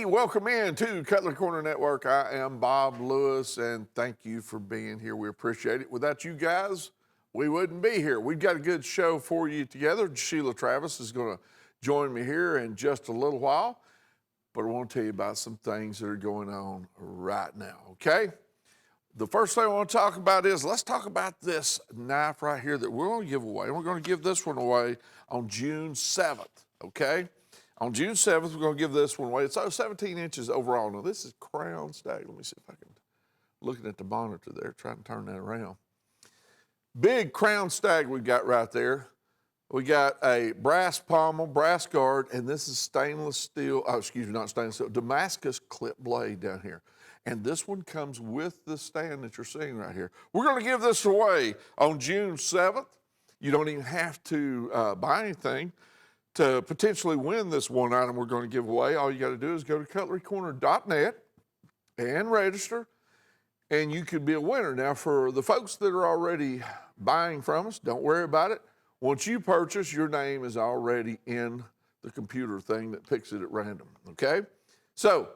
Hey, welcome in to Cutlery Corner Network. I am Bob Lewis, and thank you for being here. We appreciate it. Without you guys, we wouldn't be here. We've got a good show for you together. Sheila Travis is going to join me here in just a little while, but I want to tell you about some things that are going on right now, okay? The first thing I want to talk about is, let's talk about this knife right here that we're going to give away. We're going to give this one away on June 7th, okay? On June 7th, we're going to give this one away. It's 17 inches overall. Now, this is crown stag. Let me see if I can, looking at the monitor there, trying to turn that around. Big crown stag we got right there. We got a brass pommel, brass guard, and this is stainless steel, not stainless steel, Damascus clip blade down here. And this one comes with the stand that you're seeing right here. We're going to give this away on June 7th. You don't even have to buy anything to potentially win this one item we're going to give away. All you got to do is go to cutlerycorner.net and register, and you could be a winner. Now, for the folks that are already buying from us, don't worry about it. Once you purchase, your name is already in the computer thing that picks it at random, okay? So,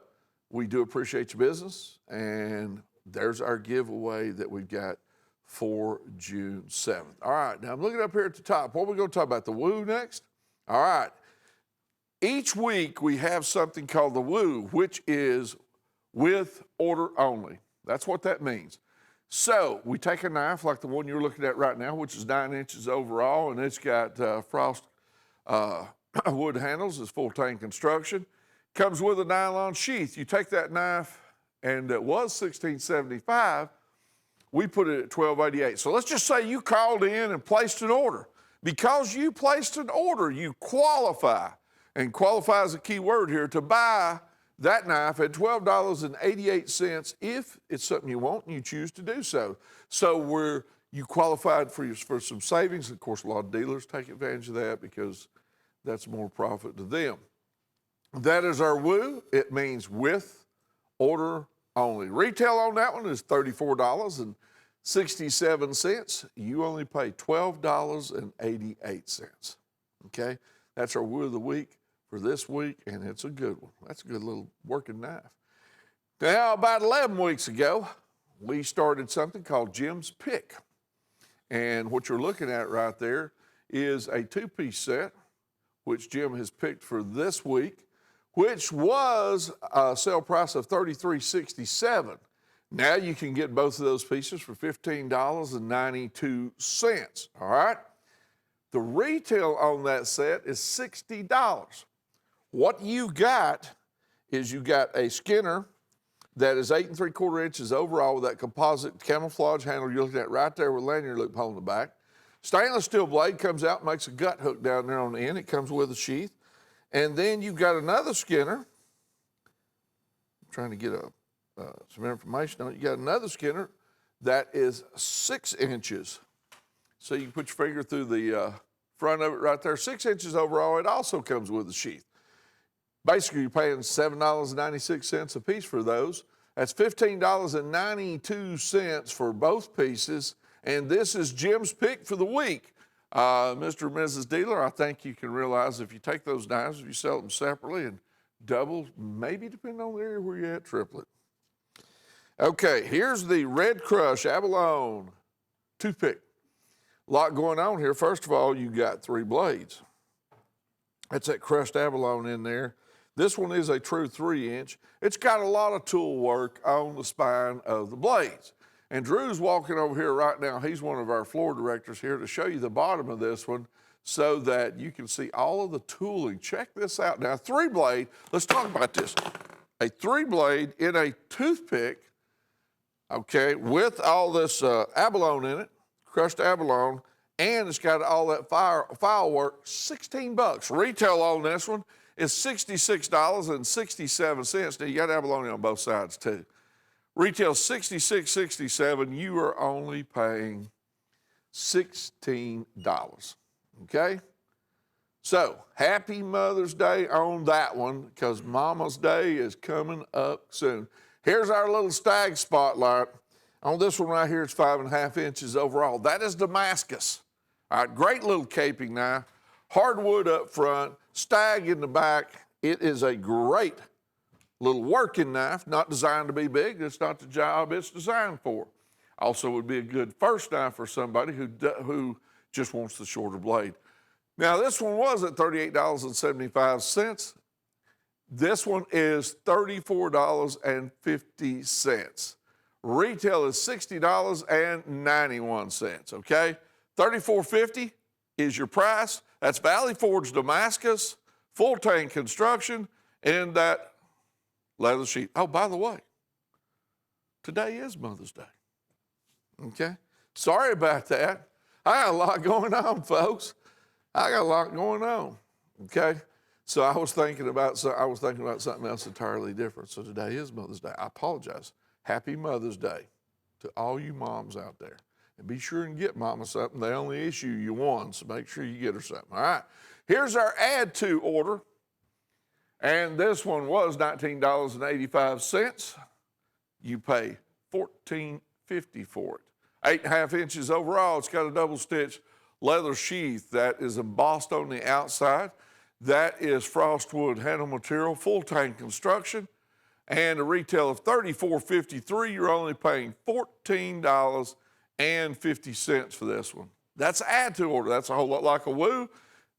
we do appreciate your business, and there's our giveaway that we've got for June 7th. All right, now I'm looking up here at the top. What are we going to talk about, the Woo next? All right. Each week we have something called the Woo, which is with order only. That's what that means. So we take a knife like the one you're looking at right now, which is 9 inches overall, and it's got frost wood handles. It's full tang construction. Comes with a nylon sheath. You take that knife, and it was $16.75. We put it at $12.88. So let's just say you called in and placed an order. Because you placed an order, you qualify, and qualify is a key word here, to buy that knife at $12.88 if it's something you want and you choose to do so. So you qualified for some savings. Of course, a lot of dealers take advantage of that because that's more profit to them. That is our Woo. It means with order only. Retail on that one is $34.67. You only pay $12.88. Okay? That's our Woo of the week for this week, and it's a good one. That's a good little working knife. Now, about 11 weeks ago, we started something called Jim's Pick. And what you're looking at right there is a two-piece set, which Jim has picked for this week, which was a sale price of $33.67. Now you can get both of those pieces for $15.92, all right? The retail on that set is $60. What you got is you got a Skinner that is 8 3/4 inches overall with that composite camouflage handle you're looking at right there with lanyard loop hole in the back. Stainless steel blade comes out, makes a gut hook down there on the end. It comes with a sheath. And then you've got another Skinner. I'm trying to get some information on it. You got another Skinner that is 6 inches. So you can put your finger through the front of it right there. 6 inches overall. It also comes with a sheath. Basically, you're paying $7.96 a piece for those. That's $15.92 for both pieces. And this is Jim's Pick for the week. Mr. and Mrs. Dealer, I think you can realize if you take those knives, if you sell them separately and double, maybe depending on the area where you're at, triplet. Okay, here's the Red Crush Abalone toothpick. A lot going on here. First of all, you got 3 blades. That's that crushed abalone in there. This one is a true 3-inch. It's got a lot of tool work on the spine of the blades. And Drew's walking over here right now. He's one of our floor directors here to show you the bottom of this one so that you can see all of the tooling. Check this out. Now, 3-blade, let's talk about this. A 3-blade in a toothpick, okay, with all this abalone in it, crushed abalone, and it's got all that file work, $16. Retail on this one is $66.67. Now, you got abalone on both sides, too. Retail $66.67. You are only paying $16. Okay? So, happy Mother's Day on that one because Mama's Day is coming up soon. Here's our little stag spotlight. On this one right here, it's 5.5 inches overall. That is Damascus. All right, great little caping knife. Hardwood up front, stag in the back. It is a great Little working knife, not designed to be big. It's not the job it's designed for. Also would be a good first knife for somebody who just wants the shorter blade. Now this one was at $38.75. This one is $34.50. Retail is $60.91, okay? $34.50 is your price. That's Valley Forge Damascus, full tank construction, and that leather sheath. Oh, by the way, today is Mother's Day, okay? Sorry about that. I got a lot going on, folks. I got a lot going on, okay? So I was thinking about something else entirely different. So today is Mother's Day. I apologize. Happy Mother's Day to all you moms out there. And be sure and get Mama something. They only issue you one, so make sure you get her something. All right. Here's our add to order. And this one was $19.85. You pay $14.50 for it. 8.5 inches overall. It's got a double stitch leather sheath that is embossed on the outside. That is frostwood handle material, full tank construction, and a retail of $34.53. You're only paying $14.50 for this one. That's add to order. That's a whole lot like a woo.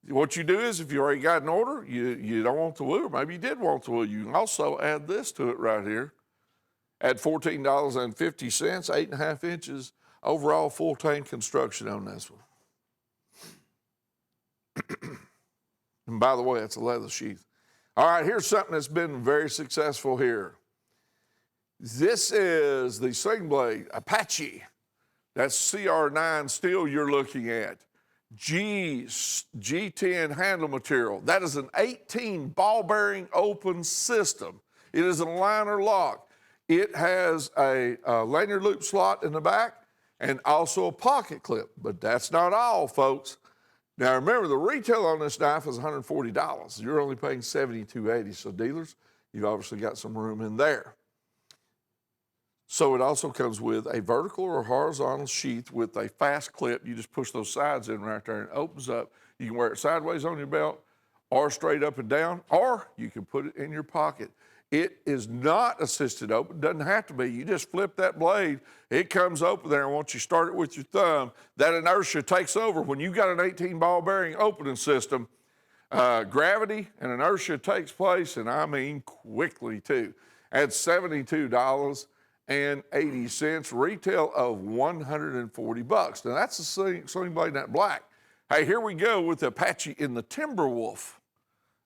What you do is if you already got an order, you don't want the woo, or maybe you did want the woo, you can also add this to it right here at $14.50, 8.5 inches overall full tank construction on this one. And by the way, it's a leather sheath. All right, here's something that's been very successful here. This is the Sling Blade Apache. That's CR9 steel you're looking at. G10 handle material. That is an 18 ball bearing open system. It is a liner lock. It has a lanyard loop slot in the back and also a pocket clip. But that's not all, folks. Now remember, the retail on this knife is $140. You're only paying $72.80. So dealers, you've obviously got some room in there. So it also comes with a vertical or horizontal sheath with a fast clip. You just push those sides in right there and it opens up. You can wear it sideways on your belt or straight up and down, or you can put it in your pocket. It is not assisted open, doesn't have to be. You just flip that blade, it comes open there, and once you start it with your thumb, that inertia takes over. When you've got an 18 ball bearing opening system, gravity and inertia takes place, and I mean quickly too. At $72.80, retail of $140. Now that's the Sling Blade in that black. Hey, here we go with the Apache in the Timberwolf,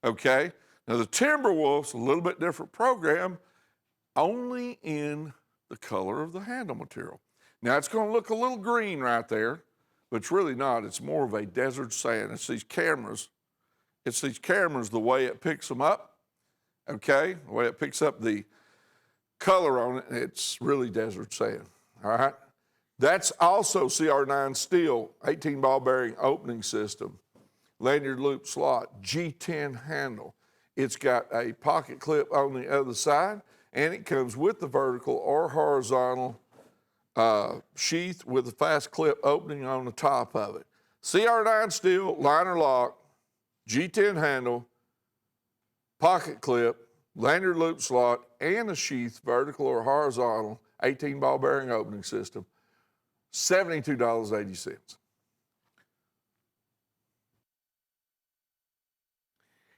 okay? Now the Timberwolf's a little bit different program, only in the color of the handle material. Now it's going to look a little green right there, but it's really not. It's more of a desert sand. It's these cameras. The way it picks them up, okay? The way it picks up the color on it, it's really desert sand, all right? That's also CR9 steel, 18 ball bearing opening system, lanyard loop slot, G10 handle. It's got a pocket clip on the other side, and it comes with the vertical or horizontal sheath with a fast clip opening on the top of it. CR9 steel, liner lock, G10 handle, pocket clip, lanyard loop slot, and a sheath, vertical or horizontal, 18 ball bearing opening system, $72.80.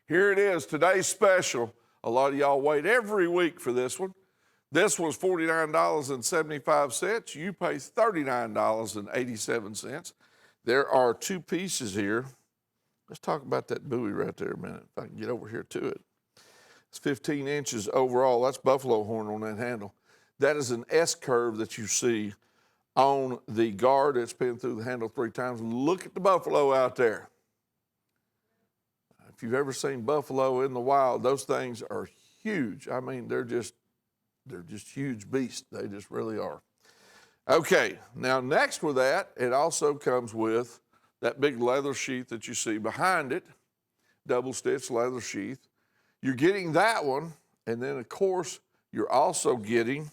Here it is, today's special. A lot of y'all wait every week for this one. This was $49.75. You pay $39.87. There are two pieces here. Let's talk about that buoy right there a minute, if I can get over here to it. It's 15 inches overall. That's buffalo horn on that handle. That is an S-curve that you see on the guard. It's pinned through the handle 3 times. Look at the buffalo out there. If you've ever seen buffalo in the wild, those things are huge. I mean, they're just huge beasts. They just really are. Okay, now next with that, it also comes with that big leather sheath that you see behind it, double stitch leather sheath. You're getting that one, and then of course, you're also getting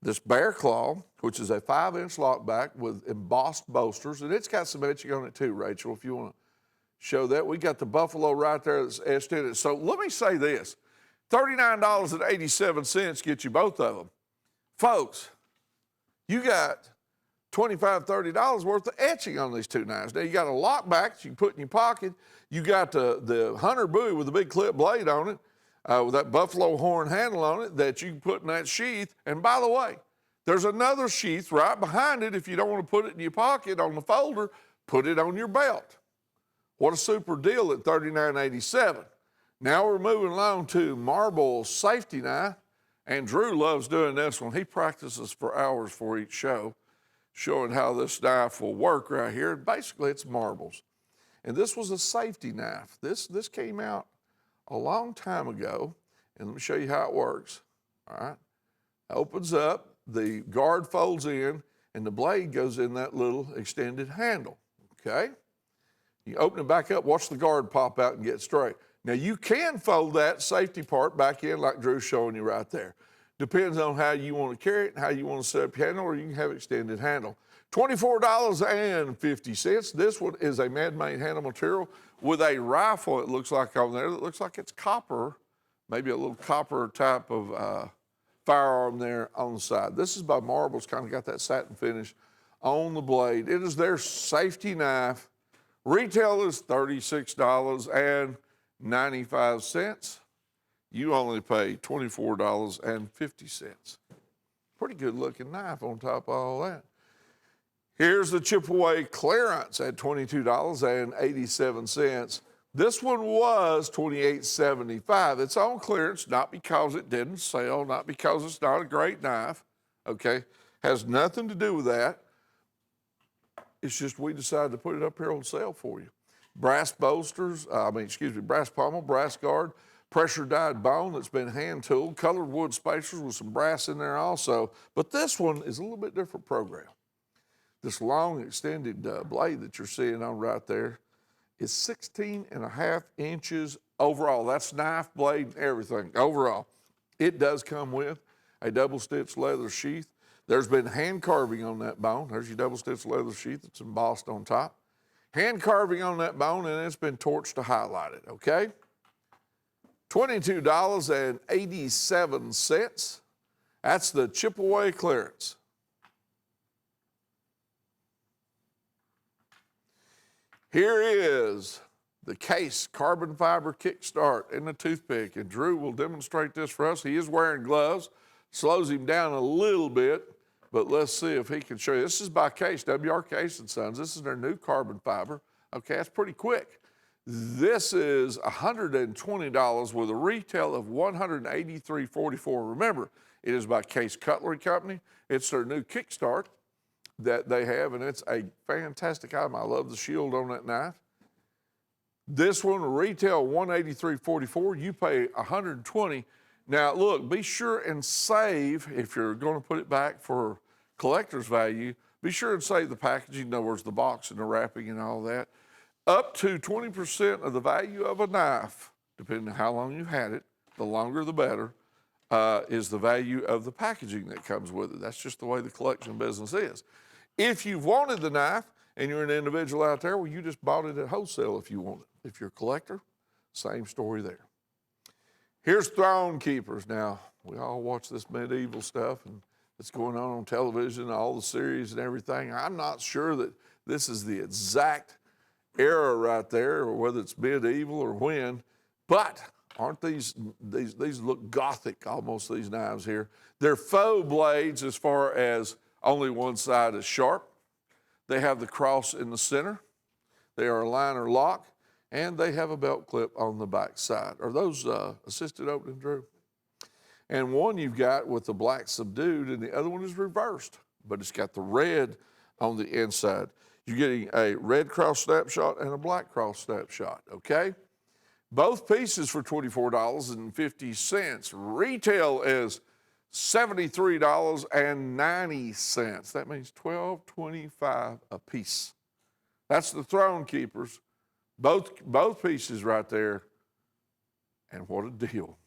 this bear claw, which is a 5-inch lockback with embossed bolsters, and it's got some etching on it too, Rachel, if you want to show that. We got the buffalo right there that's etched in it. So let me say this. $39.87 gets you both of them. Folks, you got $25, $30 worth of etching on these two knives. Now you got a lock back that you can put in your pocket. You got the hunter buoy with a big clip blade on it, with that buffalo horn handle on it that you can put in that sheath. And by the way, there's another sheath right behind it. If you don't want to put it in your pocket on the folder, put it on your belt. What a super deal at $39.87. Now we're moving along to marble safety knife. And Drew loves doing this one. He practices for hours for each show, showing how this knife will work right here. Basically, it's marbles. And this was a safety knife. This came out a long time ago. And let me show you how it works. All right. Opens up, the guard folds in, and the blade goes in that little extended handle. Okay? You open it back up, watch the guard pop out and get straight. Now you can fold that safety part back in like Drew's showing you right there. Depends on how you want to carry it and how you want to set up your handle, or you can have extended handle. $24.50. This one is a man-made handle material with a rifle, it looks like on there. It looks like it's copper, maybe a little copper type of firearm there on the side. This is by Marble. It's kind of got that satin finish on the blade. It is their safety knife. Retail is $36.95. You only pay $24.50. Pretty good looking knife on top of all that. Here's the chip away clearance at $22.87. This one was $28.75. It's on clearance, not because it didn't sell, not because it's not a great knife, okay? Has nothing to do with that. It's just we decided to put it up here on sale for you. Brass bolsters, brass pommel, brass guard, pressure dyed bone that's been hand tooled, colored wood spacers with some brass in there also. But this one is a little bit different program. This long extended blade that you're seeing on right there is 16.5 inches overall. That's knife, blade, and everything overall. It does come with a double stitched leather sheath. There's been hand carving on that bone. There's your double stitched leather sheath that's embossed on top. Hand carving on that bone, and it's been torched to highlight it, okay? $22.87. That's the chip away clearance. Here is the case carbon fiber kickstart and the toothpick, and Drew will demonstrate this for us. He is wearing gloves, slows him down a little bit, but let's see if he can show you. This is by Case, W.R. Case & Sons. This is their new carbon fiber. Okay, that's pretty quick. This is $120 with a retail of $183.44. Remember, it is by Case Cutlery Company. It's their new kickstart that they have, and it's a fantastic item. I love the shield on that knife. This one retail $183.44. You pay $120. Now look, be sure and save, if you're going to put it back for collector's value, be sure and save the packaging, in other words, the box and the wrapping and all that. Up to 20% of the value of a knife, depending on how long you've had it, the longer the better, is the value of the packaging that comes with it. That's just the way the collection business is. If you've wanted the knife and you're an individual out there, well, you just bought it at wholesale if you want it. If you're a collector, same story there. Here's throne keepers. Now, we all watch this medieval stuff and it's going on television, all the series and everything. I'm not sure that this is the exact era right there, or whether it's medieval or when, but aren't these look gothic almost, these knives here. They're faux blades as far as only one side is sharp. They have the cross in the center. They are a liner lock, and they have a belt clip on the back side. Are those assisted opening, Drew? And one you've got with the black subdued, and the other one is reversed, but it's got the red on the inside. You're getting a red cross snapshot and a black cross snapshot, okay? Both pieces for $24.50. Retail is $73.90. That means $12.25 a piece. That's the throne keepers. Both pieces right there. And what a deal.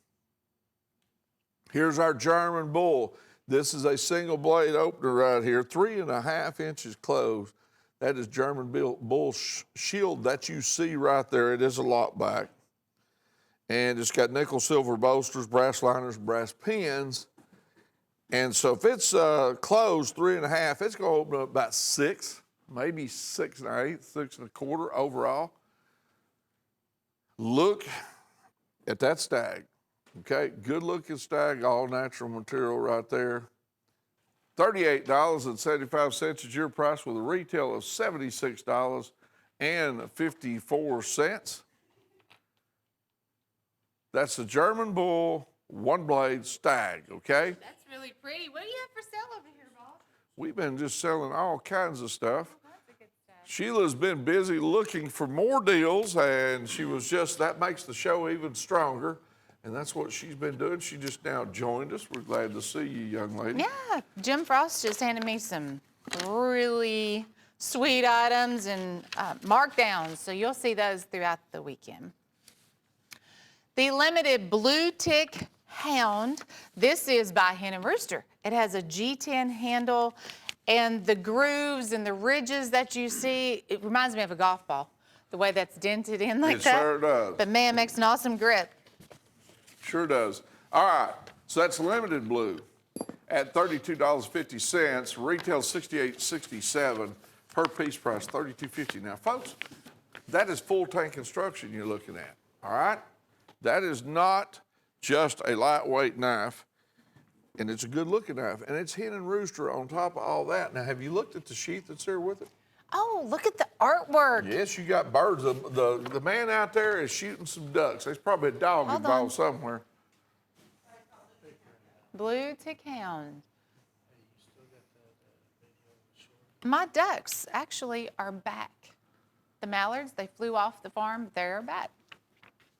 Here's our German bull. This is a single blade opener right here, 3.5 inches closed. That is German bull shield that you see right there. It is a lock back. And it's got nickel silver bolsters, brass liners, brass pins. And so if it's closed 3.5, it's going to open up about 6, maybe 6 1/8, 6 1/4 overall. Look at that stag, okay? Good looking stag, all natural material right there. $38.75 is your price with a retail of $76.54. That's the German bull one-blade stag, okay? That's really pretty. What do you have for sale over here, Bob? We've been just selling all kinds of stuff. Lots of good stuff. Sheila's been busy looking for more deals, and that makes the show even stronger. And that's what she's been doing. She just now joined us. We're glad to see you, young lady. Yeah, Jim Frost just handed me some really sweet items and markdowns, so you'll see those throughout the weekend. The limited blue tick hound. This is by Hen and Rooster. It has a G10 handle, and the grooves and the ridges that you see, it reminds me of a golf ball, the way that's dented in like that. It sure does. But man, makes an awesome grip. Sure does. All right, so that's limited blue at $32.50. Retail $68.67. Per piece price $32.50. Now, folks, that is full tank construction you're looking at, all right? That is not just a lightweight knife, and it's a good-looking knife, and it's Hen and Rooster on top of all that. Now, have you looked at the sheath that's there with it? Oh, look at the artwork. Yes, you got birds. The man out there is shooting some ducks. There's probably a dog Hold involved on. somewhere. Blue tick hound. My ducks actually are back. The mallards, they flew off the farm. They're back.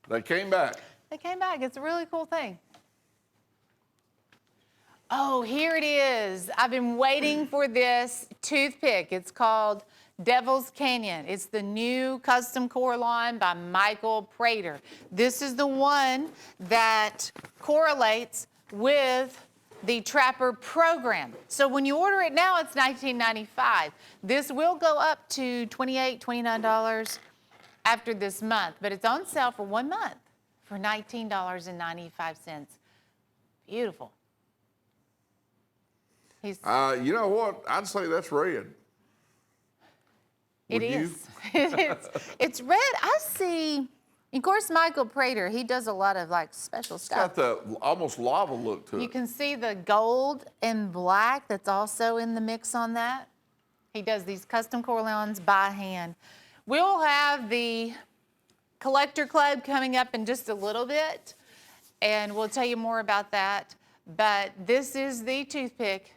They came back. They came back. It's a really cool thing. Oh, here it is. I've been waiting for this toothpick. It's called Devil's Canyon. It's the new custom core line by Michael Prater. This is the one that correlates with the Trapper program. So when you order it now, it's $19.95. This will go up to $28, $29 after this month, but it's on sale for 1 month for $19.95. Beautiful. You know what? I'd say that's red. It Would you? is. It is. It's red. I see. Of course, Michael Prater, he does a lot of like special It's stuff. got the almost lava look to You it. can see the gold and black that's also in the mix on that. He does these custom core lines by hand. We'll have the Collector Club coming up in just a little bit, and we'll tell you more about that. But this is the toothpick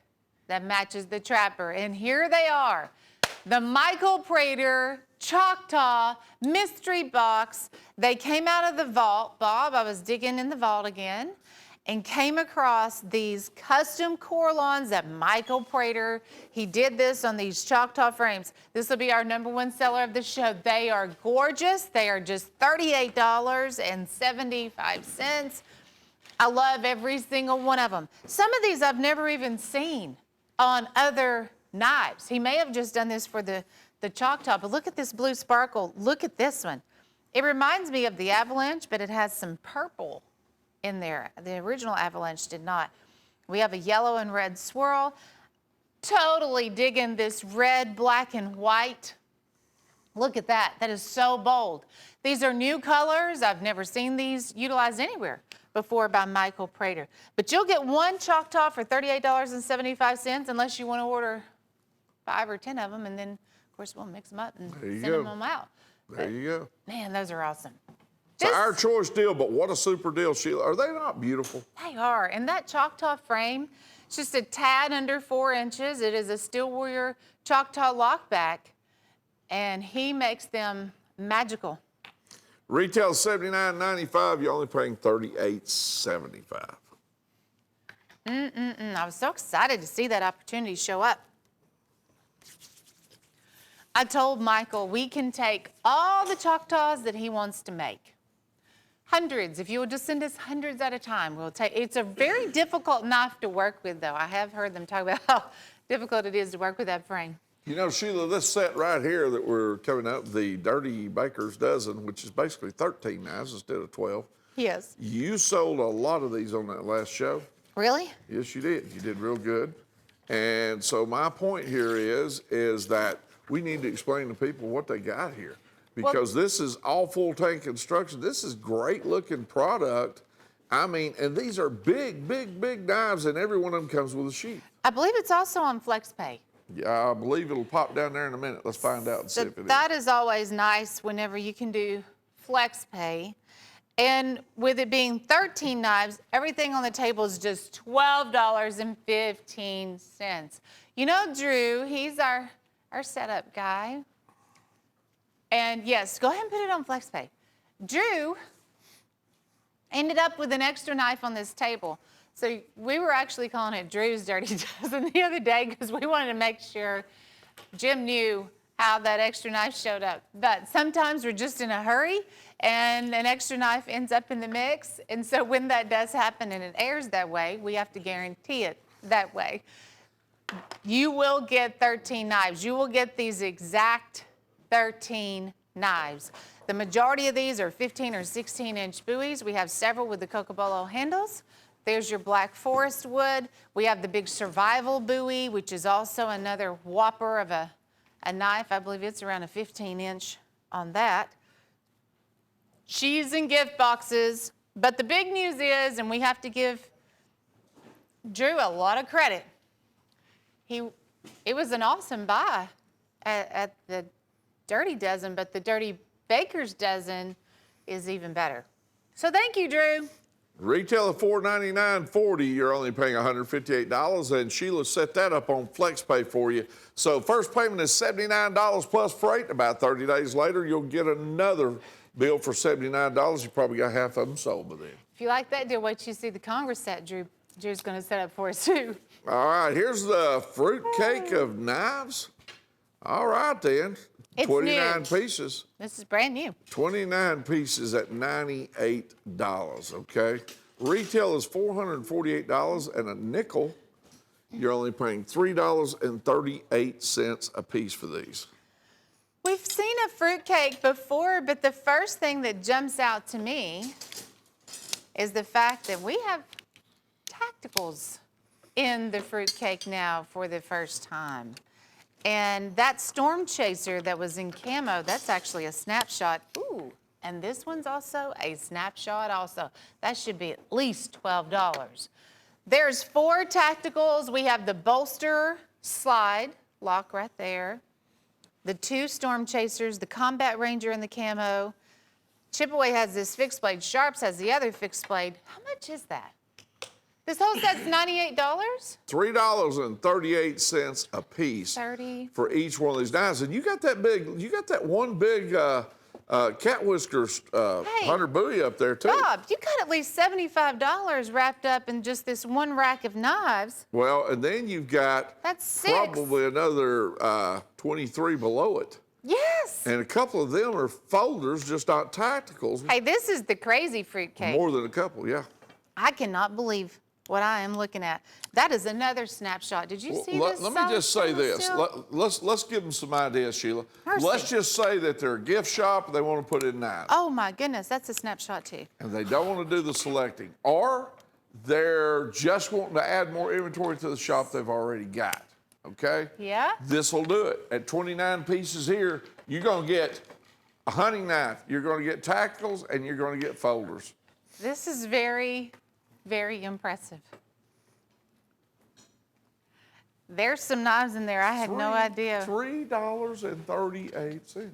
that matches the Trapper. And here they are, the Michael Prater Choctaw Mystery Box. They came out of the vault. Bob, I was digging in the vault again and came across these custom core lawns that Michael Prater, he did this on these Choctaw frames. This will be our #1 seller of the show. They are gorgeous. They are just $38.75. I love every single one of them. Some of these I've never even seen on other knives. He may have just done this for the Choctaw, but look at this blue sparkle. Look at this one. It reminds me of the Avalanche, but it has some purple in there. The original Avalanche did not. We have a yellow and red swirl. Totally digging this red, black, and white. Look at that. That is so bold. These are new colors. I've never seen these utilized anywhere before by Michael Prater. But you'll get one Choctaw for $38.75 unless you want to order 5 or 10 of them, and then, of course, we'll mix them up and send them out. There you go. Man, those are awesome. It's our choice deal, but what a super deal, Sheila. Are they not beautiful? They are. And that Choctaw frame, it's just a tad under 4 inches. It is a Steel Warrior Choctaw lockback, and he makes them magical. Retail $79.95. You're only paying $38.75. I was so excited to see that opportunity show up. I told Michael we can take all the Choctaws that he wants to make. Hundreds, if you would just send us hundreds at a time, we'll take. It's a very difficult knife to work with, though. I have heard them talk about how difficult it is to work with that frame. You know, Sheila, this set right here that we're coming up, the Dirty Baker's Dozen, which is basically 13 knives instead of 12, Yes. You sold a lot of these on that last show. Really? Yes, you did. You did real good. And so my point here is that we need to explain to people what they got here. Because this is all full tank construction. This is great looking product. I mean, and these are big, big, big knives, and every one of them comes with a sheath. I believe it's also on FlexPay. Yeah, I believe it'll pop down there in a minute. Let's find out and see if it is. That is always nice whenever you can do FlexPay. And with it being 13 knives, everything on the table is just $12.15. You know, Drew, he's our setup guy. And yes, go ahead and put it on FlexPay. Drew ended up with an extra knife on this table. So we were actually calling it Drew's Dirty Dozen the other day because we wanted to make sure Jim knew how that extra knife showed up. But sometimes we're just in a hurry and an extra knife ends up in the mix. And so when that does happen and it airs that way, we have to guarantee it that way. You will get 13 knives. You will get these exact 13 knives. The majority of these are 15 or 16-inch buoys. We have several with the Cocobolo handles. There's your Black Forest wood. We have the big Survival buoy, which is also another whopper of a knife. I believe it's around a 15-inch on that. Sheaves and gift boxes. But the big news is, and we have to give Drew a lot of credit, it was an awesome buy at the Dirty Dozen, but the Dirty Baker's Dozen is even better. So thank you, Drew. Retail of $499.40, you're only paying $158, and Sheila set that up on FlexPay for you. So first payment is $79 plus freight. About 30 days later, you'll get another bill for $79. You probably got half of them sold by then. If you like that deal, wait till you see the Congress set Drew's going to set up for us too. All right, here's the fruit cake of knives. All right then, It's 29 new. pieces. This is brand new. 29 pieces at $98, okay? Retail is $448 and a nickel. You're only paying $3.38 a piece for these. We've seen a fruitcake before, but the first thing that jumps out to me is the fact that we have tacticals in the fruitcake now for the first time. And that Storm Chaser that was in camo, that's actually a snapshot. Ooh, and this one's also a snapshot also. That should be at least $12. There's 4 tacticals. We have the bolster slide lock right there, the 2 Storm Chasers, the Combat Ranger and the camo. Chipaway has this fixed blade. Sharps has the other fixed blade. How much is that? This whole set's $98? $3.38 a piece 30. for each one of these knives. And you got that one big cat whiskers hunter buoy up there too. Bob, you got at least $75 wrapped up in just this one rack of knives. Well, and then you've got That's 6. probably another 23 below it. Yes. And a couple of them are folders, just not tacticals. Hey, this is the crazy fruitcake. More than a couple, yeah. I cannot believe what I am looking at. That is another snapshot. Did you see this? Let me just say this. silk? Let's give them some ideas, Sheila. Mercy. Let's just say that they're a gift shop and they want to put in knives. Oh my goodness, that's a snapshot too. And they don't want to do the selecting. Or they're just wanting to add more inventory to the shop they've already got. Okay? Yeah? This will do it. At 29 pieces here, you're going to get a hunting knife, you're going to get tacticals, and you're going to get folders. This is very, very impressive. There's some knives in there. I had no idea. $3.38.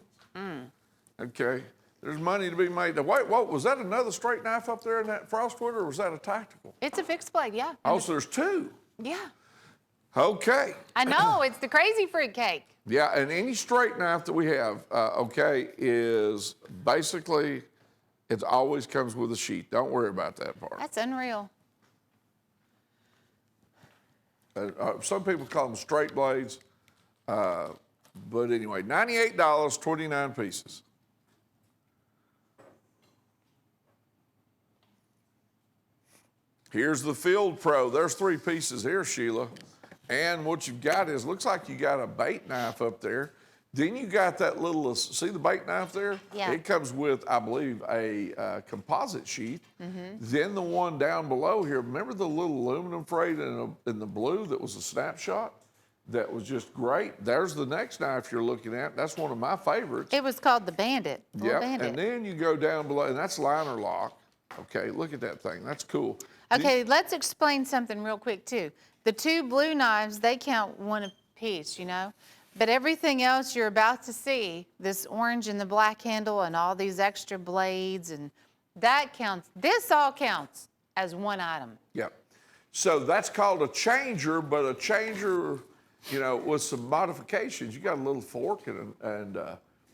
Okay. There's money to be made. Now, wait, what, was that another straight knife up there in that frostwood, or was that a tactical? It's a fixed blade, yeah. Oh, so there's 2. Yeah. Okay. I know, it's the crazy fruitcake. Yeah, and any straight knife that we have, okay, is basically, it always comes with a sheath. Don't worry about that part. That's unreal. Some people call them straight blades, but anyway, $98, 29 pieces. Here's the Field Pro. There's 3 pieces here, Sheila. And what you've got is, looks like you got a bait knife up there. Then you got that little, see the bake knife there? Yeah. It comes with, I believe, a composite sheath. Mm-hmm. Then the one down below here, remember the little aluminum freight in the blue that was a snapshot? That was just great. There's the next knife you're looking at. That's one of my favorites. It was called the Bandit. The little Yep, Bandit. and then you go down below, and that's liner lock. Okay, look at that thing. That's cool. Okay, let's explain something real quick too. The two blue knives, they count one apiece, you know? But everything else you're about to see, this orange and the black handle and all these extra blades, and that counts. This all counts as one item. Yep. So that's called a changer, but a changer, you know, with some modifications. You got a little fork and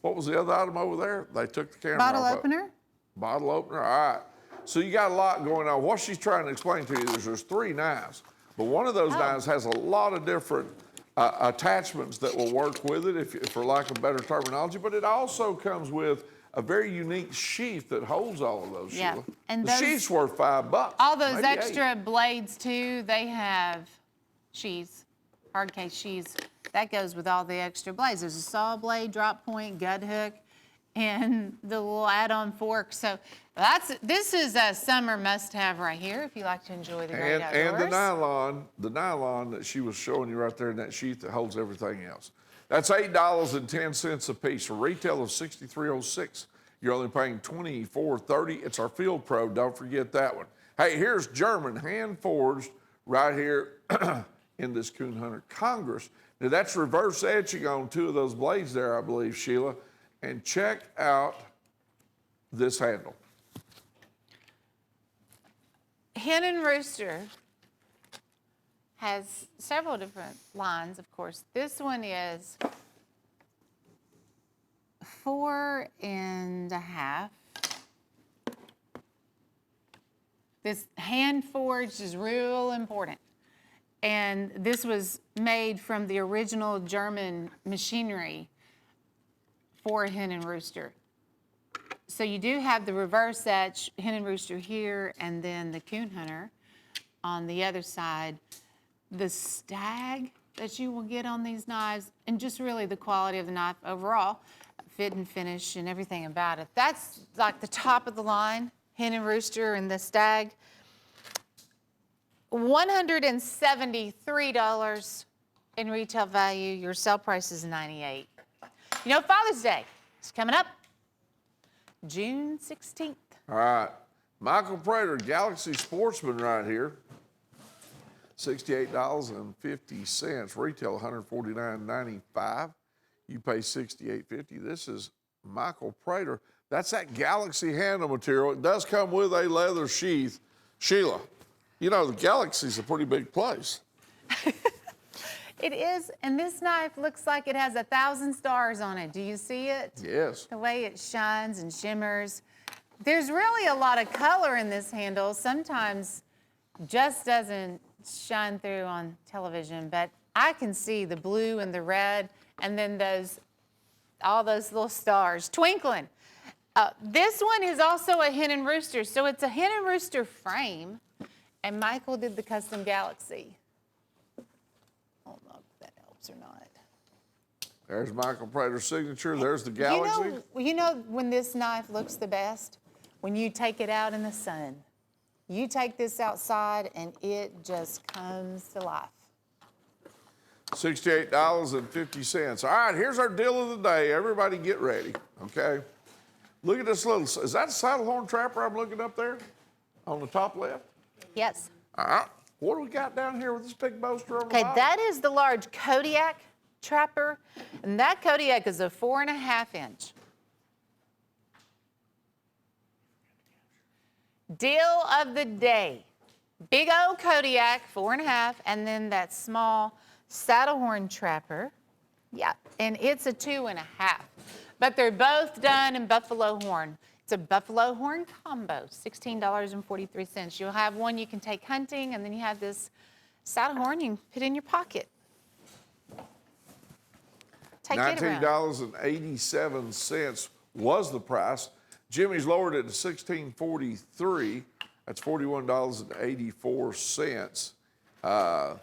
what was the other item over there? They took the camera Bottle off. opener? Bottle opener, all right. So you got a lot going on. What she's trying to explain to you is there's three knives, but one of those knives has a lot of different attachments that will work with it, if for lack of better terminology, but it also comes with a very unique sheath that holds all of those, Yeah, Sheila. and the those- sheath's worth $5. All those maybe extra blades too, they have sheaths, hard case sheaths. That goes with all the extra blades. There's a saw blade, drop point, gut hook, and the little add-on fork. So this is a summer must-have right here if you like to enjoy the great outdoors. And the nylon that she was showing you right there in that sheath that holds everything else. That's $8.10 a piece. For retail of $63.06, you're only paying $24.30. It's our Field Pro. Don't forget that one. Hey, here's German hand forged right here in this Coon Hunter Congress. Now that's reverse etching on two of those blades there, I believe, Sheila. And check out this handle. Hen and Rooster has several different lines, of course. This one is 4.5. This hand forged is real important. And this was made from the original German machinery for Hen and Rooster. So you do have the reverse etch, Hen and Rooster here, and then the Coon Hunter on the other side. The stag that you will get on these knives, and just really the quality of the knife overall, fit and finish and everything about it. That's like the top of the line, Hen and Rooster and the stag. $173 in retail value. Your sale price is $98. You know, Father's Day is coming up June 16th. All right. Michael Prater, Galaxy Sportsman right here. $68.50. Retail $149.95. You pay $68.50. This is Michael Prater. That's that Galaxy handle material. It does come with a leather sheath. Sheila, you know, the Galaxy's a pretty big place. It is, and this knife looks like it has 1,000 stars on it. Do you see it? Yes. The way it shines and shimmers. There's really a lot of color in this handle. Sometimes just doesn't shine through on television, but I can see the blue and the red, and then all those little stars twinkling. This one is also a Hen and Rooster, so it's a Hen and Rooster frame, and Michael did the custom Galaxy. I don't know if that helps or not. There's Michael Prater's signature. There's the Galaxy. You know when this knife looks the best? When you take it out in the sun. You take this outside and it just comes to life. $68.50. All right, here's our deal of the day. Everybody get ready, okay? Look at this little, is that a saddle horn trapper I'm looking up there on the top left? Yes. All right, what do we got down here with this big boaster on the Okay, bottom? that is the large Kodiak trapper, and that Kodiak is a 4.5 inch. Deal of the day. Big old Kodiak, 4.5, and then that small saddle horn trapper. Yeah, and it's a 2.5. But they're both done in buffalo horn. It's a buffalo horn combo, $16.43. You'll have one you can take hunting, and then you have this saddle horn you can put in your pocket. Take it around. $19.87 was the price. Jimmy's lowered it to $16.43. That's $41.84.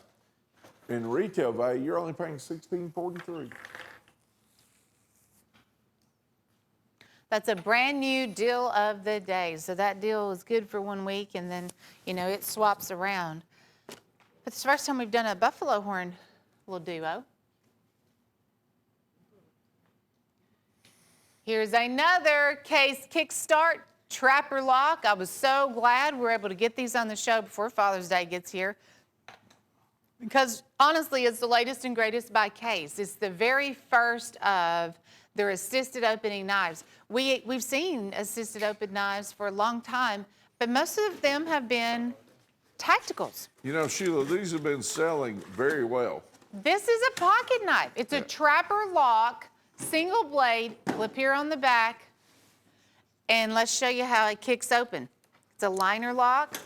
In retail value, you're only paying $16.43. That's a brand new deal of the day. So that deal is good for 1 week, and then, you know, it swaps around. But it's the first time we've done a buffalo horn little duo. Here's another Case Kickstart Trapper Lock. I was so glad we were able to get these on the show before Father's Day gets here, because honestly, it's the latest and greatest by Case. It's the very first of their assisted opening knives. We've seen assisted open knives for a long time, but most of them have been tacticals. You know, Sheila, these have been selling very well. This is a pocket knife. It's a trapper lock, single blade, clip here on the back, and let's show you how it kicks open. It's a liner lock,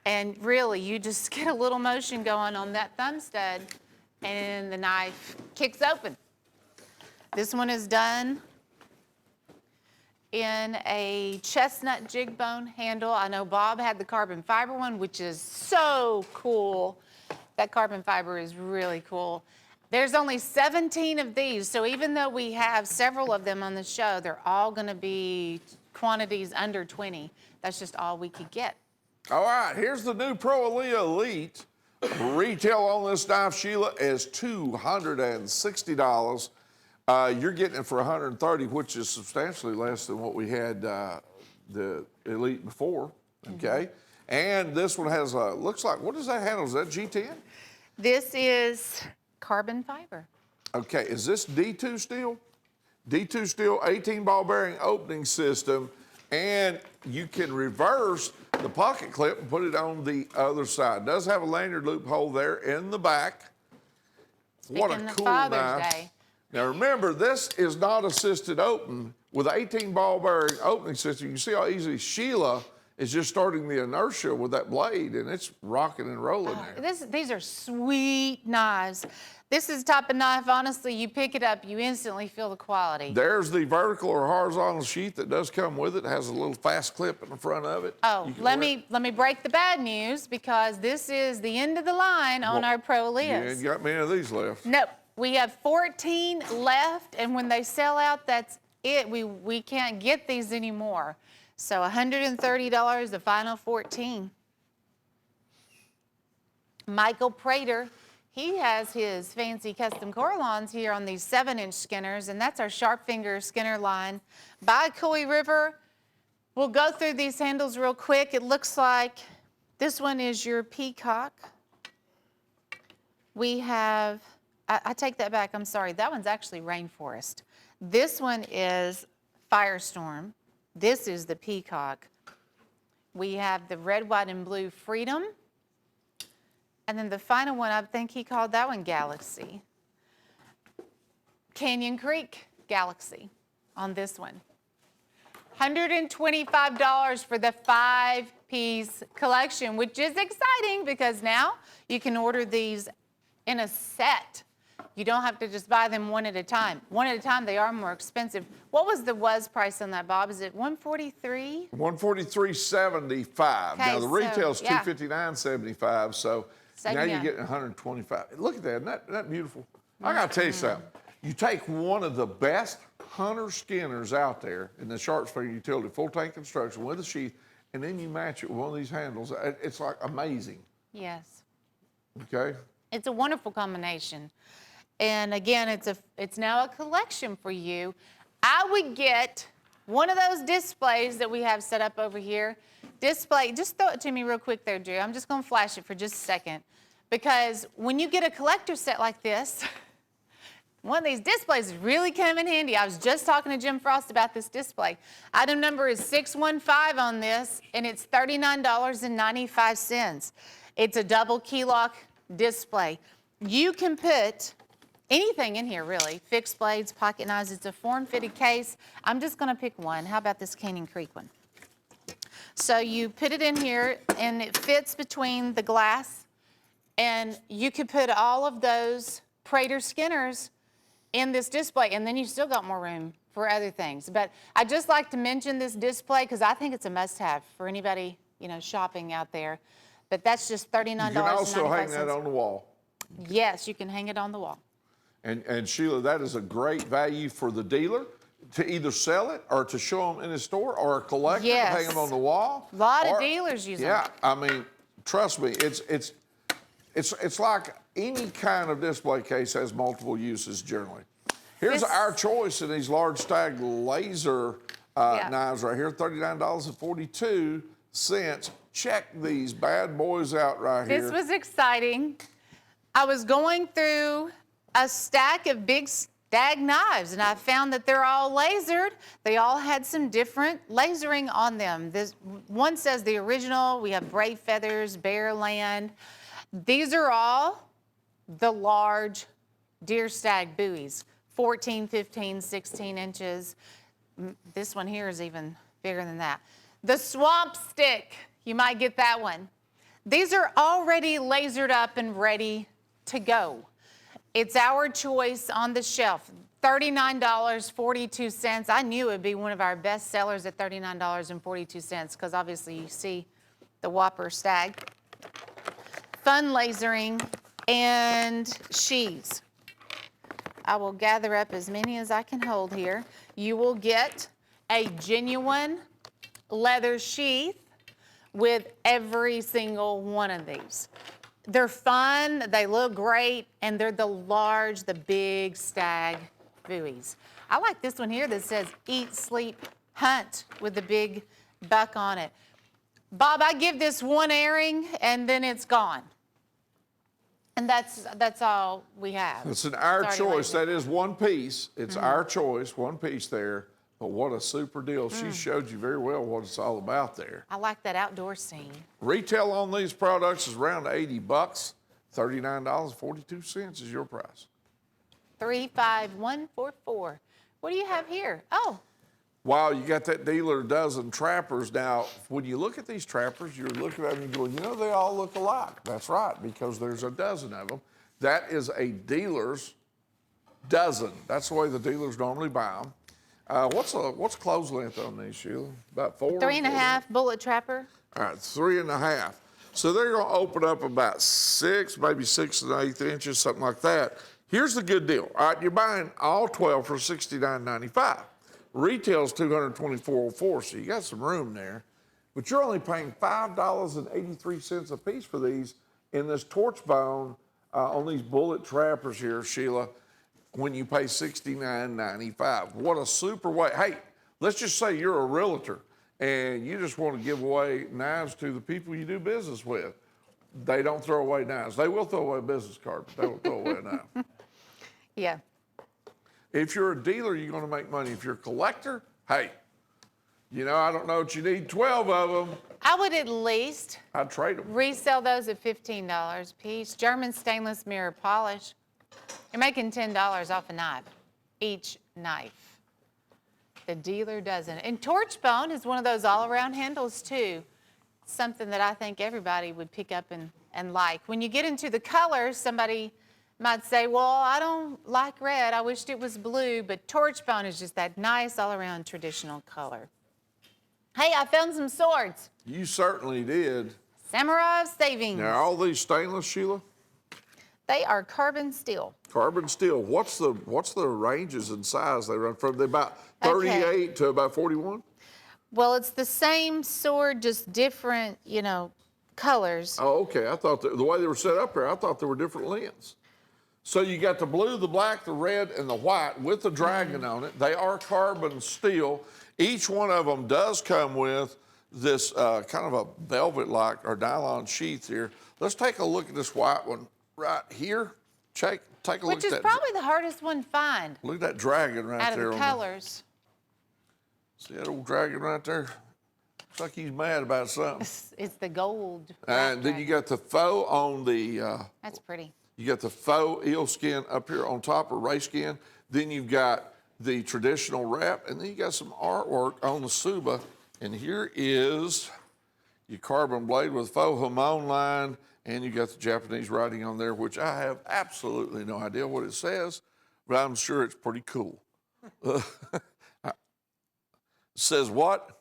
and really, you just get a little motion going on that thumb stud, and the knife kicks open. This one is done in a chestnut jig bone handle. I know Bob had the carbon fiber one, which is so cool. That carbon fiber is really cool. There's only 17 of these, so even though we have several of them on the show, they're all gonna be quantities under 20. That's just all we could get. All right, here's the new Pro Elite. Retail on this knife, Sheila, is $260. You're getting it for $130, which is substantially less than what we had the Elite before, okay? And this one has a, looks like, what does that handle? Is that G10? This is carbon fiber. Okay, is this D2 steel? D2 steel, 18 ball bearing opening system, and you can reverse the pocket clip and put it on the other side. It does have a lanyard loophole there in the back. What a cool knife. Now remember, this is not assisted open. With 18 ball bearing opening system, you can see how easy Sheila is just starting the inertia with that blade, and it's rocking and rolling there. These are sweet knives. This is the type of knife, honestly, you pick it up, you instantly feel the quality. There's the vertical or horizontal sheath that does come with it. It has a little fast clip in the front of it. Oh, let me break the bad news, because this is the end of the line on our Pro Elias. You ain't got many of these left. Nope. We have 14 left, and when they sell out, that's it. We can't get these anymore. So $130, the final 14. Michael Prater, he has his fancy custom Corlons here on these 7-inch skinners, and that's our sharp finger skinner line by Coy River. We'll go through these handles real quick. It looks like this one is your Peacock. We have, I take that back, I'm sorry, that one's actually Rainforest. This one is Firestorm. This is the Peacock. We have the red, white, and blue Freedom. And then the final one, I think he called that one Galaxy. Canyon Creek Galaxy on this one. $125 for the 5-piece collection, which is exciting because now you can order these in a set. You don't have to just buy them one at a time. One at a time, they are more expensive. What was the price on that, Bob? Is it $143? $143.75. Okay, now the retail's yeah. $259.75, so now you're getting $125. Look at that, isn't that beautiful? I gotta tell you something. You take one of the best hunter skinners out there in the Sharps Finger Utility full tank construction with a sheath, and then you match it with one of these handles. It's like amazing. Yes. Okay. It's a wonderful combination. And again, it's now a collection for you. I would get one of those displays that we have set up over here. Display, just throw it to me real quick there, Drew. I'm just gonna flash it for just a second. Because when you get a collector set like this, one of these displays really come in handy. I was just talking to Jim Frost about this display. Item number is 615 on this, and it's $39.95. It's a double key lock display. You can put anything in here, really. Fixed blades, pocket knives. It's a form-fitted case. I'm just going to pick one. How about this Canyon Creek one? So you put it in here, and it fits between the glass, and you could put all of those Prater skinners in this display, and then you still got more room for other things. But I just like to mention this display because I think it's a must-have for anybody, you know, shopping out there. But that's just $39.95. You can also hang that on the wall. Yes, you can hang it on the wall. And Sheila, that is a great value for the dealer. to either sell it or to show them in a store or a collector, Yes. hang them on the wall. A lot of or- dealers use them. Yeah, I mean, trust me, it's like any kind of display case has multiple uses generally. Here's This- our choice in these large stag laser Yeah. knives right here, $39.42. Check these bad boys out right here. This was exciting. I was going through a stack of big stag knives and I found that they're all lasered. They all had some different lasering on them. This one says the original. We have Brave Feathers, Bearland. These are all the large deer stag buoys, 14, 15, 16 inches. This one here is even bigger than that. The swamp stick, you might get that one. These are already lasered up and ready to go. It's our choice on the shelf, $39.42. I knew it would be one of our best sellers at $39.42 because obviously you see the Whopper stag. Fun lasering and sheaths. I will gather up as many as I can hold here. You will get a genuine leather sheath with every single one of these. They're fun, they look great, and they're the big stag buoys. I like this one here that says eat, sleep, hunt with the big buck on it. Bob, I give this one airing and then it's gone. And that's all we have. It's our Sorry, choice. laser. That is one piece. It's our choice, one piece there. But what a super deal. She showed you very well what it's all about there. I like that outdoor scene. Retail on these products is around $80. $39.42 is your price. 35144. What do you have here? Oh, Wow, you got that dealer dozen trappers. Now, when you look at these trappers, you're looking at them and going, you know, they all look alike. That's right, because there's a dozen of them. That is a dealer's dozen. That's the way the dealers normally buy them. What's close length on these, Sheila? About 4? 3.5 bullet trapper. All right, 3.5. So they're going to open up about 6, maybe 6 1/8 inches, something like that. Here's the good deal. All right, you're buying all 12 for $69.95. Retail's $224.04, so you got some room there. But you're only paying $5.83 a piece for these in this torch bone on these bullet trappers here, Sheila, when you pay $69.95. What a super way. Hey, let's just say you're a realtor and you just want to give away knives to the people you do business with. They don't throw away knives. They will throw away a business card, but they won't throw away a knife. Yeah. If you're a dealer, you're going to make money. If you're a collector, hey, you know, I don't know what you need 12 of them. I would at least I'd trade them. resell those at $15 a piece. German stainless mirror polish. You're making $10 off a knife, each knife. The dealer doesn't. And torch bone is one of those all-around handles too. Something that I think everybody would pick up and like. When you get into the colors, somebody might say, well, I don't like red. I wished it was blue, but torch bone is just that nice all-around traditional color. Hey, I found some swords. You certainly did. Samurai of Savings. Now, all these stainless, Sheila? They are carbon steel. Carbon steel. What's the ranges in size they run from? They're about 38 to about 41? Well, it's the same sword, just different, colors. Oh, okay. I thought the way they were set up here, I thought there were different lengths. So you got the blue, the black, the red, and the white with the dragon on it. They are carbon steel. Each one of them does come with this kind of a velvet-like or nylon sheath here. Let's take a look at this white one right here. Take a look at that. Which is probably the hardest one to find Look at that dragon right out of there. the colors. See that old dragon right there? Looks like he's mad about something. It's the gold. And then you got the faux on the... That's pretty. You got the faux eel skin up here on top, or ray skin. Then you've got the traditional wrap, and then you got some artwork on the Suba. And here is your carbon blade with faux hamon line, and you got the Japanese writing on there, which I have absolutely no idea what it says, but I'm sure it's pretty cool. It says what?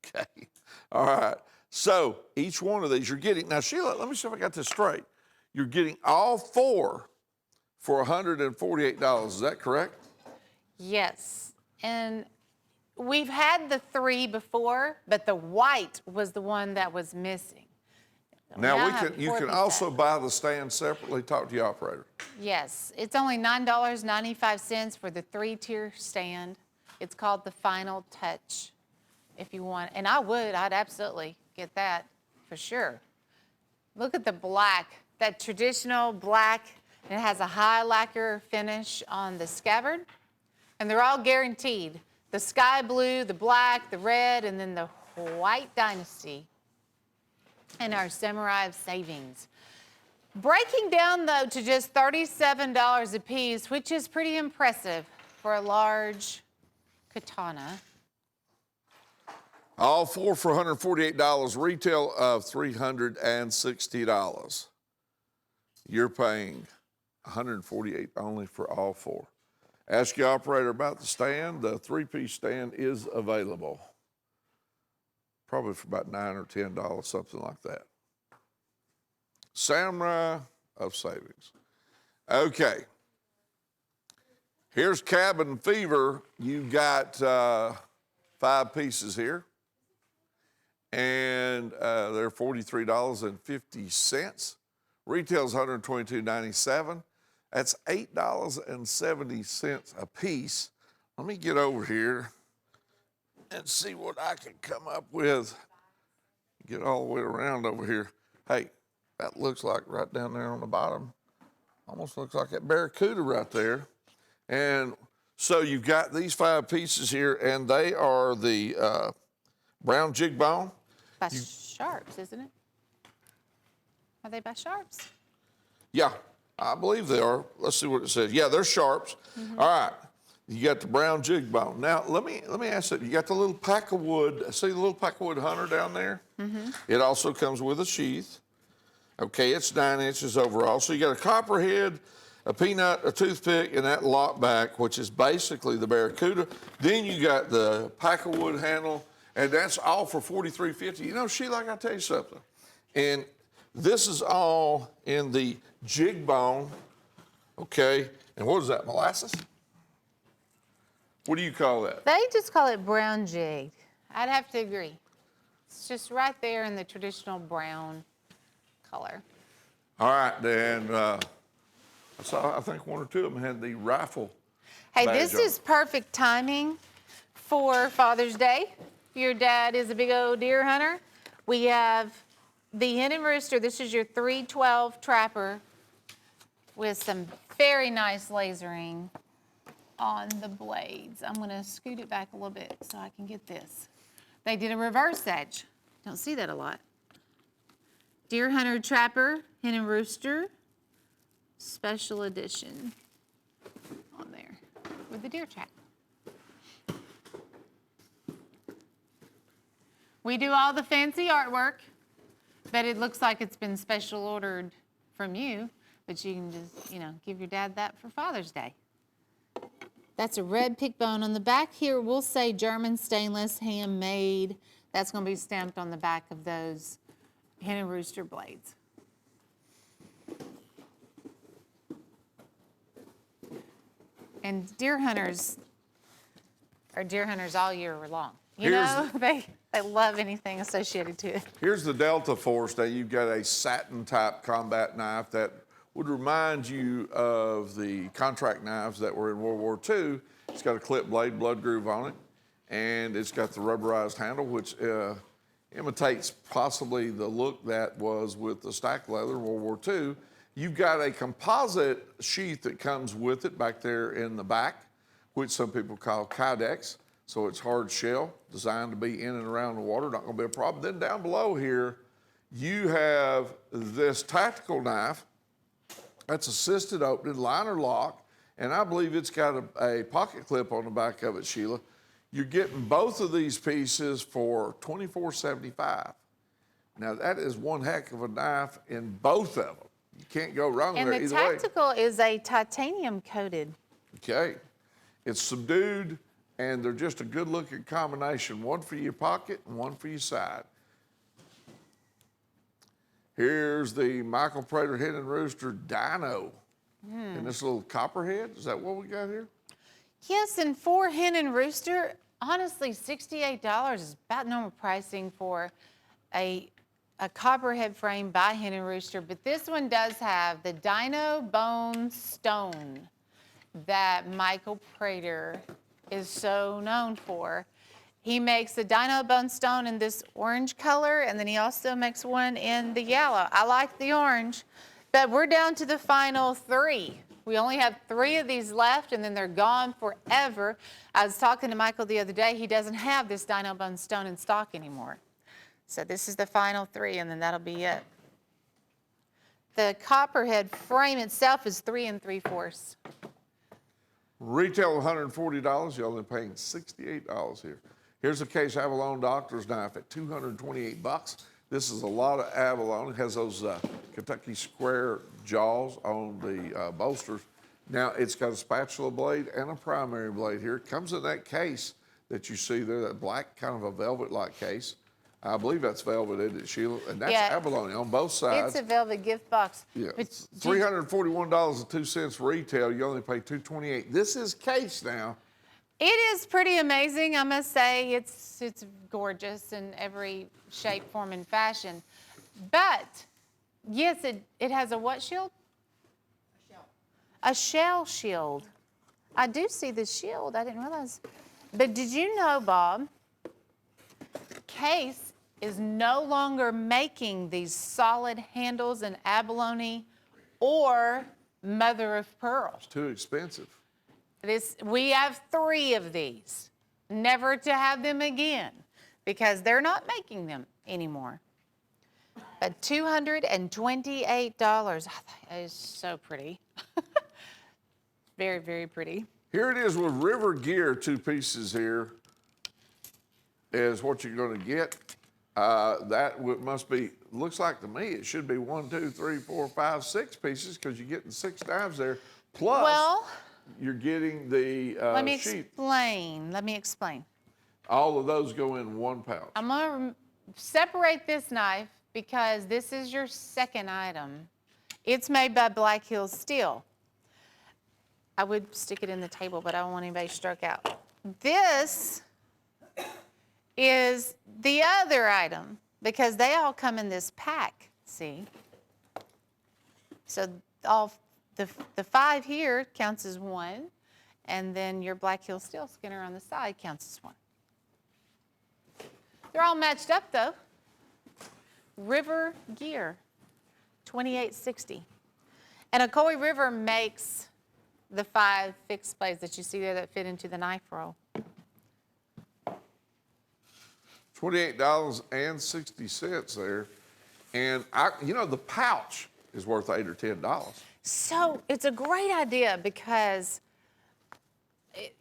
Okay. All right. So each one of these you're getting. Now, Sheila, let me see if I got this straight. You're getting all 4 for $148. Is that correct? Yes. And we've had the 3 before, but the white was the one that was missing. Now you 4 can piece also set. buy the stand separately. Talk to your operator. Yes, it's only $9.95 for the 3-tier stand. It's called the Final Touch. If you want, and I'd absolutely get that for sure. Look at the black, that traditional black, and it has a high lacquer finish on the scabbard, and they're all guaranteed. The sky blue, the black, the red, and then the white dynasty, and our samurai savings. Breaking down though to just $37 a piece, which is pretty impressive for a large katana. All 4 for $148, retail of $360. You're paying $148 only for all 4. Ask your operator about the stand. The 3-piece stand is available. Probably for about $9 or $10, something like that. Samurai of savings. Okay. Here's Cabin Fever. You've got 5 pieces here. And they're $43.50. Retail's $122.97. That's $8.70 a piece. Let me get over here and see what I can come up with. Get all the way around over here. Hey, that looks like right down there on the bottom, almost looks like that barracuda right there. And so you've got these 5 pieces here, and they are the brown jig bone. By Sharps, isn't it? Are they by Sharps? Yeah, I believe they are. Let's see what it says. Yeah, they're Sharps. All right, you got the brown jig bone. Now, let me ask you, you got the little pack of wood, see the little pack of wood hunter down there? It also comes with a sheath. Okay, it's 9 inches overall. So you got a copperhead, a peanut, a toothpick, and that lock back, which is basically the barracuda. Then you got the pack of wood handle, and that's all for $43.50. You know, Sheila, I gotta tell you something. And this is all in the jig bone, okay? And what is that, molasses? What do you call that? They just call it brown jig. I'd have to agree. It's just right there in the traditional brown color. All right, then, I saw, I think 1 or 2 of them had the rifle Hey, badge this on is perfect timing for Father's Day. Your dad is a big old deer hunter. We have the hen and rooster. This is your 312 trapper with some very nice lasering on the blades. I'm gonna scoot it back a little bit so I can get this. They did a reverse edge. Don't see that a lot. Deer hunter trapper, hen and rooster, special edition on there with the deer trap. We do all the fancy artwork, but it looks like it's been special ordered from you, but you can just, you know, give your dad that for Father's Day. That's a red pick bone. On the back here, we'll say German stainless, handmade. That's gonna be stamped on the back of those hen and rooster blades. And deer hunters are deer hunters all year long. You know, they love anything associated to it. Here's the Delta Force. Now you've got a satin type combat knife that would remind you of the contract knives that were in World War II. It's got a clip blade, blood groove on it, and it's got the rubberized handle, which imitates possibly the look that was with the stack leather in World War II. You've got a composite sheath that comes with it back there in the back, which some people call Kydex. So it's hard shell, designed to be in and around the water, not gonna be a problem. Then down below here, you have this tactical knife that's assisted opening, liner lock, and I believe it's got a pocket clip on the back of it, Sheila. You're getting both of these pieces for $24.75. Now that is one heck of a knife in both of them. You can't go wrong And there the either way. tactical is a titanium coated. Okay, it's subdued, and they're just a good looking combination, one for your pocket and one for your side. Here's the Michael Prater Hen and Rooster Dino in this little copperhead. Is that what we got here? Yes, and for hen and rooster, honestly, $68 is about normal pricing for a copperhead frame by hen and rooster. But this one does have the dino bone stone that Michael Prater is so known for. He makes the dino bone stone in this orange color, and then he also makes one in the yellow. I like the orange, but we're down to the final 3. We only have 3 of these left, and then they're gone forever. I was talking to Michael the other day. He doesn't have this dino bone stone in stock anymore. So this is the final 3, and then that'll be it. The copperhead frame itself is 3 3/4. Retail $140, you're only paying $68 here. Here's a case abalone doctor's knife at $228. This is a lot of abalone. It has those Kentucky square jaws on the bolsters. Now, it's got a spatula blade and a primary blade here. It comes in that case that you see there, that black kind of a velvet-like case. I believe that's velvet, isn't it, Sheila? And that's abalone on both sides. It's a velvet gift box. Yeah, it's $341.02 retail. You only pay $228. This is case now. It is pretty amazing, I must say. It's gorgeous in every shape, form, and fashion. But, yes, it has a what shield? A shell. A shell shield. I do see the shield. I didn't realize. But did you know, Bob, Case is no longer making these solid handles in abalone or mother of pearl. It's too expensive. We have 3 of these, never to have them again, because they're not making them anymore. But $228, that is so pretty. Very, very pretty. Here it is with River Gear, 2 pieces here is what you're going to get. That must be, looks like to me, it should be 1, 2, 3, 4, 5, 6 pieces because you're getting 6 knives there. Plus, you're getting the let me sheath. Let me explain. All of those go in 1 pouch. I'm going to separate this knife because this is your second item. It's made by Black Hills Steel. I would stick it in the table, but I don't want anybody to stroke out. This is the other item because they all come in this pack, see? So all the 5 here counts as 1, and then your Black Hills Steel Skinner on the side counts as 1. They're all matched up though. River Gear, $28.60. And Ocoee River makes the 5 fixed blades that you see there that fit into the knife roll. $28.60 there. And the pouch is worth $8 or $10. So it's a great idea because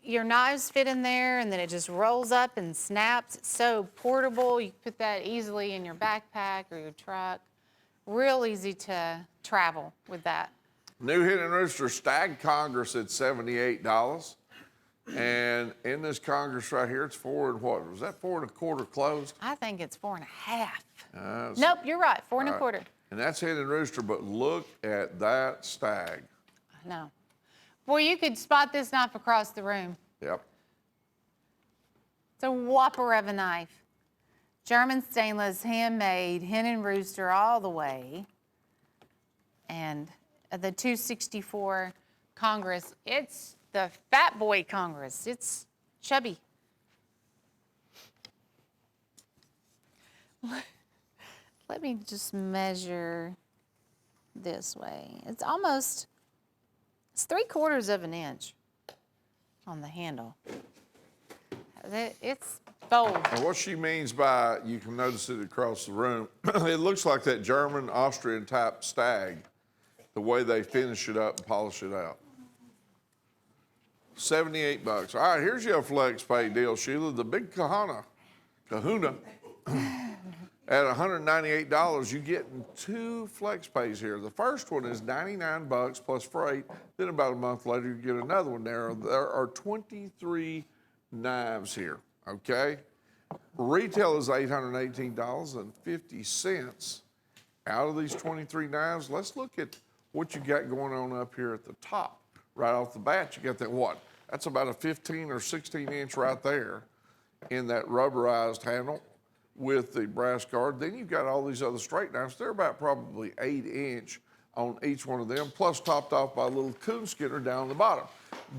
your knives fit in there and then it just rolls up and snaps. It's so portable. You can put that easily in your backpack or your truck. Real easy to travel with that. New Hen and Rooster Stag Congress at $78. And in this Congress right here, it's 4 and what? Was that 4 1/4 closed? I think it's 4 1/2. Nope, you're right, 4 1/4. And that's Hen and Rooster, but look at that stag. I know. Boy, you could spot this knife across the room. Yep. It's a whopper of a knife. German stainless, handmade, Hen and Rooster all the way. And the 264 Congress, it's the fat boy Congress. It's chubby. Let me just measure this way. It's 3/4 of an inch on the handle. It's bold. And what she means by, you can notice it across the room, it looks like that German, Austrian type stag, the way they finish it up and polish it out. $78. All right, here's your flex pay deal, Sheila. The big kahuna at $198, you get 2 flex pays here. The first one is $99 plus freight. Then about a month later, you get another one there. There are 23 knives here, okay? Retail is $818.50. Out of these 23 knives, let's look at what you got going on up here at the top. Right off the bat, you got that what? That's about a 15 or 16 inch right there in that rubberized handle with the brass guard. Then you've got all these other straight knives. They're about probably 8 inch on each one of them, plus topped off by a little coon skinner down the bottom.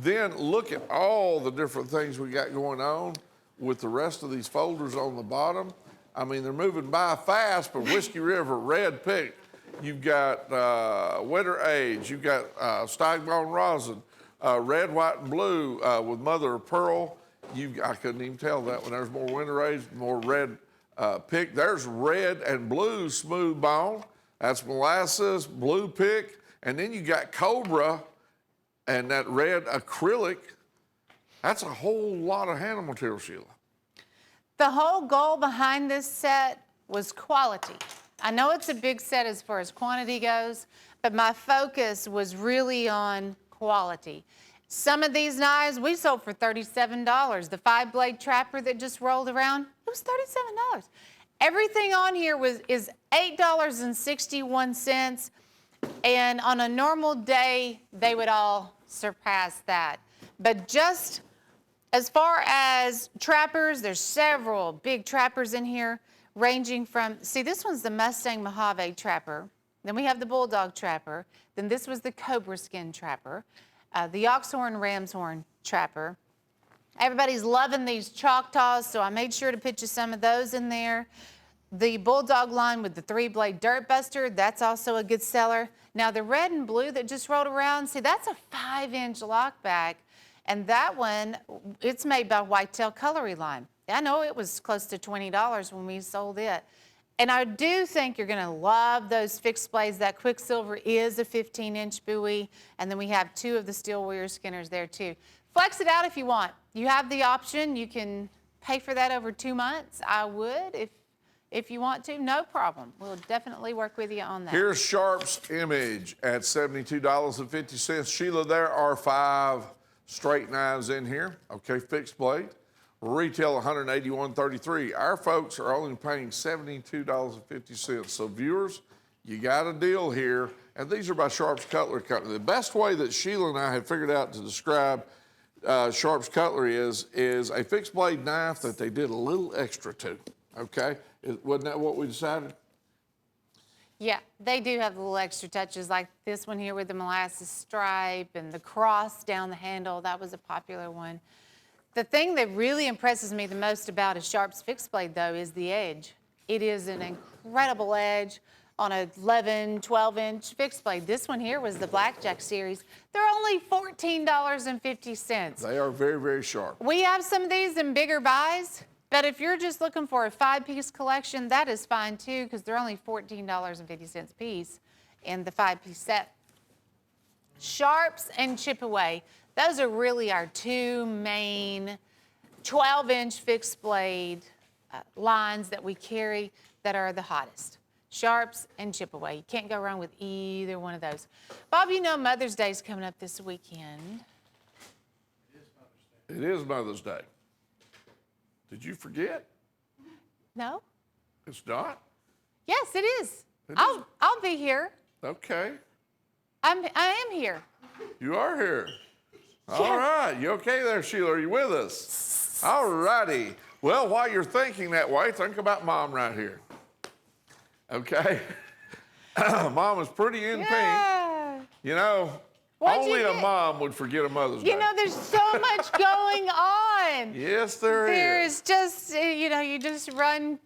Then look at all the different things we got going on with the rest of these folders on the bottom. I mean, they're moving by fast, but Whiskey River, Red Pick, you've got Winter Age, you've got Steigbaum Rosin, Red, White, and Blue with Mother of Pearl. I couldn't even tell that one. There's more Winter Age, more Red Pick. There's Red and Blue Smooth Bone. That's Molasses, Blue Pick. And then you got Cobra and that red acrylic. That's a whole lot of handle material, Sheila. The whole goal behind this set was quality. I know it's a big set as far as quantity goes, but my focus was really on quality. Some of these knives we sold for $37. The 5-blade trapper that just rolled around, it was $37. Everything on here is $8.61, and on a normal day, they would all surpass that. But just as far as trappers, there's several big trappers in here, ranging from, see, this one's the Mustang Mojave trapper. Then we have the Bulldog trapper. Then this was the Cobra skin trapper, the Oxhorn Ram's horn trapper. Everybody's loving these Choctaws, so I made sure to put you some of those in there. The Bulldog line with the 3-blade Dirt Buster, that's also a good seller. Now the red and blue that just rolled around, see, that's a 5-inch lockback. And that one, it's made by Whitetail Cutlery line. I know it was close to $20 when we sold it. And I do think you're gonna love those fixed blades. That Quicksilver is a 15-inch bowie. And then we have 2 of the steel weir skinners there too. Flex it out if you want. You have the option. You can pay for that over 2 months. I would if you want to, no problem. We'll definitely work with you on that. Here's Sharp's Image at $72.50. Sheila, there are 5 straight knives in here, okay, fixed blade. Retail $181.33. Our folks are only paying $72.50. So viewers, you got a deal here. And these are by Sharp's Cutlery Company. The best way that Sheila and I have figured out to describe Sharp's Cutlery is a fixed blade knife that they did a little extra to, okay? Wasn't that what we decided? Yeah, they do have the little extra touches like this one here with the molasses stripe and the cross down the handle. That was a popular one. The thing that really impresses me the most about a Sharp's fixed blade, though, is the edge. It is an incredible edge on a 11, 12-inch fixed blade. This one here was the Blackjack series. They're only $14.50. They are very, very sharp. We have some of these in bigger buys, but if you're just looking for a 5-piece collection, that is fine too, because they're only $14.50 a piece in the 5-piece set. Sharps and Chip-Away, those are really our 2 main 12-inch fixed blade lines that we carry that are the hottest. Sharps and Chip-Away. You can't go wrong with either one of those. Bob, you know Mother's Day is coming up this weekend. It is Mother's Day. Did you forget? No? It's not? Yes, it is. I'll be here. Okay. I am here. You are here. All right. You okay there, Sheila? Are you with us? All righty. Well, while you're thinking that way, think about Mom right here. Okay? Mom is pretty in pink. You know, only a mom would forget a Mother's Day. You know, there's so much going on. Yes, there is. There is just, you know, you just run.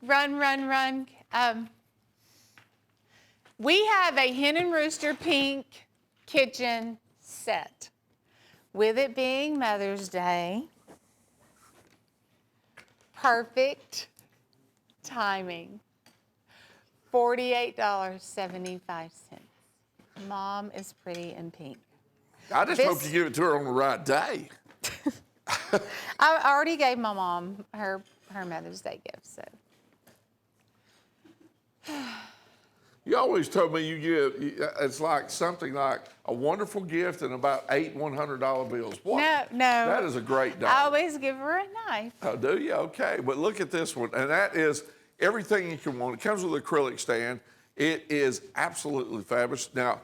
We have a Hen and Rooster pink kitchen set. With it being Mother's Day, perfect timing. $48.75. Mom is pretty in pink. I just hope you give it to her on the right day. I already gave my mom her Mother's Day gift, so. You always told me it's like something like a wonderful gift and about 8 $100 bills. What? No. That is a great dollar. I always give her a knife. Oh, do you? Okay. But look at this one. And that is everything you can want. It comes with an acrylic stand. It is absolutely fabulous. Now,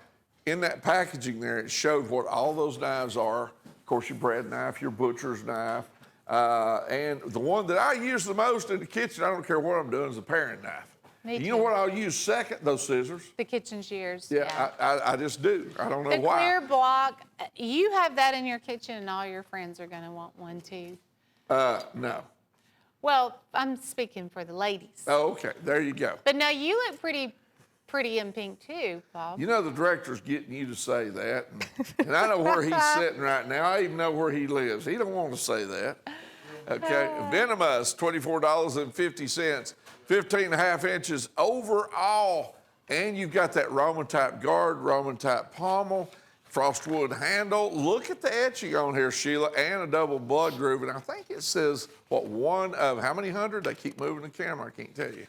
in that packaging there, it showed what all those knives are course, your bread knife, your butcher's knife. And the one that I use the most in the kitchen, I don't care what I'm doing, is a paring knife. Me You too. know what I'll use second? Those scissors. The kitchen shears. Yeah, I just do. I don't know The why. clear block, you have that in your kitchen and all your friends are gonna want one too. No. Well, I'm speaking for the ladies. Oh, okay. There you go. But no, you look pretty in pink too, Bob. You know the director's getting you to say that, and I know where he's sitting right now. I even know where he lives. He don't want to say that. Okay, venomous, $24.50, 15 and a half inches overall, and you've got that Roman type guard, Roman type pommel, frostwood handle. Look at the etching on here, Sheila, and a double blood groove, and I think it says, what, one of how many hundred? They keep moving the camera, I can't tell you.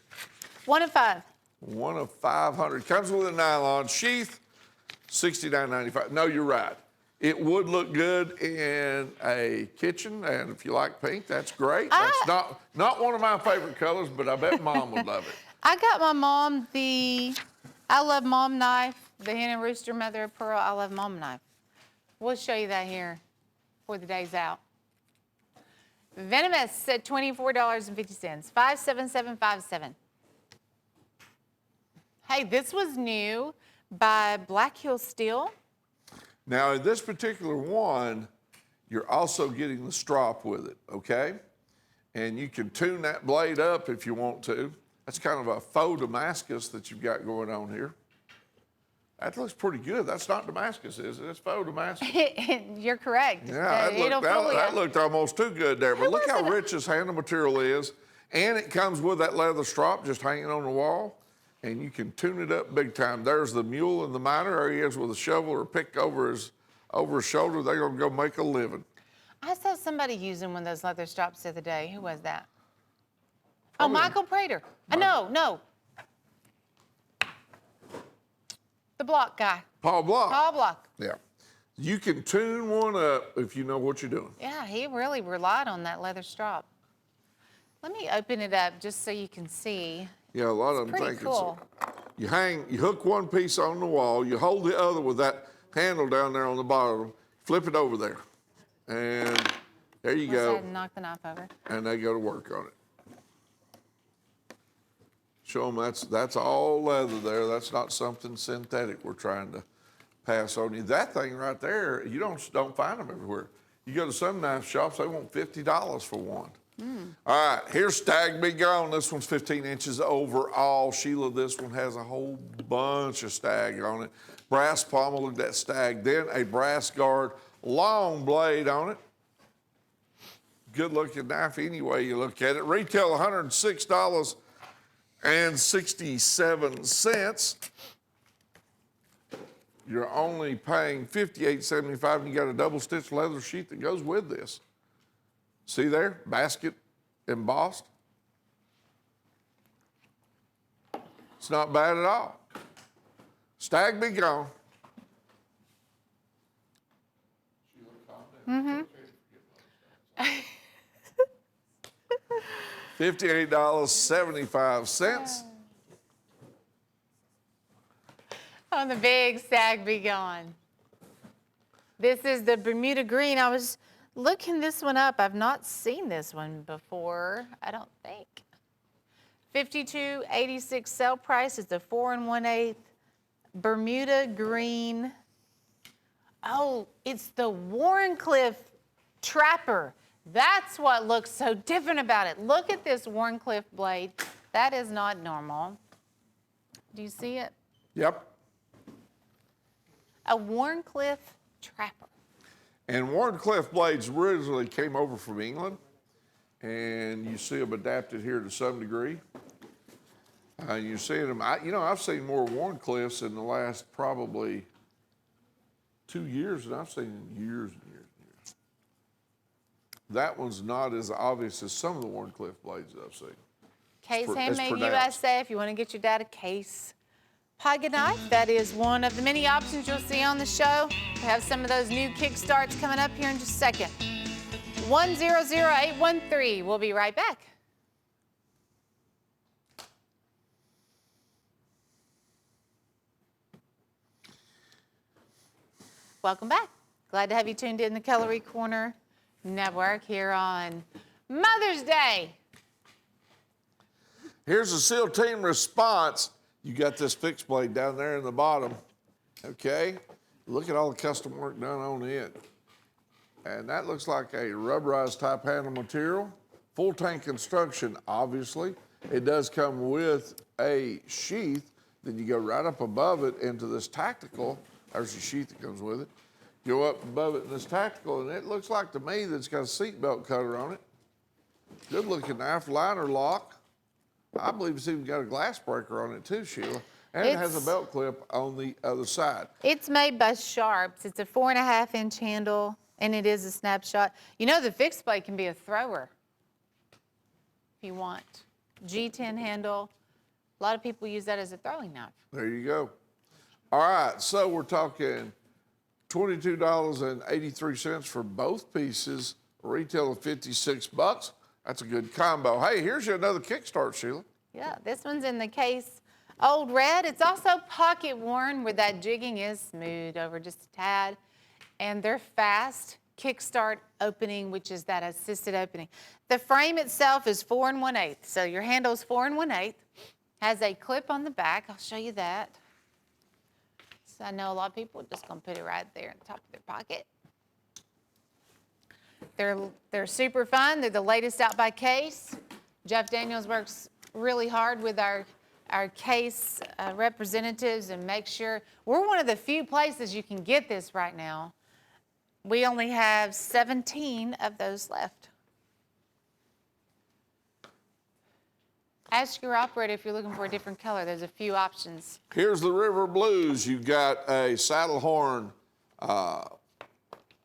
1 of 5. 1 of 500. Comes with a nylon sheath, $69.95. No, you're right. It would look good in a kitchen, and if you like pink, that's great. That's not one of my favorite colors, but I bet Mom would love it. I got my mom the I Love Mom knife, the Hen and Rooster Mother of Pearl I Love Mom knife. We'll show you that here before the day's out. Venomous at $24.50, 57757. Hey, this was new by Black Hill Steel. Now, in this particular one, you're also getting the strop with it, okay? And you can tune that blade up if you want to. That's kind of a faux Damascus that you've got going on here. That looks pretty good. That's not Damascus, is it? It's faux Damascus. You're correct. Yeah, that looked almost too good there. But look how rich this handle material is. And it comes with that leather strop just hanging on the wall. And you can tune it up big time. There's the mule and the miner. There he is with a shovel or pick over his shoulder. They're going to go make a living. I saw somebody using one of those leather straps the other day. Who was that? Oh, Michael Prater. No. The Block guy. Paul Block. Paul Block. Yeah. You can tune one up if you know what you're doing. Yeah, he really relied on that leather strap. Let me open it up just so you can see. Yeah, a lot of them Pretty think cool. you hook one piece on the wall, you hold the other with that handle down there on the bottom, flip it over there, and there you Let's go go. ahead and knock the knife over. And they go to work on it. Show them that's all leather there. That's not something synthetic we're trying to pass on you. That thing right there, you don't find them everywhere. You go to some knife shops, they want $50 for one. All right, here's Stag Be Gone. This one's 15 inches overall. Sheila, this one has a whole bunch of stag on it. Brass pommel, look at that stag. Then a brass guard, long blade on it. Good looking knife any way you look at it. Retail $106.67. You're only paying $58.75, and you got a double stitch leather sheath that goes with this. See there, basket embossed. It's not bad at all. Stag Be Gone. $58.75. On the big Stag Be Gone. This is the Bermuda Green. I was looking this one up. I've not seen this one before, I don't think. $52.86 sale price is the 4 1/8 Bermuda Green. Oh, it's the Warncliffe Trapper. That's what looks so different about it. Look at this Warncliffe blade. That is not normal. Do you see it? Yep. A Warncliffe Trapper. And Warncliffe blades originally came over from England, and you see them adapted here to some degree. You're seeing them. I've seen more Warncliffes in the last probably 2 years than I've seen in years and years and years. That one's not as obvious as some of the Warncliffe blades that I've seen. Case It's Handmade pronounced. USA, if you want to get your dad a case. Pocket knife, that is one of the many options you'll see on the show. We have some of those new kickstarts coming up here in just a second. 100813. We'll be right back. Welcome back. Glad to have you tuned in the Cutlery Corner Network here on Mother's Day. Here's the SEAL team response. You got this fixed blade down there in the bottom, okay? Look at all the custom work done on it. And that looks like a rubberized type handle material. Full tank construction, obviously. It does come with a sheath. Then you go right up above it into this tactical. There's the sheath that comes with it. Go up above it in this tactical, and it looks like to me that it's got a seatbelt cutter on it. Good looking knife, liner lock. I believe it's even got a glass breaker on it too, Sheila. And it has a belt clip on the other side. It's made by Sharps. It's a 4.5-inch handle, and it is a snapshot. You know the fixed blade can be a thrower if you want. G10 handle. A lot of people use that as a throwing knife. There you go. All right, so we're talking $22.83 for both pieces, retail of $56. That's a good combo. Hey, here's you another Kickstart, Sheila. Yeah, this one's in the case old red. It's also pocket worn where that jigging is smooth over just a tad. And they're fast Kickstart opening, which is that assisted opening. The frame itself is 4 1/8. So your handle's 4 1/8. Has a clip on the back. I'll show you that. So I know a lot of people are just gonna put it right there at the top of their pocket. They're super fun. They're the latest out by Case. Jeff Daniels works really hard with our Case representatives and make sure we're one of the few places you can get this right now. We only have 17 of those left. Ask your operator if you're looking for a different color. There's a few options. Here's the River Blues. You've got a saddle horn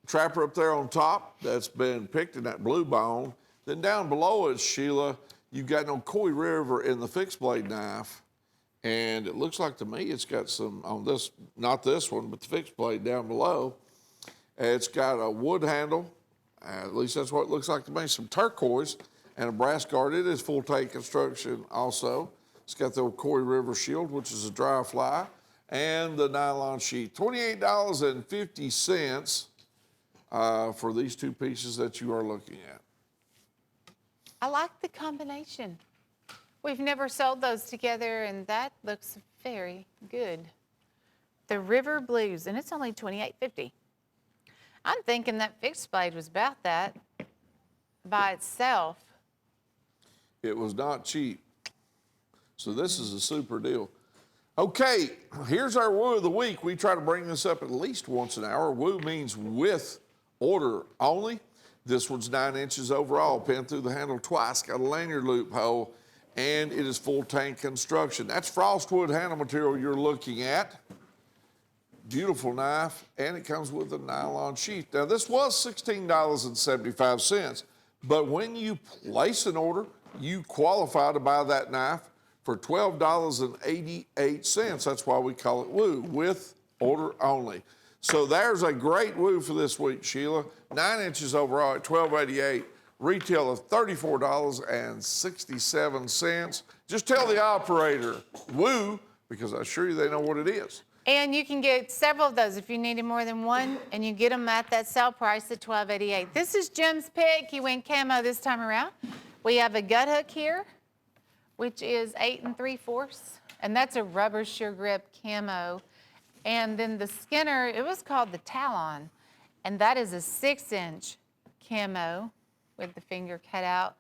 trapper up there on top that's been picked in that blue bone. Then down below it, Sheila, you've got no Coy River in the fixed blade knife. And it looks like to me it's got some, on this, not this one, but the fixed blade down below. It's got a wood handle, at least that's what it looks like to me, some turquoise, and a brass guard. It is full tank construction also. It's got the old Coy River shield, which is a dry fly, and the nylon sheath. $28.50 for these two pieces that you are looking at. I like the combination. We've never sold those together, and that looks very good. The River Blues, and it's only $28.50. I'm thinking that fixed blade was about that by itself. It was not cheap. So this is a super deal. Okay, here's our woo of the week. We try to bring this up at least once an hour. Woo means with order only. This one's 9 inches overall, pinned through the handle twice, got a lanyard loophole, and it is full tank construction. That's frostwood handle material you're looking at. Beautiful knife, and it comes with a nylon sheath. Now, this was $16.75, but when you place an order, you qualify to buy that knife for $12.88. That's why we call it woo, with order only. So there's a great woo for this week, Sheila. 9 inches overall at $12.88, retail of $34.67. Just tell the operator woo, because I assure you they know what it is. And you can get several of those if you needed more than one, and you get them at that sale price at $12.88. This is Jim's pick. He went camo this time around. We have a gut hook here, which is 8 3/4, and that's a rubber sheer grip camo. And then the Skinner, it was called the Talon, and that is a 6-inch camo with the finger cut out.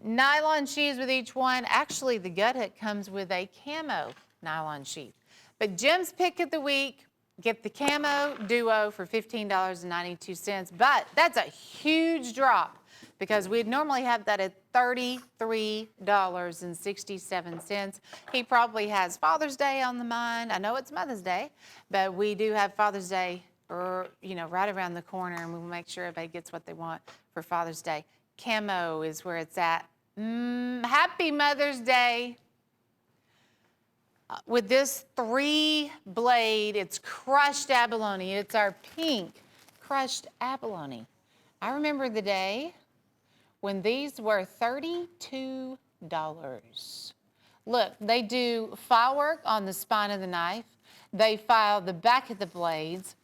Nylon sheaths with each one. Actually, the gut hook comes with a camo nylon sheath. But Jim's pick of the week, get the camo duo for $15.92. But that's a huge drop because we'd normally have that at $33.67. He probably has Father's Day on the mind. I know it's Mother's Day, but we do have Father's Day, right around the corner, and we'll make sure everybody gets what they want for Father's Day. Camo is where it's at. Happy Mother's Day. With this 3-blade, it's crushed abalone. It's our pink crushed abalone. I remember the day when these were $32. Look, they do file work on the spine of the knife. They file the back of the blades.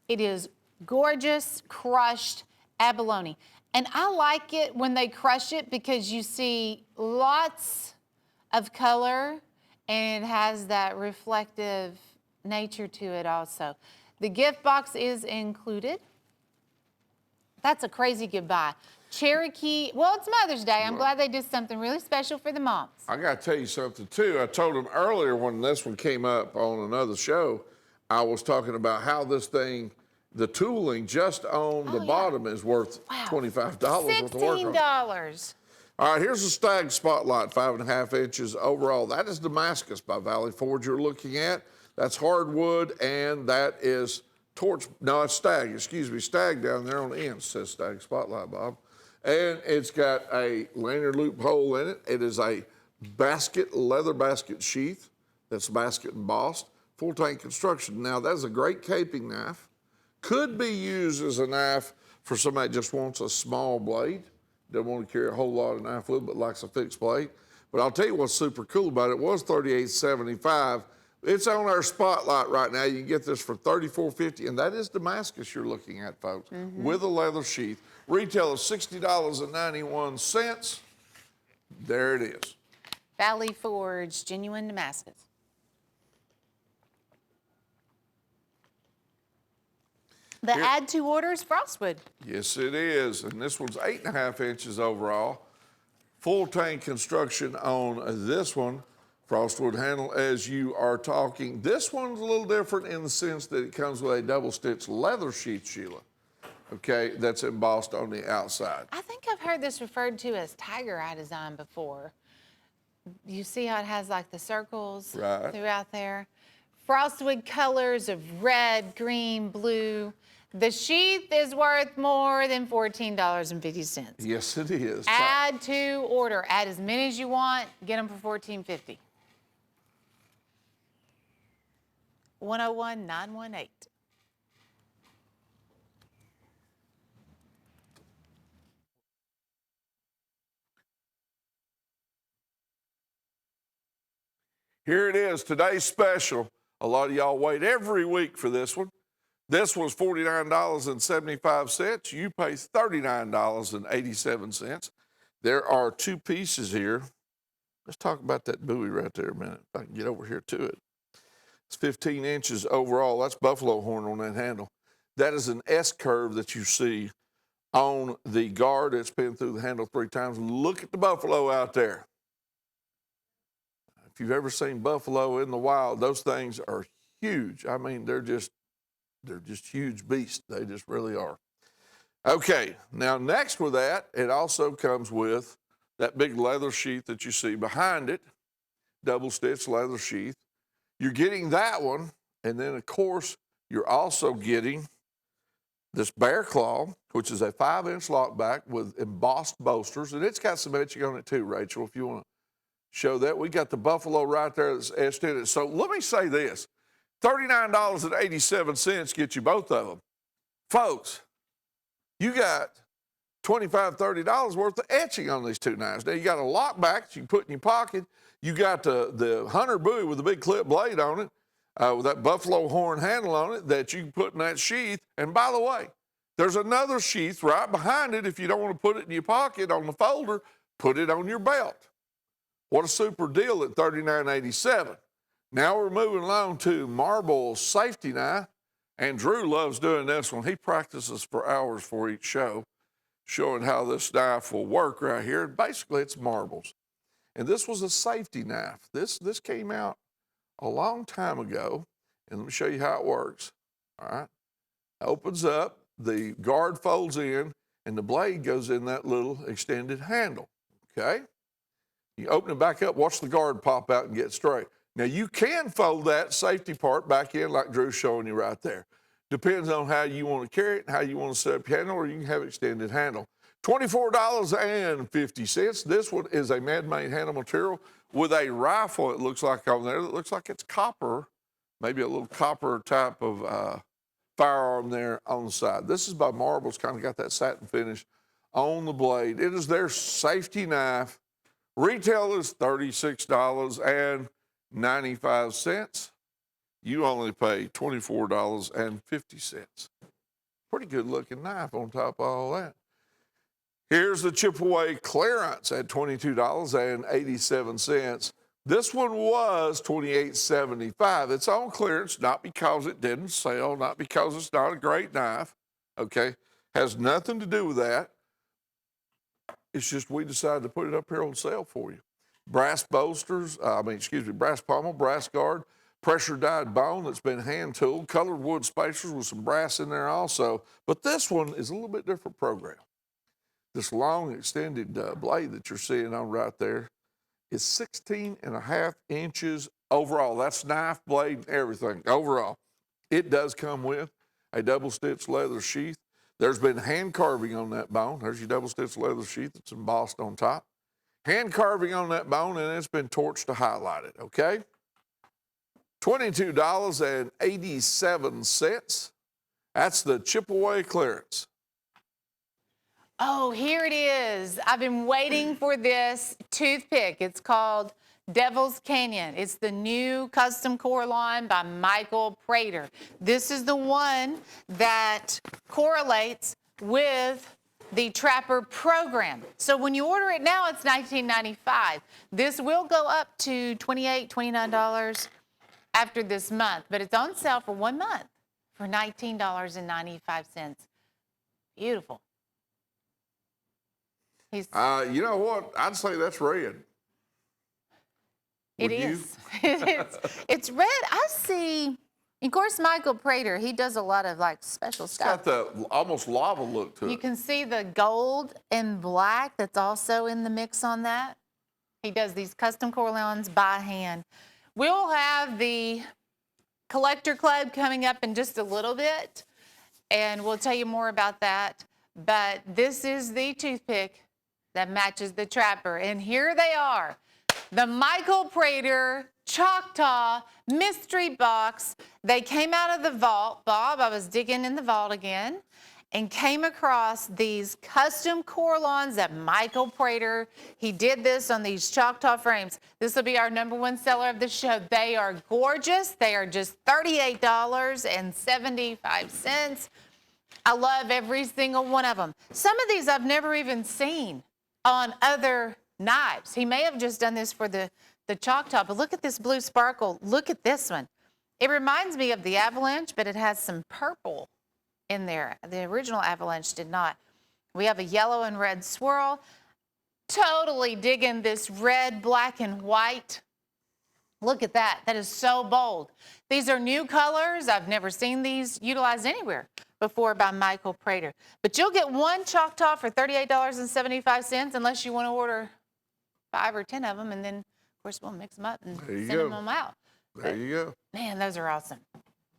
It is Gorgeous crushed abalone. And I like it when they crush it because you see lots of color and it has that reflective nature to it also. The gift box is included. That's a crazy goodbye. Cherokee, well, it's Mother's Day. I'm glad they did something really special for the moms. I got to tell you something, too. I told them earlier when this one came up on another show, I was talking about how this thing, the tooling just on the bottom is worth $25 worth of work on it. $16. All right, here's a stag spotlight, 5.5 inches overall. That is Damascus by Valley Forge you're looking at. That's hardwood, and that is it's stag, excuse me, stag down there on the end. It says stag spotlight, Bob. And it's got a lanyard loop hole in it. It is a leather basket sheath that's basket embossed, full tank construction. Now, that's a great caping knife. Could be used as a knife for somebody that just wants a small blade. Doesn't want to carry a whole lot of knife with, but likes a fixed blade. But I'll tell you what's super cool about it. It was $38.75. It's on our spotlight right now. You can get this for $34.50, and that is Damascus you're looking at, folks, with a leather sheath. Retail is $60.91. There it is. Valley Forge, genuine Damascus. The add to orders, Frostwood. Yes, it is. And this one's 8.5 inches overall. Full tank construction on this one. Frostwood handle as you are talking. This one's a little different in the sense that it comes with a double stitch leather sheath, Sheila. Okay, that's embossed on the outside. I think I've heard this referred to as tiger eye design before. You see how it has like the circles throughout there? Frostwood colors of red, green, blue. The sheath is worth more than $14.50. Yes, it is. Add to order. Add as many as you want. Get them for $14.50. 101-918. Here it is, today's special. A lot of y'all wait every week for this one. This was $49.75. You pay $39.87. There are two pieces here. Let's talk about that buoy right there a minute. If I can get over here to it. It's 15 inches overall. That's buffalo horn on that handle. That is an S-curve that you see on the guard. It's been through the handle 3 times. Look at the buffalo out there. If you've ever seen buffalo in the wild, those things are huge. I mean, they're just huge beasts. They just really are. Okay, now next with that, it also comes with that big leather sheath that you see behind it, double stitch leather sheath. You're getting that one, and then of course, you're also getting this bear claw, which is a 5-inch lockback with embossed bolsters, and it's got some etching on it too, Rachel, if you want to show that. We got the buffalo right there that's etched in it. So let me say this, $39.87 get you both of them. Folks, you got $25, $30 worth of etching on these two knives. Now, you got a lockback that you can put in your pocket. You got the hunter buoy with a big clip blade on it, with that buffalo horn handle on it that you can put in that sheath. And by the way, there's another sheath right behind it. If you don't want to put it in your pocket on the folder, put it on your belt. What a super deal at $39.87. Now we're moving along to Marble's safety knife. And Drew loves doing this one. He practices for hours for each show, showing how this knife will work right here. Basically, it's marbles. And this was a safety knife. This came out a long time ago. And let me show you how it works. All right. Opens up, the guard folds in, and the blade goes in that little extended handle. Okay? You open it back up, watch the guard pop out and get straight. Now, you can fold that safety part back in like Drew's showing you right there. Depends on how you want to carry it and how you want to set up your handle, or you can have extended handle. $24.50. This one is a man-made handle material with a rifle, it looks like on there. It looks like it's copper, maybe a little copper type of firearm there on the side. This is by Marble. It's kind of got that satin finish on the blade. It is their safety knife. Retail is $36.95. You only pay $24.50. Pretty good looking knife on top of all that. Here's the chip away clearance at $22.87. This one was $28.75. It's on clearance, not because it didn't sell, not because it's not a great knife, okay? Has nothing to do with that. It's just we decided to put it up here on sale for you. Brass bolsters, brass pommel, brass guard, pressure dyed bone that's been hand tooled, colored wood spacers with some brass in there also. But this one is a little bit different program. This long extended blade that you're seeing on right there is 16.5 inches overall. That's knife, blade, and everything overall. It does come with a double stitch leather sheath. There's been hand carving on that bone. There's your double stitch leather sheath that's embossed on top. Hand carving on that bone, and it's been torched to highlight it, okay? $22.87. That's the chip away clearance. Oh, here it is. I've been waiting for this toothpick. It's called Devil's Canyon. It's the new custom core line by Michael Prater. This is the one that correlates with the Trapper program. So when you order it now, it's $19.95. This will go up to $28, $29 after this month, but it's on sale for 1 month for $19.95. Beautiful. You know what? I'd say that's red. It is. It is. It's red. I see. Of course, Michael Prater, he does a lot of like special stuff. It's got the almost lava look to it. You can see the gold and black that's also in the mix on that. He does these custom core lines by hand. We'll have the Collector Club coming up in just a little bit, and we'll tell you more about that. But this is the toothpick that matches the Trapper. And here they are, the Michael Prater Choctaw Mystery Box. They came out of the vault. Bob, I was digging in the vault again and came across these custom core lines that Michael Prater, he did this on these Choctaw frames. This will be our #1 seller of the show. They are gorgeous. They are just $38.75. I love every single one of them. Some of these I've never even seen on other knives. He may have just done this for the Choctaw, but look at this blue sparkle. Look at this one. It reminds me of the Avalanche, but it has some purple in there. The original Avalanche did not. We have a yellow and red swirl. Totally digging this red, black, and white. Look at that. That is so bold. These are new colors. I've never seen these utilized anywhere before by Michael Prater. But you'll get one Choctaw for $38.75 unless you want to order 5 or 10 of them, and then, of course, we'll mix them up and send them out. There you go. Man, those are awesome.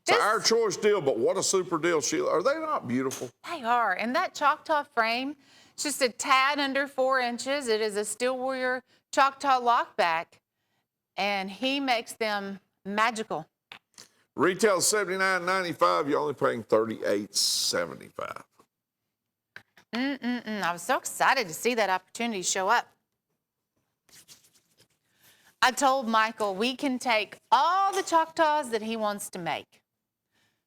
It's our choice deal, but what a super deal, Sheila. Are they not beautiful? They are. And that Choctaw frame, it's just a tad under 4 inches. It is a Steel Warrior Choctaw lockback, and he makes them magical. Retail $79.95. You're only paying $38.75. I was so excited to see that opportunity show up. I told Michael we can take all the Choctaws that he wants to make.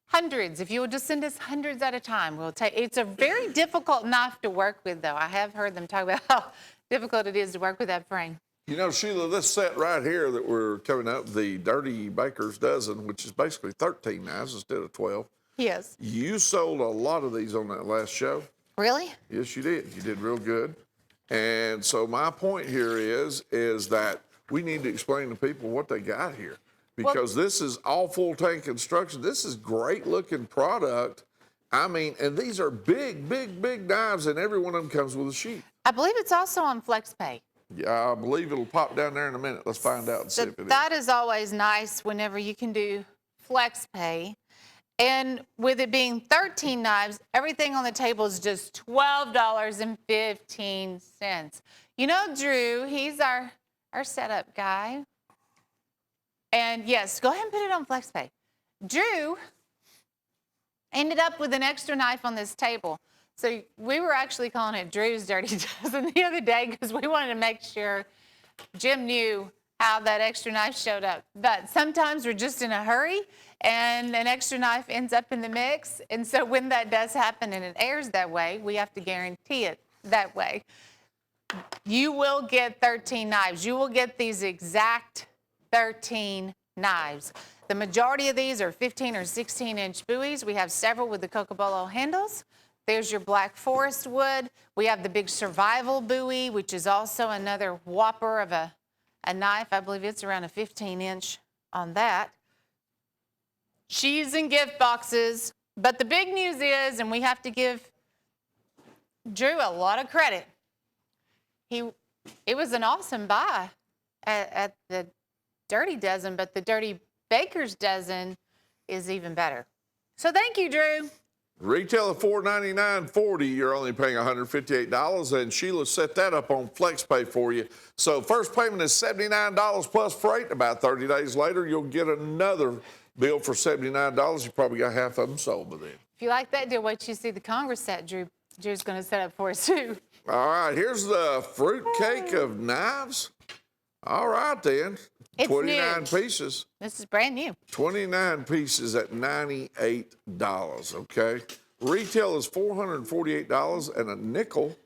Hundreds. If you would just send us hundreds at a time, we'll take. It's a very difficult knife to work with, though. I have heard them talk about how difficult it is to work with that frame. You know, Sheila, this set right here that we're coming up, the Dirty Baker's Dozen, which is basically 13 knives instead of 12. Yes. You sold a lot of these on that last show. Really? Yes, you did. You did real good. And so my point here is that we need to explain to people what they got here. Because this is all full tank construction. This is great looking product. I mean, and these are big, big, big knives, and every one of them comes with a sheath. I believe it's also on FlexPay. Yeah, I believe it'll pop down there in a minute. Let's find out and see if it is. That is always nice whenever you can do FlexPay. And with it being 13 knives, everything on the table is just $12.15. You know, Drew, he's our setup guy. And yes, go ahead and put it on FlexPay. Drew ended up with an extra knife on this table. So we were actually calling it Drew's Dirty Dozen the other day because we wanted to make sure Jim knew how that extra knife showed up. But sometimes we're just in a hurry and an extra knife ends up in the mix. And so when that does happen and it airs that way, we have to guarantee it that way. You will get 13 knives. You will get these exact 13 knives. The majority of these are 15 or 16-inch buoys. We have several with the Cocobolo handles. There's your Black Forest wood. We have the big survival buoy, which is also another whopper of a knife. I believe it's around a 15-inch on that. Cheese and gift boxes. But the big news is, and we have to give Drew a lot of credit, it was an awesome buy at the Dirty Dozen, but the Dirty Baker's Dozen is even better. So thank you, Drew. Retail of $499.40, you're only paying $158, and Sheila set that up on FlexPay for you. So first payment is $79 plus freight. About 30 days later, you'll get another bill for $79. You probably got half of them sold by then. If you like that deal, wait till you see the Congress set Drew's going to set up for us, too. All right, here's the fruit cake of knives. All right, then. It's 29 new. Pieces. This is brand new. 29 pieces at $98, okay? Retail is $448 and a nickel.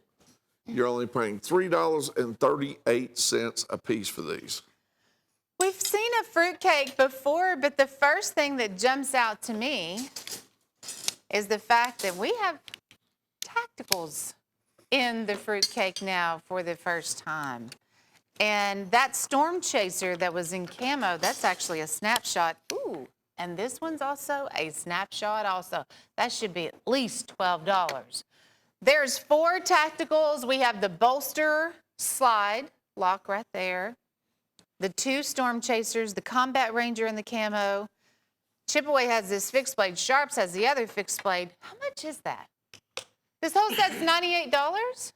You're only paying $3.38 a piece for these. We've seen a fruit cake before, but the first thing that jumps out to me is the fact that we have tacticals in the fruit cake now for the first time. And that Storm Chaser that was in camo, that's actually a snapshot. Ooh, and this one's also a snapshot also. That should be at least $12. There's 4 tacticals. We have the bolster slide lock right there, the 2 Storm Chasers, the Combat Ranger and the camo. Chipaway has this fixed blade. Sharps has the other fixed blade. How much is that? This whole set's $98?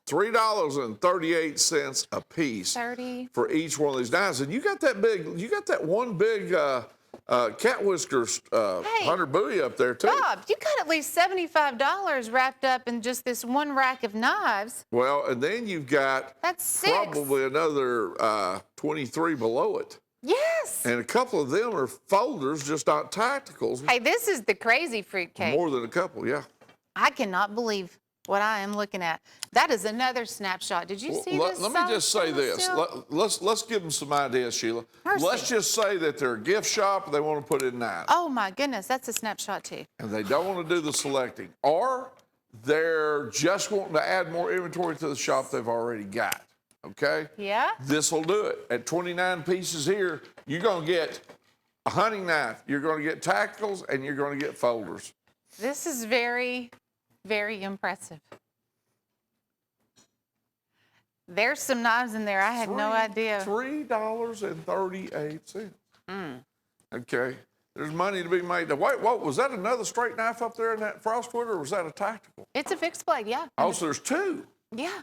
$3.38 a piece 30 for each one of these knives. And you got that one big cat whiskers hunter buoy up there too. Bob, you got at least $75 wrapped up in just this one rack of knives. Well, and then you've got That's 6. probably another 23 below it. Yes. And a couple of them are folders, just not tacticals. Hey, this is the crazy fruit cake. More than a couple, yeah. I cannot believe what I am looking at. That is another snapshot. Did you see this? Let me just say this. Let's give them some ideas, Sheila. Mercy. Let's just say that they're a gift shop and they want to put in knives. Oh my goodness, that's a snapshot too. And they don't want to do the selecting. Or they're just wanting to add more inventory to the shop they've already got. Okay? Yeah. This will do it. At 29 pieces here, you're going to get a hunting knife, you're going to get tacticals, and you're going to get folders. This is very, very impressive. There's some knives in there. I had no idea. $3.38. Okay. There's money to be made. Wait, what? Was that another straight knife up there in that frostwood, or was that a tactical? It's a fixed blade, yeah. Oh, so there's 2. Yeah.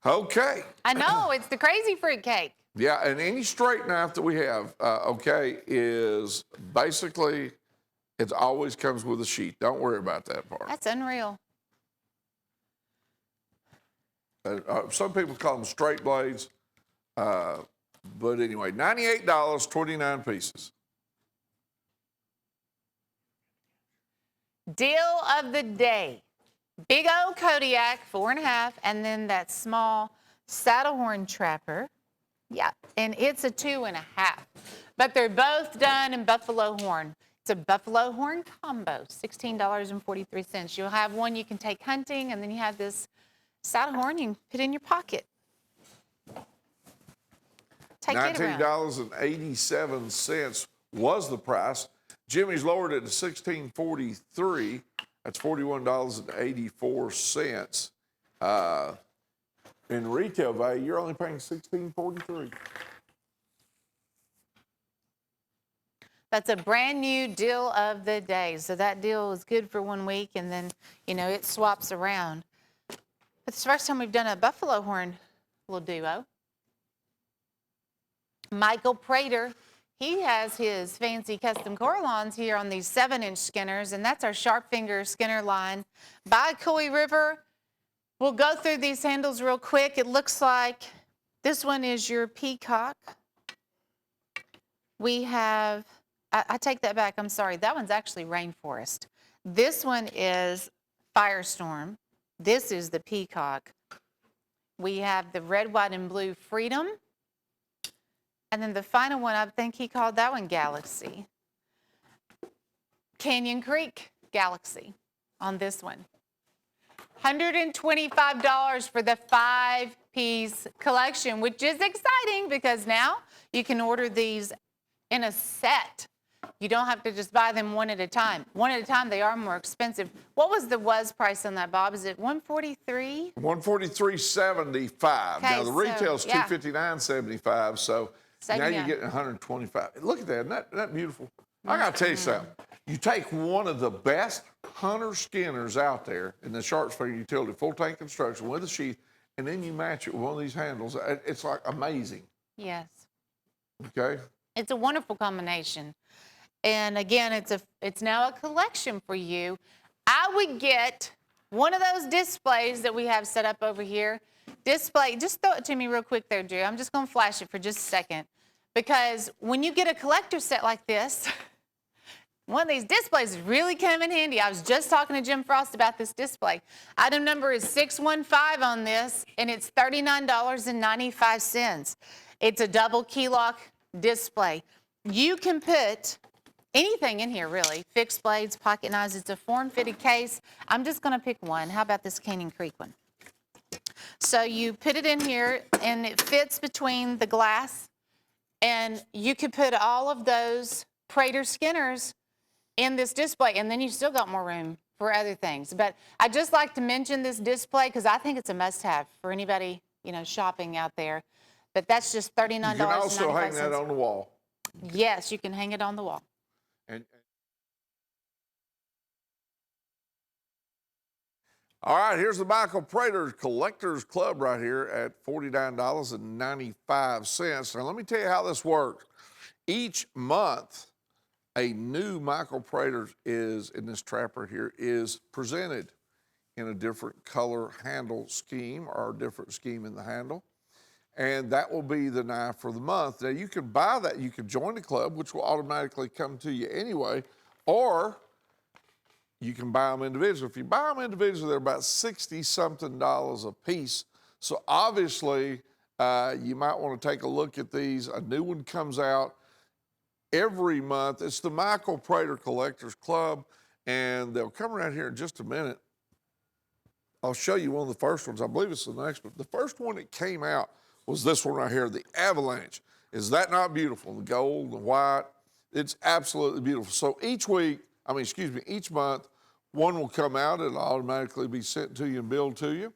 Okay. I know. It's the crazy fruit cake. Yeah, and any straight knife that we have, okay, is basically, it always comes with a sheath. Don't worry about that part. That's unreal. Some people call them straight blades. But anyway, $98, 29 pieces. Deal of the day. Big old Kodiak, 4.5, and then that small saddlehorn trapper. Yeah, and it's a 2.5. But they're both done in buffalo horn. It's a buffalo horn combo, $16.43. You'll have one you can take hunting, and then you have this saddlehorn you can put in your pocket. Take it around. $19.87 was the price. Jimmy's lowered it to $16.43. That's $41.84. In retail value, you're only paying $16.43. That's a brand new deal of the day. So that deal is good for 1 week, and then, you know, it swaps around. But it's the first time we've done a buffalo horn little duo. Michael Prater, he has his fancy custom Coralons here on these 7-inch skinners, and that's our sharp finger skinner line by Coy River. We'll go through these handles real quick. It looks like this one is your peacock. We have, I take that back, I'm sorry, that one's actually rainforest. This one is firestorm. This is the peacock. We have the red, white, and blue freedom. And then the final one, I think he called that one Galaxy. Canyon Creek Galaxy on this one. $125 for the 5-piece collection, which is exciting because now you can order these in a set. You don't have to just buy them one at a time. One at a time, they are more expensive. What was the price on that, Bob? Is it $143? $143.75. Okay, Now the retail's so, yeah. $259.75. So Same now you're amount. getting $125. Look at that. Isn't that beautiful? I got to tell you something. You take one of the best hunter skinners out there in the Sharps Finger Utility full tank construction with a sheath, and then you match it with one of these handles. It's like amazing. Yes. Okay. It's a wonderful combination. And again, it's now a collection for you. I would get one of those displays that we have set up over here. Display, just throw it to me real quick there, Drew. I'm just going to flash it for just a second. Because when you get a collector set like this, one of these displays really come in handy. I was just talking to Jim Frost about this display. Item number is 615 on this, and it's $39.95. It's a double key lock display. You can put anything in here, really. Fixed blades, pocket knives. It's a form-fitted case. I'm just going to pick one. How about this Canyon Creek one? So you put it in here, and it fits between the glass, and you could put all of those Prater Skinners in this display, and then you still got more room for other things. But I just like to mention this display because I think it's a must-have for anybody, shopping out there. But that's just $39.95. You can also hang that on the wall. Yes, you can hang it on the wall. All right, here's the Michael Prater Collectors Club right here at $49.95. Now, let me tell you how this works. Each month, a new Michael Prater in this trapper here is presented in a different color handle scheme or a different scheme in the handle. And that will be the knife for the month. Now, you can buy that. You can join the club, which will automatically come to you anyway, or you can buy them individually. If you buy them individually, they're about $60-something a piece. So obviously, you might want to take a look at these. A new one comes out every month. It's the Michael Prater Collectors Club, and they'll come around here in just a minute. I'll show you one of the first ones. I believe it's the next one. The first one that came out was this one right here, the Avalanche. Is that not beautiful? The gold, the white, it's absolutely beautiful. So each month, one will come out. It'll automatically be sent to you and billed to you.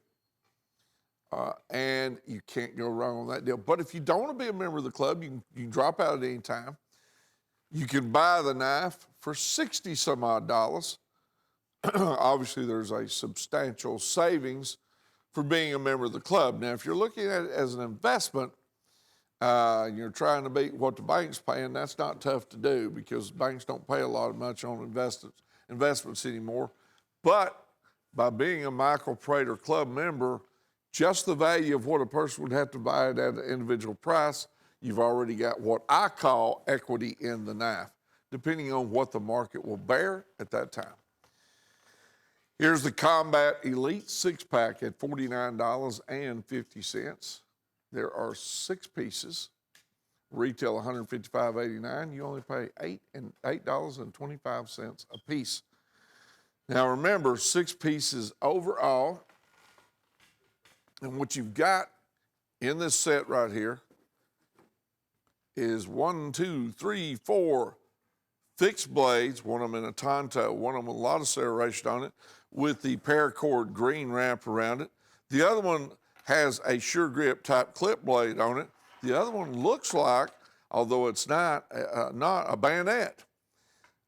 And you can't go wrong on that deal. But if you don't want to be a member of the club, you can drop out at any time. You can buy the knife for $60-some odd. Obviously, there's a substantial savings for being a member of the club. Now, if you're looking at it as an investment, you're trying to beat what the bank's paying, that's not tough to do because banks don't pay a lot much on investments anymore. But by being a Michael Prater Club member, just the value of what a person would have to buy it at an individual price, you've already got what I call equity in the knife, depending on what the market will bear at that time. Here's the Combat Elite 6-pack at $49.50. There are 6 pieces. Retail $155.89. You only pay $8.25 a piece. Now remember, 6 pieces overall. And what you've got in this set right here is 4 fixed blades, one of them in a tonto, one of them with a lot of serration on it, with the paracord green wrap around it. The other one has a sure grip type clip blade on it. The other one looks like, although it's not a bayonet,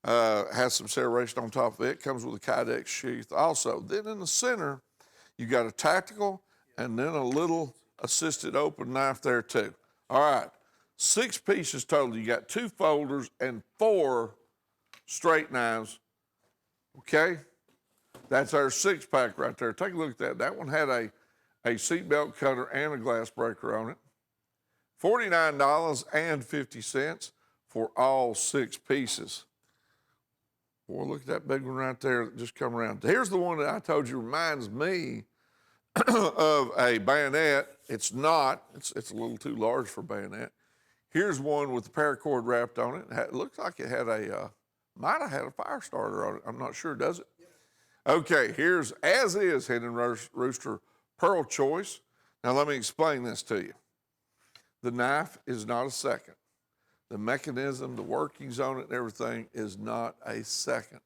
has some serration on top of it, comes with a Kydex sheath also. Then in the center, you got a tactical and then a little assisted open knife there too. All right, 6 pieces total. You got 2 folders and 4 straight knives, okay? That's our 6-pack right there. Take a look at that. That one had a seatbelt cutter and a glass breaker on it. $49.50 for all 6 pieces. Boy, look at that big one right there that just come around. Here's the one that I told you reminds me of a bayonet. It's not. It's a little too large for a bayonet. Here's one with the paracord wrapped on it. It looks like it had might have had a fire starter on it. I'm not sure, does it? Okay, here's as is Hen and Rooster Pearl Choice. Now let me explain this to you. The knife is not a second. The mechanism, the workings on it and everything is not a second.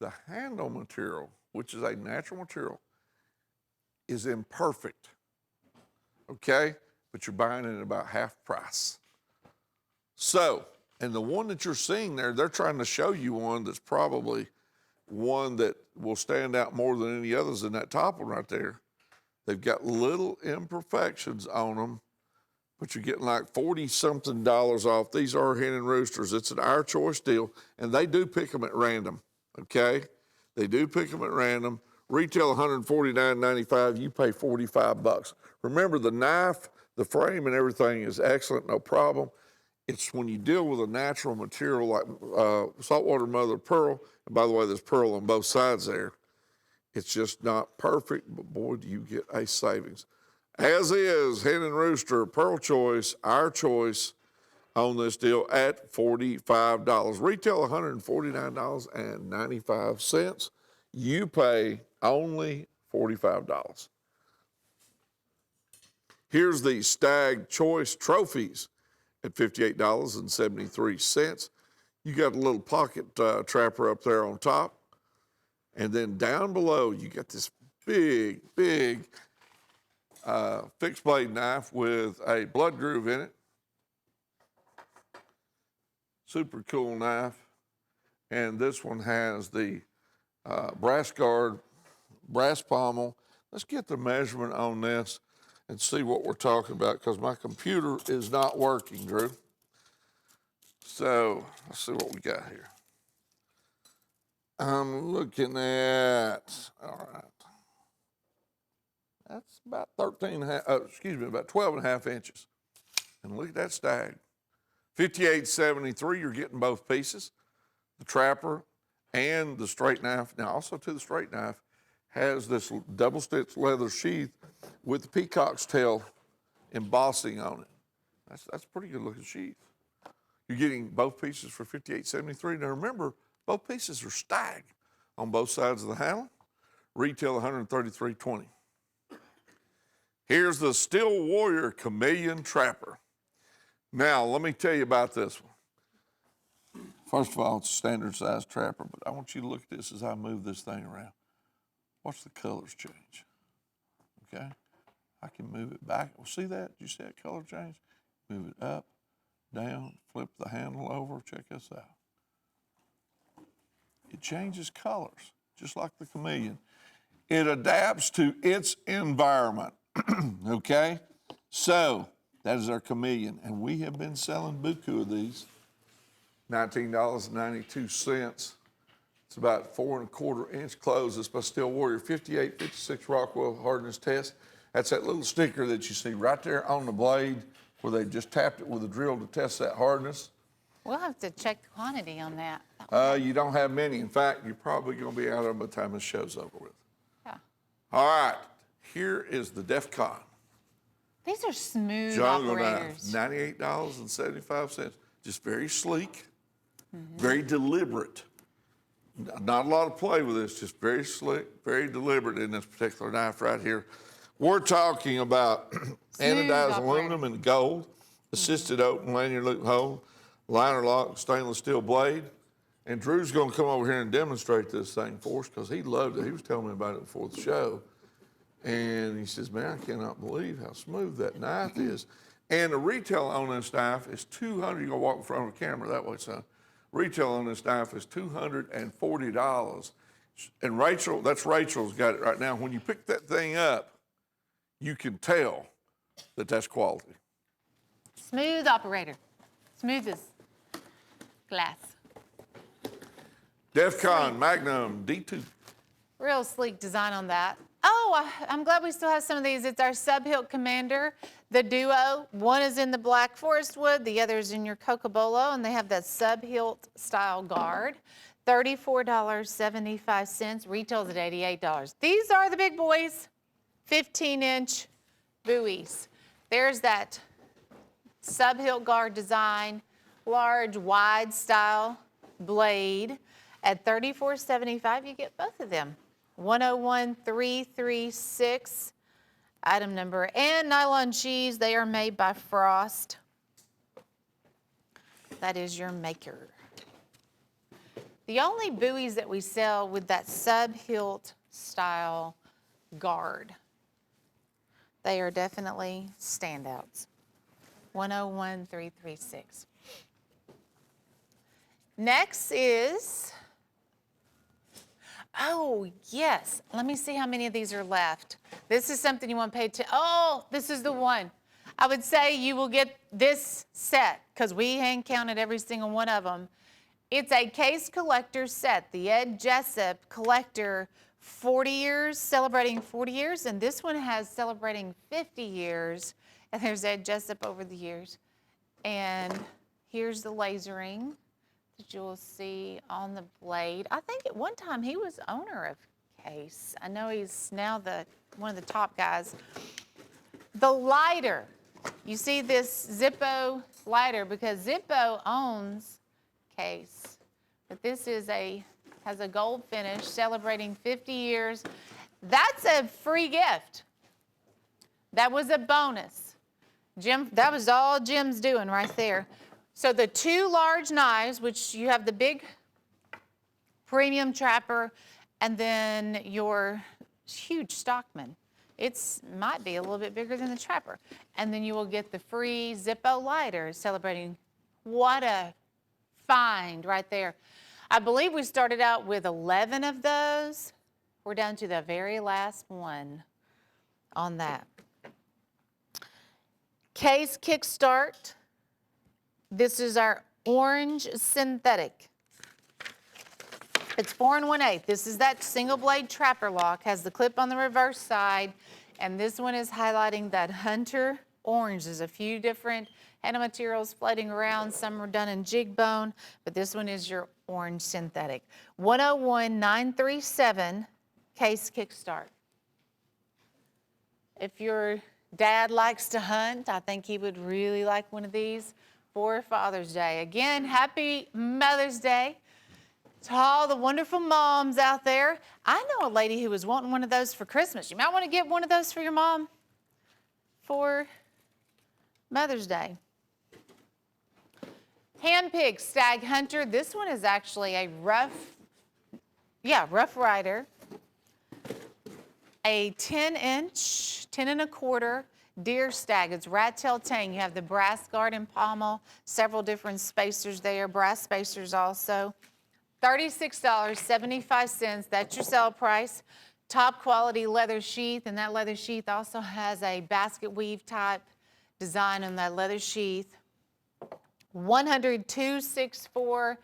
The handle material, which is a natural material, is imperfect, okay? But you're buying it at about half price. So, and the one that you're seeing there, they're trying to show you one that's probably one that will stand out more than any others in that top one right there. They've got little imperfections on them, but you're getting like $40-something off. These are Hen and Roosters. It's an Our Choice deal, and they do pick them at random, okay? They do pick them at random. Retail $149.95. You pay $45. Remember, the knife, the frame, and everything is excellent, no problem. It's when you deal with a natural material like saltwater mother of pearl, and by the way, there's pearl on both sides there. It's just not perfect, but boy, do you get a savings. As is, Hen and Rooster, Pearl Choice, Our Choice on this deal at $45. Retail $149.95. You pay only $45. Here's the Stag Choice Trophies at $58.73. You got a little pocket trapper up there on top. And then down below, you got this big fixed blade knife with a blood groove in it. Super cool knife. And this one has the brass guard, brass pommel. Let's get the measurement on this and see what we're talking about, because my computer is not working, Drew. So let's see what we got here. I'm looking at, all right. That's about about 12 and a half inches. And look at that stag. $58.73, you're getting both pieces. The trapper and the straight knife. Now also to the straight knife has this double stitch leather sheath with the peacock's tail embossing on it. That's a pretty good looking sheath. You're getting both pieces for $58.73. Now remember, both pieces are stag on both sides of the handle. Retail $133.20. Here's the Steel Warrior Chameleon Trapper. Now, let me tell you about this one. First of all, it's a standard size trapper, but I want you to look at this as I move this thing around. Watch the colors change, okay? I can move it back. Well, see that? Did you see that color change? Move it up, down, flip the handle over. Check this out. It changes colors, just like the chameleon. It adapts to its environment, okay? So that is our chameleon, and we have been selling buku of these, $19.92. It's about 4 1/4 inch close. It's by Steel Warrior, 5856 Rockwell hardness test. That's that little sticker that you see right there on the blade where they just tapped it with a drill to test that hardness. We'll have to check the quantity on that. You don't have many. In fact, you're probably going to be out of them by the time this show's over with. Yeah. All right, here is the DEFCON. These are smooth Jungle operators. knife, $98.75. Just very sleek, very deliberate. Not a lot of play with this, just very slick, very deliberate in this particular knife right here. We're talking about anodized aluminum and gold, assisted open lanyard loophole, liner lock, stainless steel blade. And Drew's going to come over here and demonstrate this thing for us because he loved it. He was telling me about it before the show. And he says, man, I cannot believe how smooth that knife is. And the retail on this knife is $200. You're going to walk in front of the camera that way, son. Retail on this knife is $240. And Rachel, that's Rachel's got it right now. When you pick that thing up, you can tell that that's quality. Smooth operator. Smooth as glass. DEFCON Magnum D2. Real sleek design on that. Oh, I'm glad we still have some of these. It's our Sub-Hilt Commander, the Duo. One is in the Black Forest Wood, the other is in your Cocobolo, and they have that Sub-Hilt style guard. $34.75, retails at $88. These are the big boys, 15-inch buoys. There's that Sub-Hilt guard design, large, wide style blade. At $34.75, you get both of them. 101336, item number. And nylon cheese, they are made by Frost. That is your maker. The only buoys that we sell with that Sub-Hilt style guard, they are definitely standouts. 101336. Next is, oh, yes. Let me see how many of these are left. This is something you want to pay attention. Oh, this is the one. I would say you will get this set because we hand counted every single one of them. It's a case collector set, the Ed Jessup Collector 40 years, celebrating 40 years, and this one has celebrating 50 years. And there's Ed Jessup over the years. And here's the lasering that you'll see on the blade. I think at one time he was owner of Case. I know he's now one of the top guys. The lighter, you see this Zippo lighter because Zippo owns Case. But this is has a gold finish celebrating 50 years. That's a free gift. That was a bonus. Jim, that was all Jim's doing right there. So the two large knives, which you have the big premium trapper and then your huge Stockman. Might be a little bit bigger than the trapper. And then you will get the free Zippo lighter celebrating. What a find right there. I believe we started out with 11 of those. We're down to the very last one on that. Case Kickstart. This is our orange synthetic. It's 4 1/8. This is that single blade trapper lock, has the clip on the reverse side, and this one is highlighting that hunter orange. There's a few different handle materials floating around. Some are done in jig bone, but this one is your orange synthetic. 101937, Case Kickstart. If your dad likes to hunt, I think he would really like one of these for Father's Day. Again, happy Mother's Day to all the wonderful moms out there. I know a lady who was wanting one of those for Christmas. You might want to get one of those for your mom for Mother's Day. Handpicked Stag Hunter. This one is actually a Rough Rider. A 10-inch, 10 1/4 deer stag. It's rat tail tang. You have the brass guard and pommel, several different spacers there, brass spacers also. $36.75, that's your sale price. Top quality leather sheath, and that leather sheath also has a basket weave type design on that leather sheath. 100264,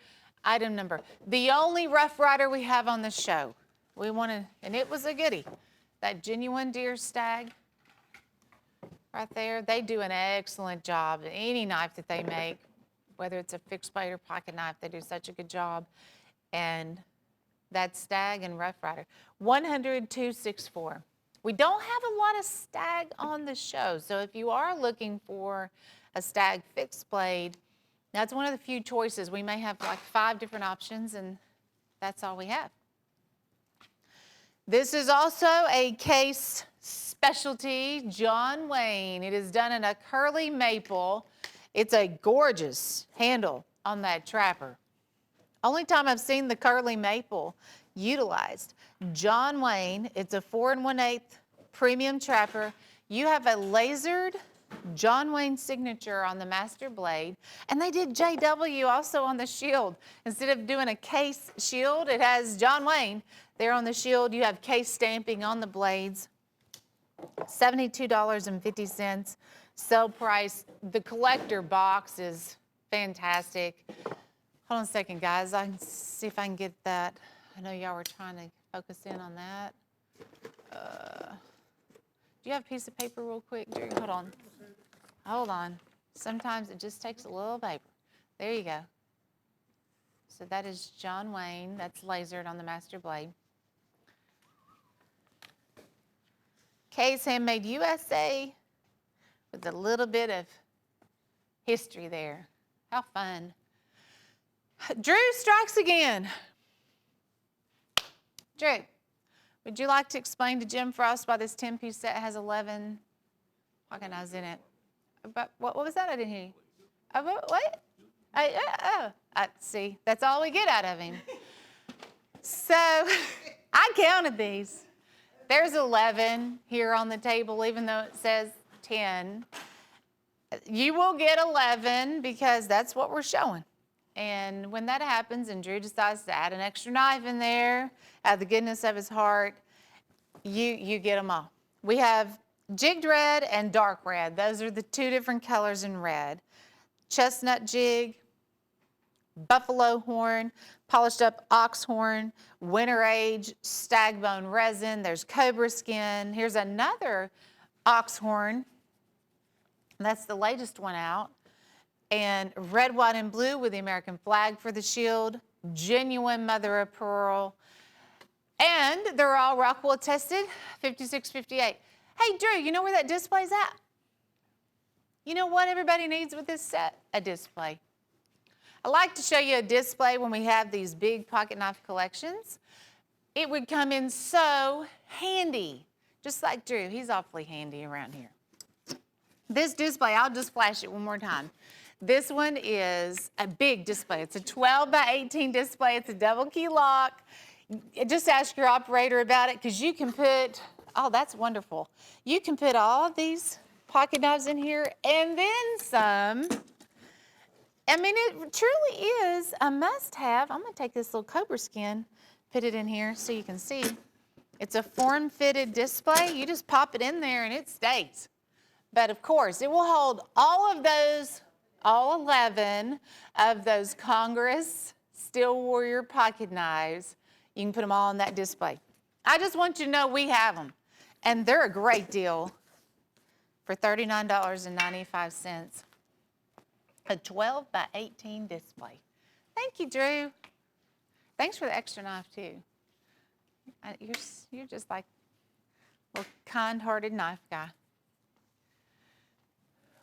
item number. The only Rough Rider we have on the show. And it was a goodie. That genuine deer stag right there. They do an excellent job. Any knife that they make, whether it's a fixed blade or pocket knife, they do such a good job. And that stag and Rough Rider. 100264. We don't have a lot of stag on the show, so if you are looking for a stag fixed blade, that's one of the few choices. We may have like 5 different options, and that's all we have. This is also a Case specialty, John Wayne. It is done in a curly maple. It's a gorgeous handle on that trapper. Only time I've seen the curly maple utilized. John Wayne, it's a 4 1/8 premium trapper. You have a lasered John Wayne signature on the master blade, and they did JW also on the shield. Instead of doing a Case shield, it has John Wayne there on the shield. You have Case stamping on the blades. $72.50 sale price. The collector box is fantastic. Hold on a second, guys. I can see if I can get that. I know y'all were trying to focus in on that. Do you have a piece of paper real quick, Drew? Hold on. Hold on. Sometimes it just takes a little paper. There you go. So that is John Wayne. That's lasered on the master blade. Kay's Handmade USA with a little bit of history there. How fun. Drew strikes again. Drew, would you like to explain to Jim Frost why this 10-piece set has 11 pocket knives in it? But what was that? I didn't hear you. What? See, that's all we get out of him. So I counted these. There's 11 here on the table, even though it says 10. You will get 11 because that's what we're showing. And when that happens and Drew decides to add an extra knife in there, out of the goodness of his heart, you get them all. We have jigged red and dark red. Those are the two different colors in red. Chestnut jig, buffalo horn, polished up ox horn, winter age, stag bone resin. There's cobra skin. Here's another ox horn. That's the latest one out. And red, white, and blue with the American flag for the shield. Genuine mother of pearl. And they're all Rockwell tested, 5658. Hey, Drew, you know where that display's at? You know what everybody needs with this set? A display. I like to show you a display when we have these big pocket knife collections. It would come in so handy, just like Drew. He's awfully handy around here. This display, I'll just flash it one more time. This one is a big display. It's a 12 by 18 display. It's a double key lock. Just ask your operator about it because you can put, oh, that's wonderful. You can put all of these pocket knives in here and then some. I mean, it truly is a must-have. I'm going to take this little cobra skin, put it in here so you can see. It's a form-fitted display. You just pop it in there and it stays. But of course, it will hold all of those, all 11 of those Congress Steel Warrior pocket knives. You can put them all on that display. I just want you to know we have them. And they're a great deal for $39.95. A 12 by 18 display. Thank you, Drew. Thanks for the extra knife, too. You're just like a little kind-hearted knife guy.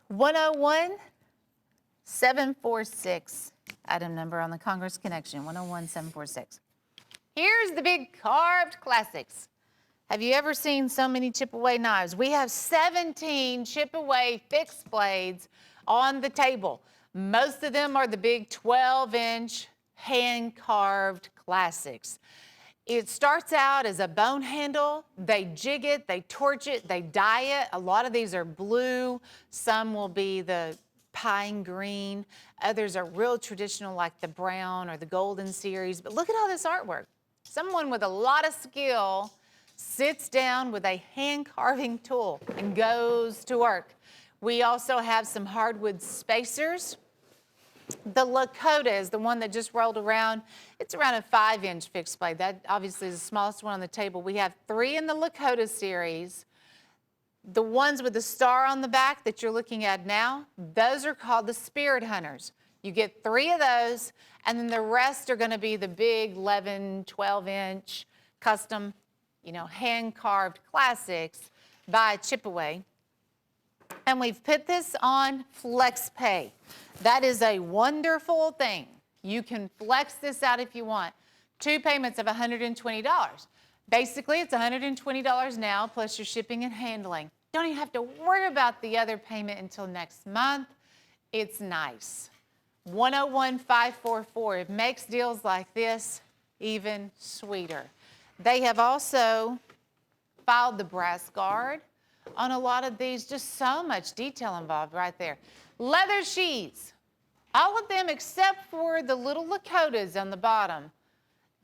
101746, item number on the Congress Connection, 101746. Here's the big carved classics. Have you ever seen so many chip-away knives? We have 17 chip-away fixed blades on the table. Most of them are the big 12-inch hand-carved classics. It starts out as a bone handle. They jig it, they torch it, they dye it. A lot of these are blue. Some will be the pine green. Others are real traditional like the brown or the golden series. But look at all this artwork. Someone with a lot of skill sits down with a hand-carving tool and goes to work. We also have some hardwood spacers. The Lakota is the one that just rolled around. It's around a 5-inch fixed blade. That obviously is the smallest one on the table. We have 3 in the Lakota series. The ones with the star on the back that you're looking at now, those are called the Spirit Hunters. You get 3 of those, and then the rest are going to be the big 11, 12-inch custom, hand-carved classics by Chip-Away. And we've put this on FlexPay. That is a wonderful thing. You can flex this out if you want. 2 payments of $120. Basically, it's $120 now plus your shipping and handling. Don't even have to worry about the other payment until next month. It's nice. 101544. It makes deals like this even sweeter. They have also filed the brass guard on a lot of these. Just so much detail involved right there. Leather sheaths. All of them except for the little Lakotas on the bottom.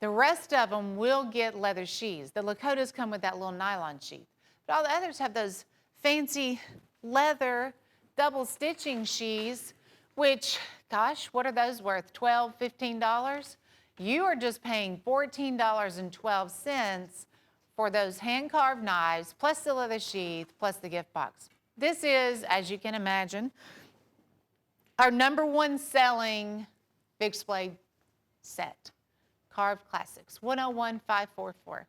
The rest of them will get leather sheaths. The Lakotas come with that little nylon sheath. But all the others have those fancy leather double stitching sheaths, which, gosh, what are those worth? $12, $15? You are just paying $14.12 for those hand-carved knives, plus the leather sheath, plus the gift box. This is, as you can imagine, our #1 selling fixed blade set, Carved Classics, 101544.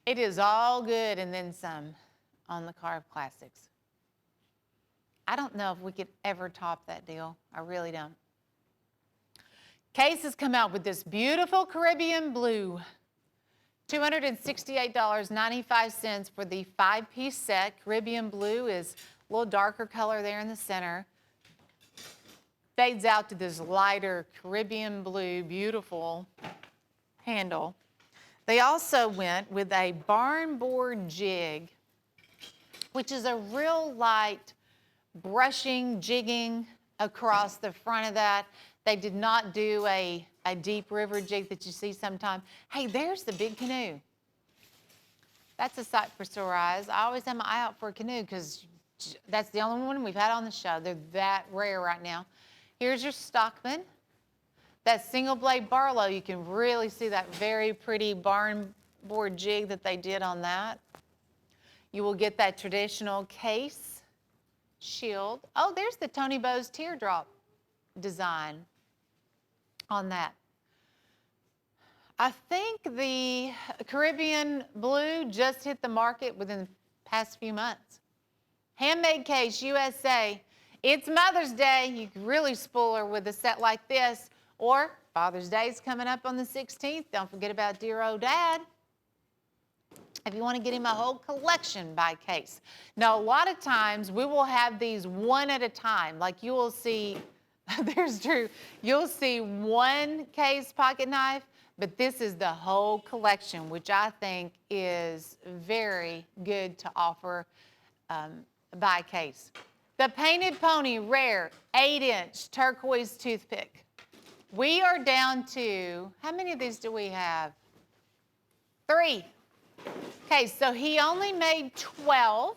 It is all good and then some on the Carved Classics. I don't know if we could ever top that deal. I really don't. Case has come out with this beautiful Caribbean blue, $268.95 for the 5-piece set. Caribbean blue is a little darker color there in the center. Fades out to this lighter Caribbean blue, beautiful handle. They also went with a barn board jig, which is a real light brushing, jigging across the front of that. They did not do a deep river jig that you see sometimes. Hey, there's the big canoe. That's a sight for sore eyes. I always have my eye out for a canoe because that's the only one we've had on the show. They're that rare right now. Here's your Stockman. That single blade Barlow, you can really see that very pretty barn board jig that they did on that. You will get that traditional case shield. Oh, there's the Tony Bowes teardrop design on that. I think the Caribbean blue just hit the market within the past few months. Handmade Case USA. It's Mother's Day. You can really spoil her with a set like this. Or Father's Day is coming up on the 16th. Don't forget about dear old Dad. If you want to get him a whole collection by Case. Now, a lot of times we will have these one at a time. Like you will see, there's Drew, you'll see one Case pocket knife, but this is the whole collection, which I think is very good to offer by Case. The Painted Pony Rare 8-inch turquoise toothpick. We are down to, how many of these do we have? 3. Okay, so he only made 12.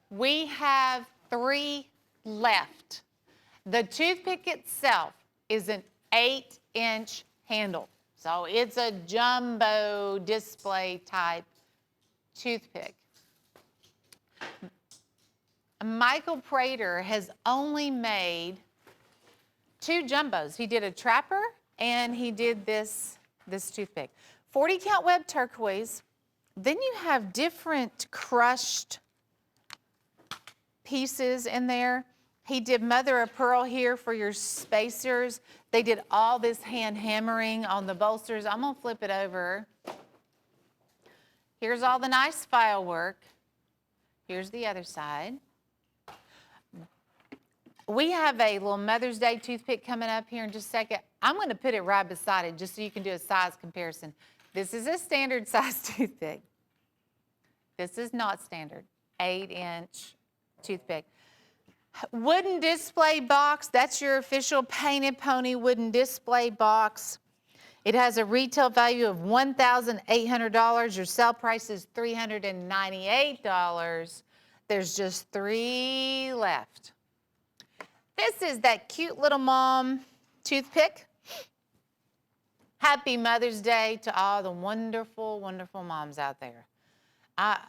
We have 3 left. The toothpick itself is an 8-inch handle. So it's a jumbo display type toothpick. Michael Prater has only made 2 jumbos. He did a trapper and he did this toothpick. 40 count web turquoise. Then you have different crushed pieces in there. He did mother of pearl here for your spacers. They did all this hand hammering on the bolsters. I'm gonna flip it over. Here's all the nice file work. Here's the other side. We have a little Mother's Day toothpick coming up here in just a second. I'm going to put it right beside it just so you can do a size comparison. This is a standard size toothpick. This is not standard, 8-inch toothpick. Wooden display box, that's your official Painted Pony wooden display box. It has a retail value of $1,800. Your sale price is $398. There's just 3 left. This is that cute little mom toothpick. Happy Mother's Day to all the wonderful, wonderful moms out there. I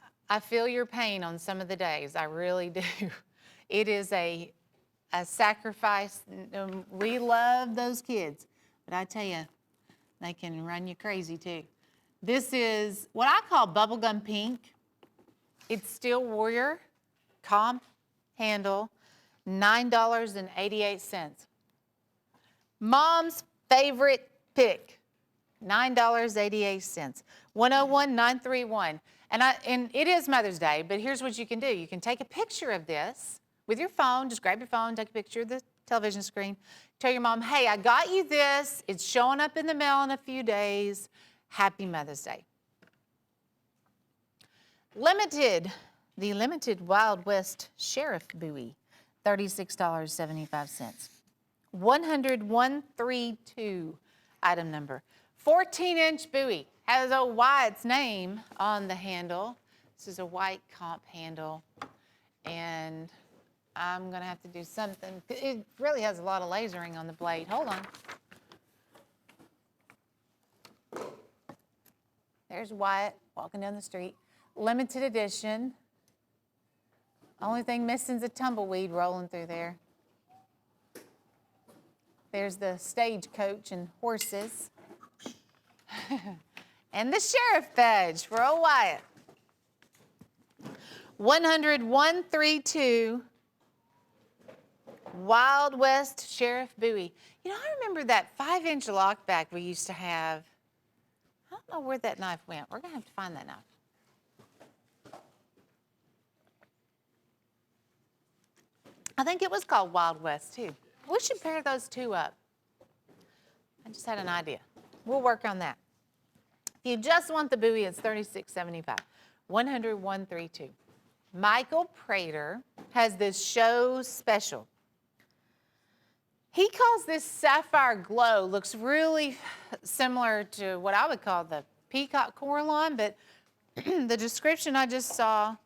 feel your pain on some of the days. I really do. It is a sacrifice. We love those kids, but I tell you, they can run you crazy too. This is what I call bubblegum pink. It's Steel Warrior comp handle. $9.88. Mom's favorite pick, $9.88. 101931. And it is Mother's Day, but here's what you can do. You can take a picture of this with your phone. Just grab your phone, take a picture of the television screen. Tell your mom, hey, I got you this. It's showing up in the mail in a few days. Happy Mother's Day. The limited Wild West Sheriff Bowie. $36.75. 10132 item number. 14-inch buoy. Has old Wyatt's name on the handle. This is a white comp handle. And I'm going to have to do something. It really has a lot of lasering on the blade. Hold on. There's Wyatt walking down the street. Limited edition. Only thing missing is a tumbleweed rolling through there. There's the stagecoach and horses. And the sheriff badge for old Wyatt. 10132 Wild West Sheriff Bowie. You know, I remember that 5-inch lockback we used to have. I don't know where that knife went. We're going to have to find that knife. I think it was called Wild West, too. We should pair those two up. I just had an idea. We'll work on that. If you just want the Bowie, it's $36.75. 10132. Michael Prater has this show special. He calls this Sapphire Glow. Looks really similar to what I would call the Peacock Coraline, but the description I just saw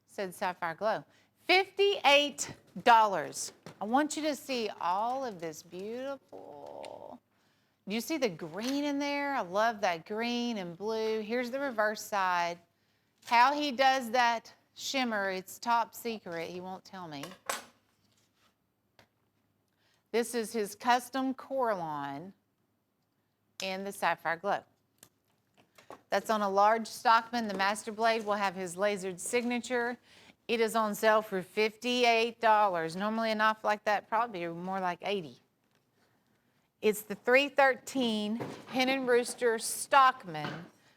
said Sapphire Glow. $58. I want you to see all of this beautiful. Do you see the green in there? I love that green and blue. Here's the reverse side. How he does that shimmer, it's top secret. He won't tell me. This is his custom Coraline in the Sapphire Glow. That's on a large Stockman. The Master Blade will have his lasered signature. It is on sale for $58. Normally a knife like that probably more like $80. It's the 313 Hen and Rooster Stockman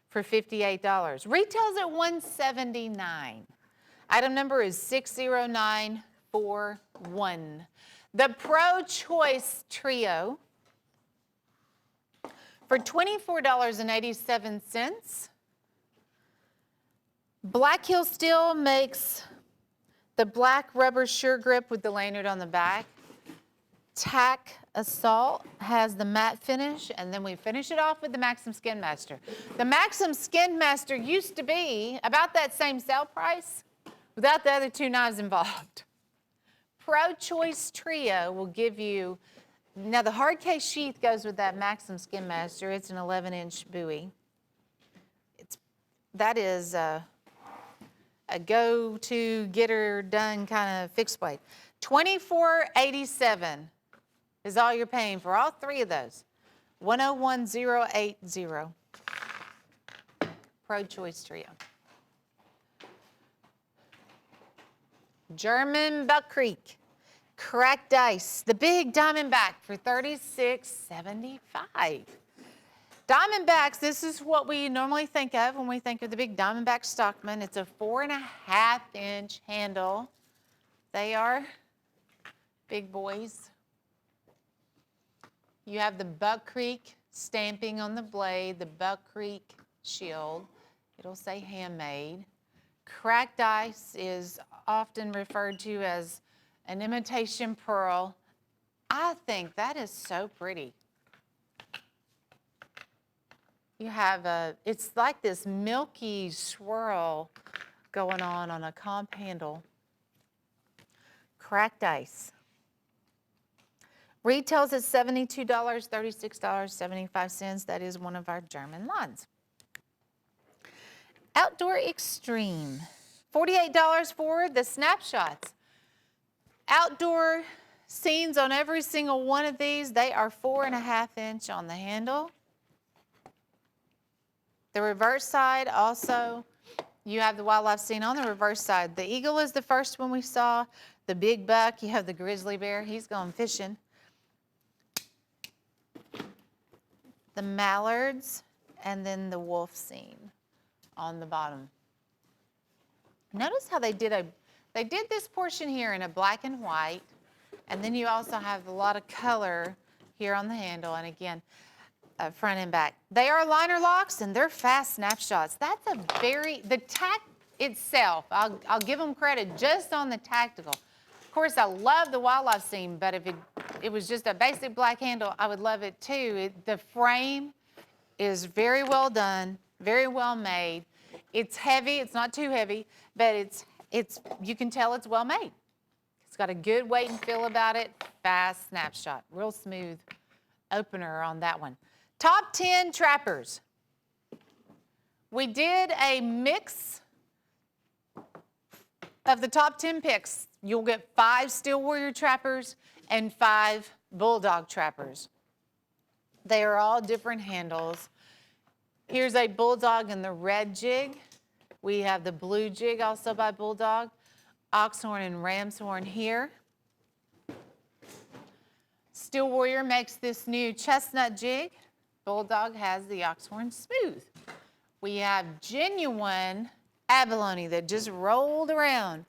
for $58. Retails at $179. Item number is 60941. The Pro Choice Trio for $24.87. Black Hill Steel makes the black rubber sure grip with the lanyard on the back. Tack Assault has the matte finish, and then we finish it off with the Maxim Skin Master. The Maxim Skin Master used to be about that same sale price without the other two knives involved. Pro Choice Trio will give you, now the hard case sheath goes with that Maxim Skin Master. It's an 11-inch Bowie. That is a go-to, get-her-done kind of fixed blade. $24.87 is all you're paying for all three of those. 101080. Pro Choice Trio. German Buck Creek Cracked Ice, the big Diamondback for $36.75. Diamondbacks, this is what we normally think of when we think of the big Diamondback Stockman. It's a 4.5-inch handle. They are big boys. You have the Buck Creek stamping on the blade, the Buck Creek shield. It'll say handmade. Cracked Ice is often referred to as an imitation pearl. I think that is so pretty. You have it's like this milky swirl going on a comp handle. Cracked Ice. Retails at $72, $36.75. That is one of our German lines. Outdoor Extreme. $48 for the snapshots. Outdoor scenes on every single one of these. They are 4.5-inch on the handle. The reverse side also, you have the wildlife scene on the reverse side. The eagle is the first one we saw. The big buck, you have the grizzly bear. He's going fishing. The mallards, and then the wolf scene on the bottom. Notice how they did this portion here in a black and white, and then you also have a lot of color here on the handle, and again, front and back. They are liner locks, and they're fast snapshots. That's the tack itself, I'll give them credit just on the tactical. Of course, I love the wildlife scene, but if it was just a basic black handle, I would love it too. The frame is very well done, very well made. It's heavy, it's not too heavy, but you can tell it's well made. It's got a good weight and feel about it. Fast snapshot, real smooth opener on that one. Top 10 trappers. We did a mix of the top 10 picks. You'll get 5 Steel Warrior trappers and 5 Bulldog trappers. They are all different handles. Here's a Bulldog in the red jig. We have the blue jig also by Bulldog. Oxhorn and Ram's horn here. Steel Warrior makes this new chestnut jig. Bulldog has the Oxhorn smooth. We have genuine abalone that just rolled around,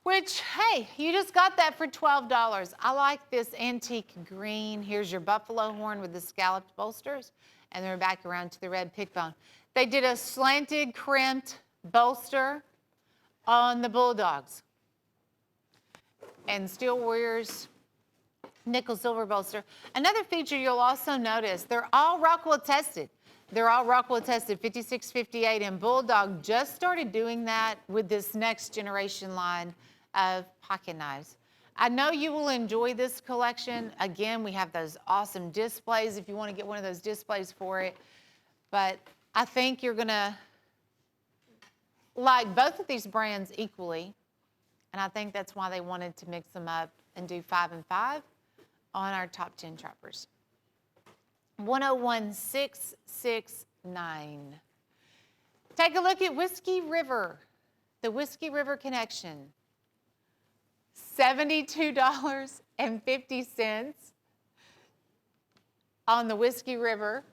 which, hey, you just got that for $12. I like this antique green. Here's your buffalo horn with the scalloped bolsters, and then we're back around to the red pig bone. They did a slanted crimped bolster on the Bulldogs. And Steel Warriors nickel silver bolster. Another feature you'll also notice, they're all Rockwell tested. They're all Rockwell tested, 56, 58, and Bulldog just started doing that with this next generation line of pocket knives. I know you will enjoy this collection. Again, we have those awesome displays if you want to get one of those displays for it. But I think you're gonna like both of these brands equally. And I think that's why they wanted to mix them up and do 5 and 5 on our top 10 trappers. 101669. Take a look at Whiskey River, the Whiskey River Connection. $72.50 on the Whiskey River.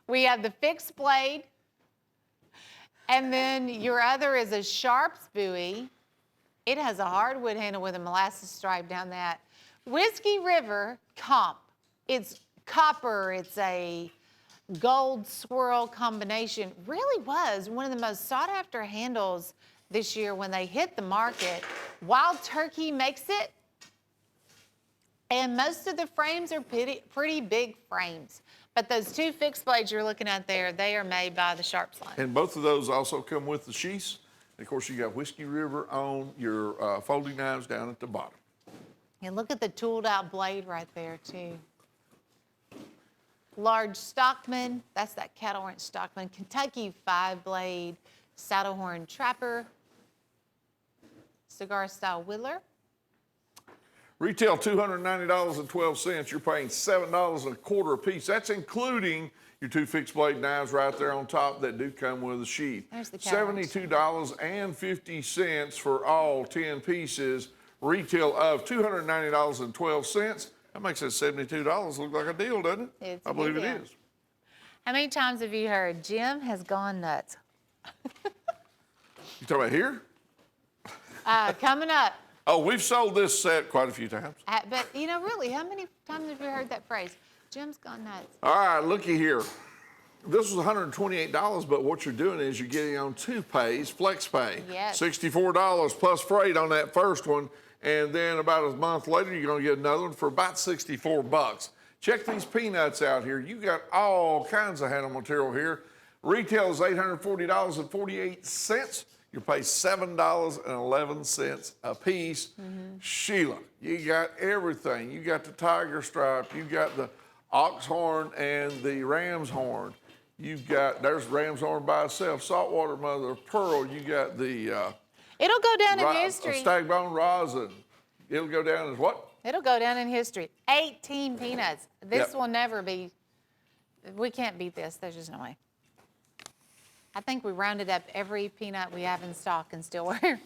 We have the fixed blade, and then your other is a Sharps buoy. It has a hardwood handle with a molasses stripe down that. Whiskey River comp. It's copper. It's a gold swirl combination. Really was one of the most sought after handles this year when they hit the market. Wild Turkey makes it. And most of the frames are pretty big frames. But those 2 fixed blades you're looking at there, they are made by the Sharps line. And both of those also come with the sheaths. And of course, you got Whiskey River on your folding knives down at the bottom. And look at the tooled out blade right there too. Large Stockman, that's that cattle ranch Stockman. Kentucky 5-blade saddle horn trapper. Cigar style whittler. Retail $290.12. You're paying $7.25 a piece. That's including your 2 fixed blade knives right there on top that do come with a sheath. There's the cattle ranch. $72.50 for all 10 pieces. Retail of $290.12. That makes that $72 look like a deal, doesn't it? I believe it is. How many times have you heard Jim has gone nuts? You talking about here? Coming up. Oh, we've sold this set quite a few times. But, you know, really, how many times have you heard that phrase? Jim's gone nuts. All right, looky here. This was $128, but what you're doing is you're getting on 2 pays, flex pay. Yes. $64 plus freight on that first one. And then about a month later, you're going to get another one for about $64. Check these peanuts out here. You got all kinds of handle material here. Retail is $840.48. You pay $7.11 a piece. Sheila, you got everything. You got the tiger stripe. You got the ox horn and the ram's horn. You've got, there's ram's horn by itself, saltwater mother of pearl. You got the It'll go down in history. stag bone rosin. It'll go down as what? It'll go down in history. 18 peanuts. This Yep. will never be, we can't beat this. There's just no way. I think we rounded up every peanut we have in stock in Stillwater.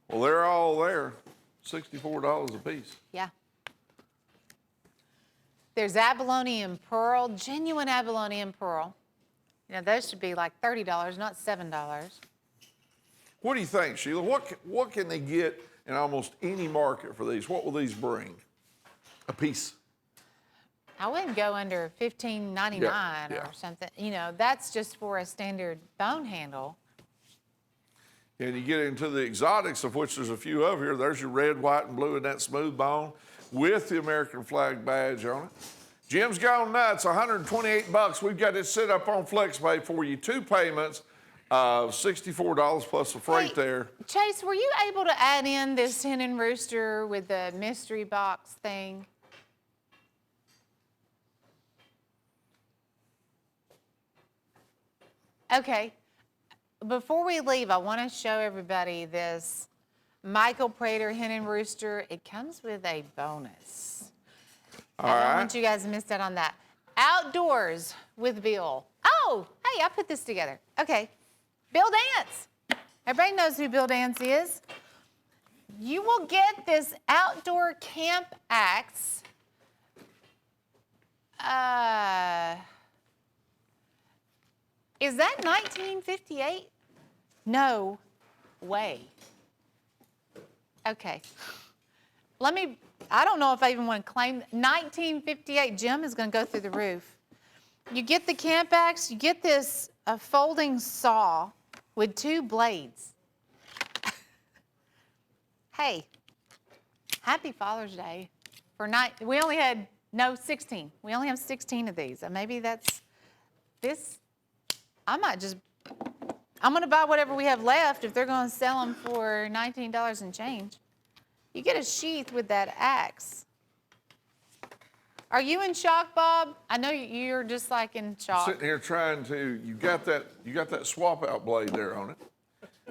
Well, they're all there. $64 a piece. Yeah. There's abalone and pearl, genuine abalone and pearl. You know, those should be like $30, not $7. What do you think, Sheila? What can they get in almost any market for these? What will these bring a piece? I wouldn't go under $15.99 Yeah. or something. You know, that's just for a standard bone handle. And you get into the exotics, of which there's a few of here. There's your red, white, and blue, and that smooth bone with the American flag badge on it. Jim's gone nuts, $128. We've got it set up on FlexPay for you. 2 payments of $64 plus the freight Hey, there. Chase, were you able to add in this hen and rooster with the mystery box thing? Okay. Before we leave, I want to show everybody this Michael Prater Hen and Rooster. It comes with a bonus. All I don't right. want you guys to miss out on that. Outdoors with Bill. Oh, hey, I put this together. Okay. Bill Dance. Everybody knows who Bill Dance is. You will get this outdoor camp axe. Is that 1958? No way. Okay. I don't know if I even want to claim 1958. Jim is going to go through the roof. You get the camp axe, you get this folding saw with 2 blades. Hey, happy Father's Day. We only had, 16. We only have 16 of these. Maybe that's this. I'm going to buy whatever we have left if they're going to sell them for $19 and change. You get a sheath with that axe. Are you in shock, Bob? I know you're just like in shock. Sitting here trying to, you got that swap out blade there on it.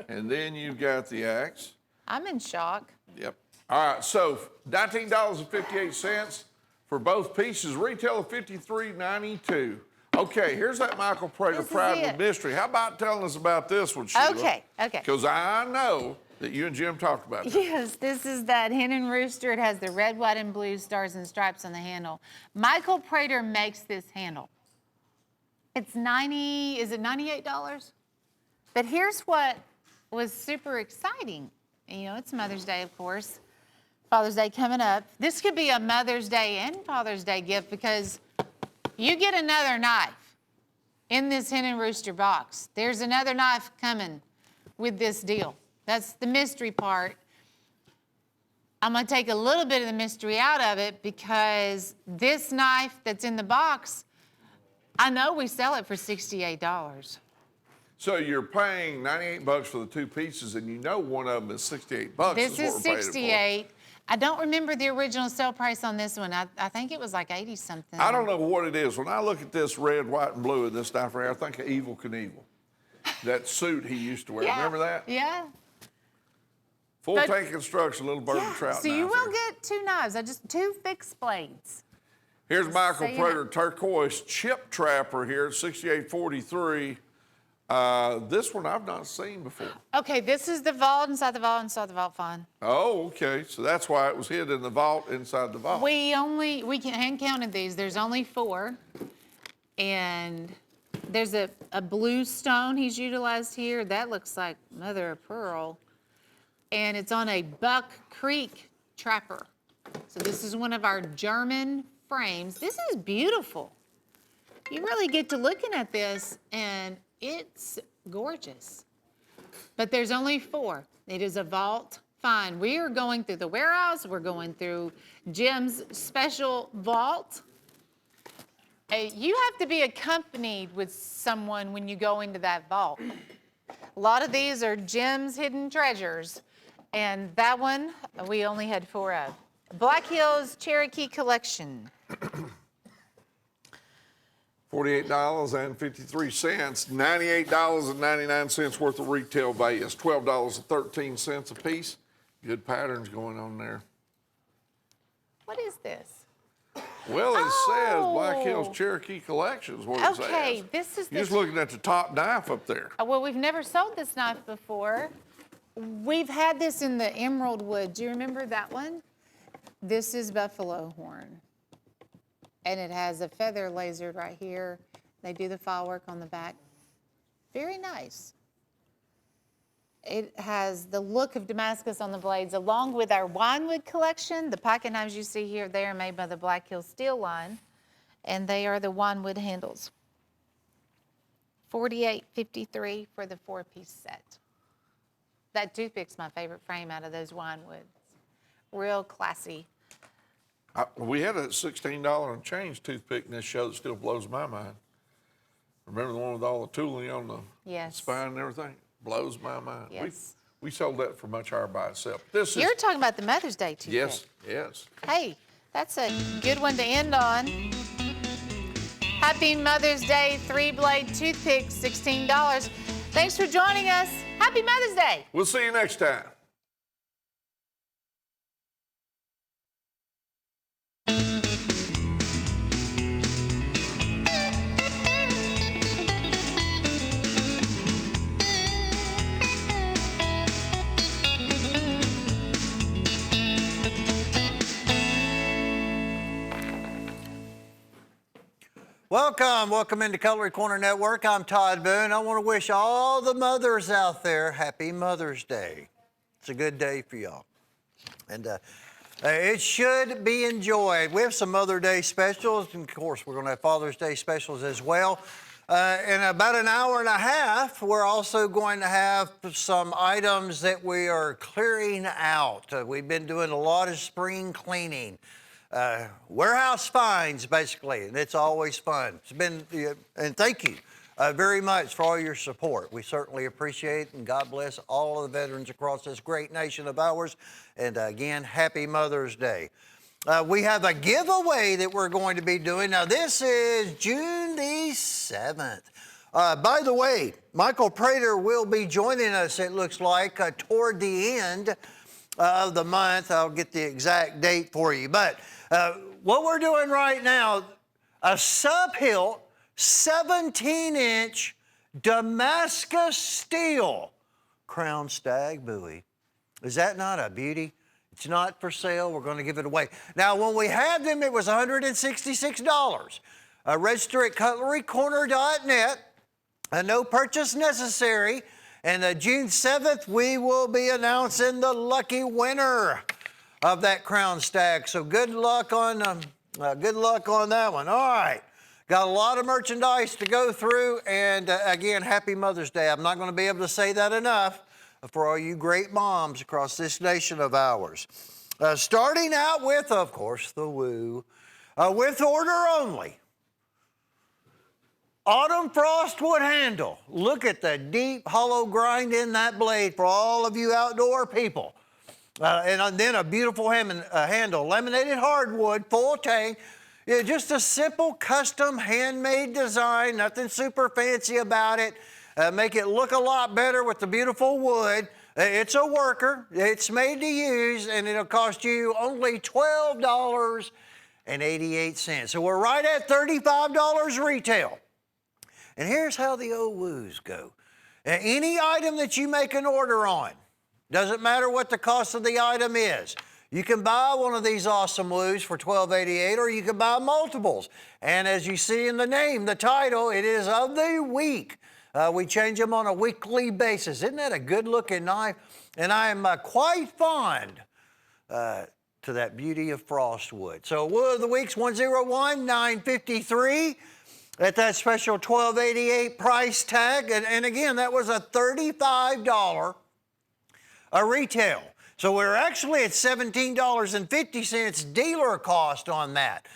And then you got the axe. I'm in shock. Yep. All right, so $19.58 for both pieces. Retail of $53.92. Okay, here's that Michael Prater This is Pride it. with Mystery. How about telling us about this one, Sheila? Okay. Because I know that you and Jim talked about that. Yes, this is that Hen and Rooster. It has the red, white, and blue stars and stripes on the handle. Michael Prater makes this handle. It's is it $98? But here's what was super exciting. You know, it's Mother's Day, of course. Father's Day coming up. This could be a Mother's Day and Father's Day gift because you get another knife in this Hen and Rooster box. There's another knife coming with this deal. That's the mystery part. I'm going to take a little bit of the mystery out of it because this knife that's in the box, I know we sell it for $68. So you're paying $98 for the 2 pieces, and you know one of them is $68. This is what we're paying it for. $68. I don't remember the original sale price on this one. I think it was like 80 something. I don't know what it is. When I look at this red, white, and blue in this knife right here, I think of Evel Knievel. That suit he used to wear. Yeah. Remember that? Yeah. Full But- tank construction, little bird and trout So you knife will there. get 2 knives. I just 2 fixed blades. Here's Michael so you Prater turquoise chip trapper here at $68.43. This one I've not seen before. Okay, this is the vault inside the vault fine. Oh, okay. So that's why it was hid in the vault inside the vault. We hand counted these. There's only 4. And there's a blue stone he's utilized here. That looks like mother of pearl. And it's on a Buck Creek trapper. So this is one of our German frames. This is beautiful. You really get to looking at this and it's gorgeous. But there's only 4. It is a vault fine. We are going through the warehouse. We're going through Jim's special vault. You have to be accompanied with someone when you go into that vault. A lot of these are Jim's hidden treasures. And that one, we only had 4 of. Black Hills Cherokee Collection. $48.53, $98.99 worth of retail value. It's $12.13 a piece. Good patterns going on there. What is this? Well, it says Oh. Black Hills Cherokee Collection is what it says. Okay, this is You're just the. looking at the top knife up there. Well, we've never sold this knife before. We've had this in the emerald wood. Do you remember that one? This is buffalo horn. And it has a feather lasered right here. They do the file work on the back. Very nice. It has the look of Damascus on the blades, along with our winewood collection. The pocket knives you see here, they are made by the Black Hills Steel line, and they are the winewood handles. $48.53 for the 4-piece set. That toothpick's my favorite frame out of those winewoods. Real classy. We had a $16 and change toothpick in this show that still blows my mind. Remember the one with all the tooling on the Yes. spine and everything? Blows my mind. Yes. We sold that for much higher by itself. This You're is, talking about the Mother's Day toothpick. yes, yes. Hey, that's a good one to end on. Happy Mother's Day 3-blade toothpick, $16. Thanks for joining us. Happy Mother's Day. We'll see you next time. Welcome into Cutlery Corner Network. I'm Todd Boone. I want to wish all the mothers out there happy Mother's Day. It's a good day for y'all. And it should be enjoyed. We have some Mother Day specials, and of course, we're going to have Father's Day specials as well. In about an hour and a half, we're also going to have some items that we are clearing out. We've been doing a lot of spring cleaning. Warehouse finds, basically, and it's always fun. It's been, and thank you very much for all your support. We certainly appreciate it, and God bless all of the veterans across this great nation of ours. And again, happy Mother's Day. We have a giveaway that we're going to be doing. Now, this is June the 7th. By the way, Michael Prater will be joining us, it looks like, toward the end of the month. I'll get the exact date for you. But what we're doing right now, a sub-hilt 17-inch Damascus steel crown stag buoy. Is that not a beauty? It's not for sale. We're going to give it away. Now, when we had them, it was $166. Register at cutlerycorner.net. No purchase necessary. And June 7th, we will be announcing the lucky winner of that crown stag. So good luck on that one. All right, got a lot of merchandise to go through, and again, happy Mother's Day. I'm not going to be able to say that enough for all you great moms across this nation of ours. Starting out with, of course, the woo, with order only. Autumn Frost wood handle. Look at the deep hollow grind in that blade for all of you outdoor people. And then a beautiful handle, laminated hardwood, full tank. Yeah, just a simple custom handmade design, nothing super fancy about it. Make it look a lot better with the beautiful wood. It's a worker, it's made to use, and it'll cost you only $12.88. So we're right at $35 retail. And here's how the old woos go. Any item that you make an order on, doesn't matter what the cost of the item is, you can buy one of these awesome woos for $12.88, or you can buy multiples. And as you see in the name, the title, it is of the week. We change them on a weekly basis. Isn't that a good looking knife? And I am quite fond to that beauty of frost wood. So wood of the week's 101, $9.53. At that special $12.88 price tag. And again, that was a $35 retail. So we're actually at $17.50 dealer cost on that.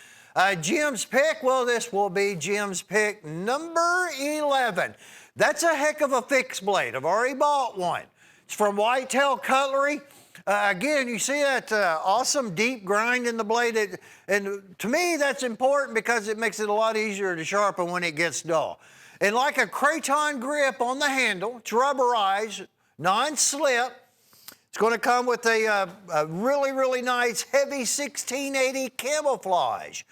Jim's pick, well, this will be Jim's pick number 11. That's a heck of a fixed blade. I've already bought one. It's from Whitetail Cutlery. Again, you see that awesome deep grind in the blade. And to me, that's important because it makes it a lot easier to sharpen when it gets dull. And like a craton grip on the handle, it's rubberized, non-slip. It's going to come with a really, really nice heavy 1680 camouflage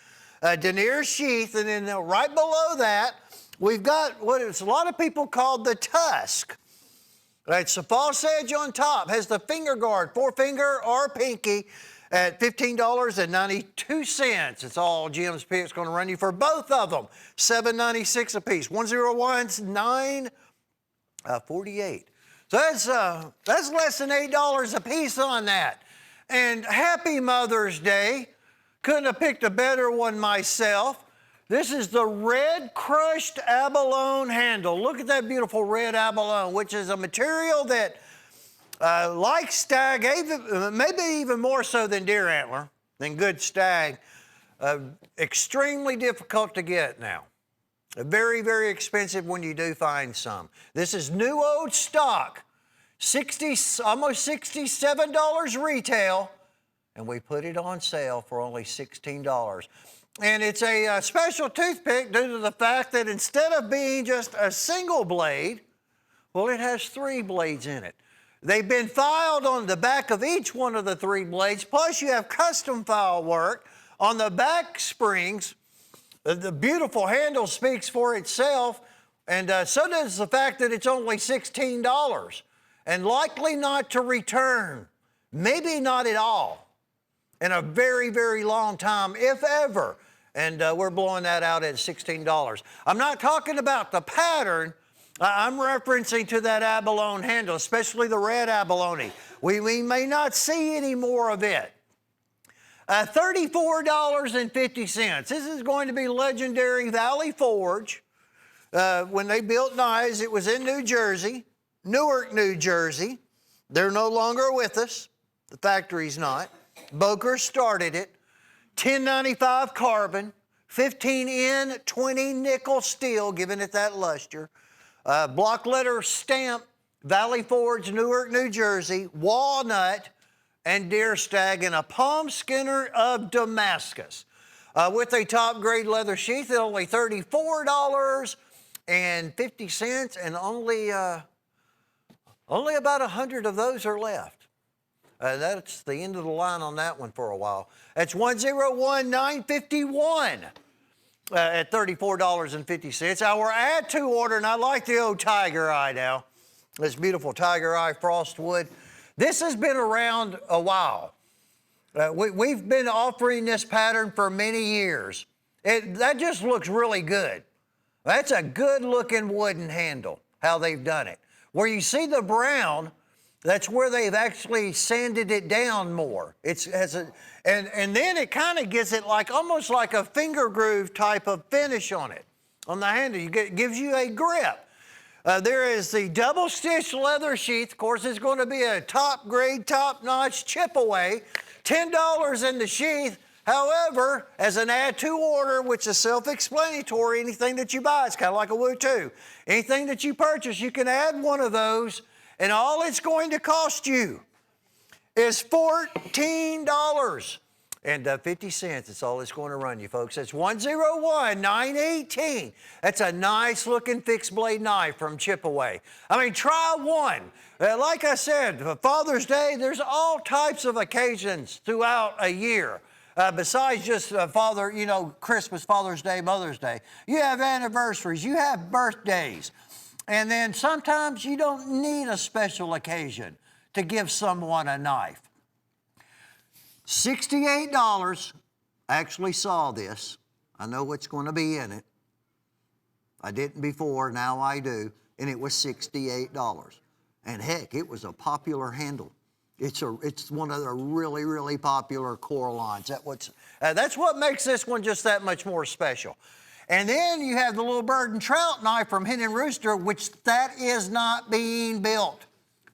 denier sheath. And then right below that, we've got what a lot of people call the tusk. It's the false edge on top, has the finger guard, forefinger or pinky, at $15.92. It's all Jim's pick. It's going to run you for both of them, $7.96 a piece. 101's $9.48. So that's less than $8 a piece on that. And happy Mother's Day. Couldn't have picked a better one myself. This is the red crushed abalone handle. Look at that beautiful red abalone, which is a material that, like stag, maybe even more so than deer antler, than good stag, extremely difficult to get now. Very, very expensive when you do find some. This is new old stock, almost $67 retail, and we put it on sale for only $16. And it's a special toothpick due to the fact that instead of being just a single blade, well, it has 3 blades in it. They've been filed on the back of each one of the 3 blades, plus you have custom file work on the back springs. The beautiful handle speaks for itself, and so does the fact that it's only $16 and likely not to return, maybe not at all, in a very, very long time, if ever. And we're blowing that out at $16. I'm not talking about the pattern. I'm referencing to that abalone handle, especially the red abalone. We may not see any more of it. $34.50. This is going to be legendary Valley Forge. When they built knives, it was in New Jersey, Newark, New Jersey. They're no longer with us. The factory's not. Boker started it. 1095 carbon, 15N, 20 nickel steel, giving it that luster. Block letter stamp, Valley Forge, Newark, New Jersey, walnut and deer stag, and a palm skinner of Damascus. With a top grade leather sheath at only $34.50, and only about 100 of those are left. That's the end of the line on that one for a while. That's 101,951 at $34.50. Our add to order, and I like the old tiger eye now. This beautiful tiger eye frost wood. This has been around a while. We've been offering this pattern for many years. That just looks really good. That's a good looking wooden handle, how they've done it. Where you see the brown, that's where they've actually sanded it down more. And then it kind of gives it like almost like a finger groove type of finish on it, on the handle. It gives you a grip. There is the double stitch leather sheath. Of course, it's going to be a top grade, top notch chip away. $10 in the sheath. However, as an add to order, which is self-explanatory, anything that you buy, it's kind of like a Woo 2. Anything that you purchase, you can add one of those. And all it's going to cost you is $14.50. That's all it's going to run you, folks. That's 101,918. That's a nice looking fixed blade knife from Chipaway. I mean, try one. Like I said, for Father's Day, there's all types of occasions throughout a year. Besides just Christmas, Father's Day, Mother's Day. You have anniversaries, you have birthdays. And then sometimes you don't need a special occasion to give someone a knife. $68, I actually saw this. I know what's going to be in it. I didn't before, now I do. And it was $68. And heck, it was a popular handle. It's one of the really, really popular core lines. That's what makes this one just that much more special. And then you have the little bird and trout knife from Hen and Rooster, which that is not being built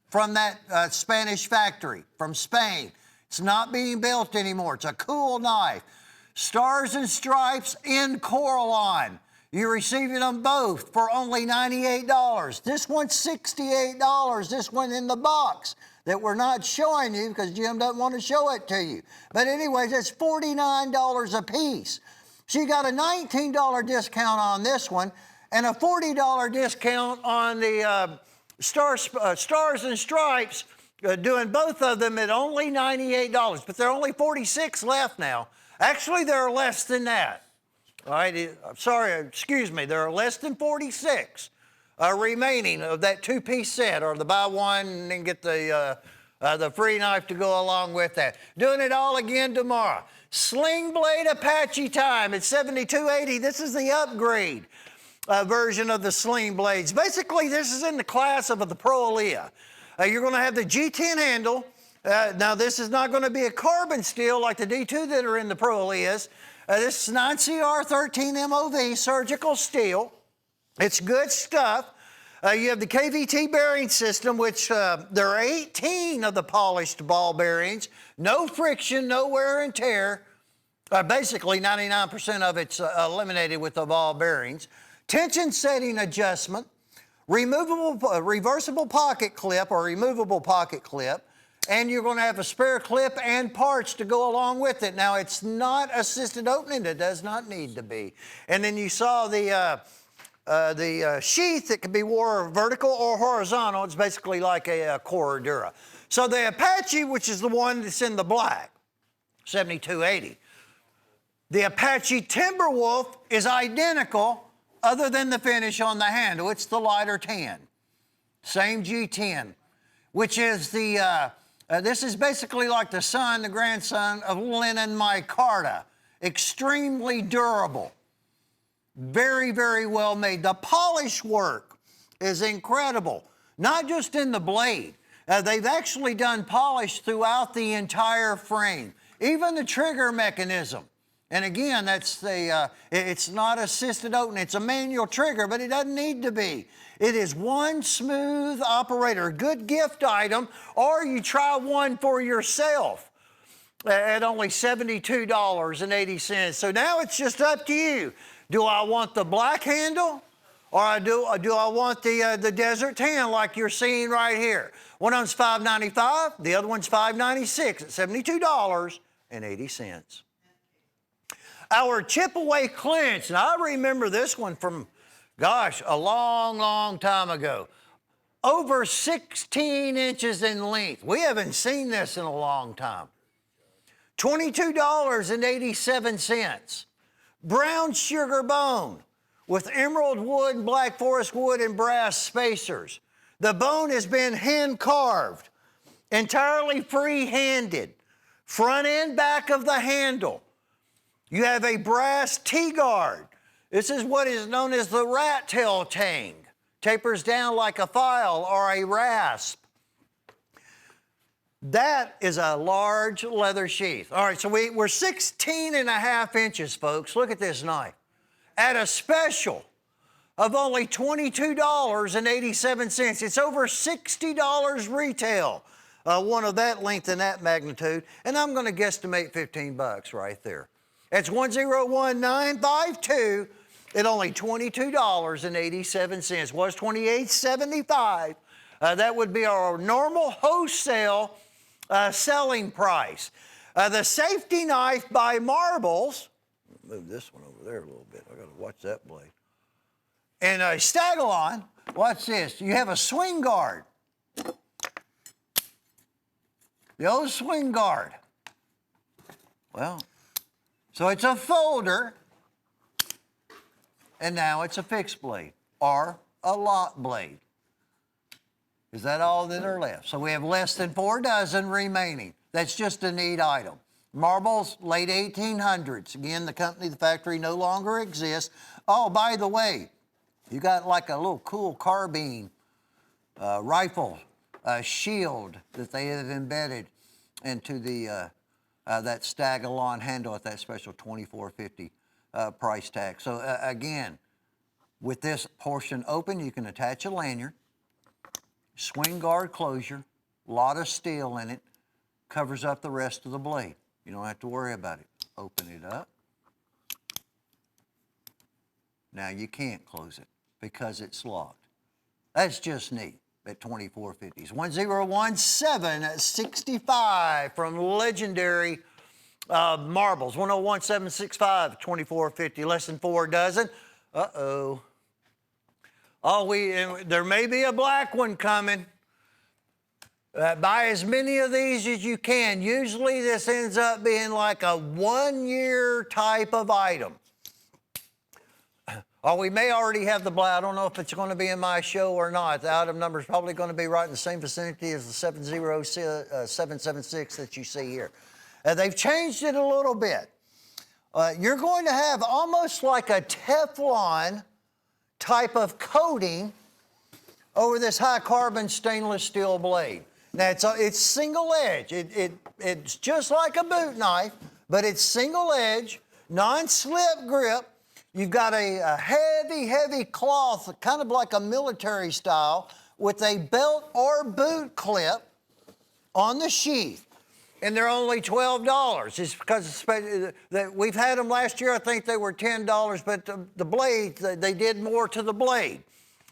from that Spanish factory, from Spain. It's not being built anymore. It's a cool knife. Stars and Stripes in Coraline. You're receiving them both for only $98. This one's $68. This one in the box that we're not showing you because Jim doesn't want to show it to you. But anyways, it's $49 a piece. So you got a $19 discount on this one and a $40 discount on the Stars and Stripes, doing both of them at only $98. But there are only 46 left now. Actually, there are less than that. All right, there are less than 46 remaining of that two-piece set, or the buy one and then get the free knife to go along with that. Doing it all again tomorrow. Sling Blade Apache time at $72.80. This is the upgrade version of the Sling Blades. Basically, this is in the class of the Pro Alea. You're going to have the G10 handle. Now, this is not going to be a carbon steel like the D2 that are in the Pro Aleas. This is 9CR13 MOV surgical steel. It's good stuff. You have the KVT bearing system, which there are 18 of the polished ball bearings. No friction, no wear and tear. Basically, 99% of it's eliminated with the ball bearings. Tension setting adjustment. Reversible pocket clip or removable pocket clip. and you're going to have a spare clip and parts to go along with it. Now, it's not assisted opening. It does not need to be. And then you saw the sheath that can be worn vertical or horizontal. It's basically like a Corradura. So the Apache, which is the one that's in the black, 7280. The Apache Timberwolf is identical other than the finish on the handle. It's the lighter tan. Same G10, which is the, this is basically like the son, the grandson of Lennon micarta. Extremely durable. Very, very well made. The polish work is incredible. Not just in the blade. They've actually done polish throughout the entire frame. Even the trigger mechanism. And again, that's the, it's not assisted opening. It's a manual trigger, but it doesn't need to be. It is one smooth operator, a good gift item, or you try one for yourself at only $72.80. So now it's just up to you. Do I want the black handle, or do I want the desert tan like you're seeing right here? One of them's $5.95, the other one's $5.96 at $72.80. Our chip away clinch, and I remember this one from, gosh, a long, long time ago. Over 16 inches in length. We haven't seen this in a long time. $22.87. Brown sugar bone with emerald wood, black forest wood, and brass spacers. The bone has been hand carved, entirely free-handed, front and back of the handle. You have a brass T-guard. This is what is known as the rat tail tang. Tapers down like a file or a rasp. That is a large leather sheath. All right, so we're 16.5 inches, folks. Look at this knife. At a special of only $22.87. It's over $60 retail. One of that length and that magnitude. And I'm going to guesstimate 15 bucks right there. It's 101952 at only $22.87. Was $28.75. That would be our normal wholesale selling price. The safety knife by Marbles. Move this one over there a little bit. I got to watch that blade. And a Stagalon. Watch this. You have a swing guard. The old swing guard. Well. So it's a folder, and now it's a fixed blade or a lock blade. Is that all that are left? So we have less than 4 dozen remaining. That's just a neat item. Marbles, late 1800s. Again, the company, the factory no longer exists. Oh, by the way, you got like a little cool carbine rifle shield that they have embedded into the that Stagalon handle at that special $24.50 price tag. So again, with this portion open, you can attach a lanyard, swing guard closure, a lot of steel in it, covers up the rest of the blade. You don't have to worry about it. Open it up. Now you can't close it because it's locked. That's just neat. At $24.50. 101765 from Legendary Marbles. 101765, $24.50. Less than 4 dozen. Uh-oh. There may be a black one coming. Buy as many of these as you can. Usually this ends up being like a 1-year type of item. Or we may already have the black. I don't know if it's going to be in my show or not. The item number is probably going to be right in the same vicinity as the 776 that you see here. They've changed it a little bit. You're going to have almost like a Teflon type of coating over this high carbon stainless steel blade. Now it's single edge. It's just like a boot knife, but it's single edge, non-slip grip. You've got a heavy, heavy cloth, kind of like a military style, with a belt or boot clip on the sheath. And they're only $12. It's because we've had them last year. I think they were $10, but the blade, they did more to the blade.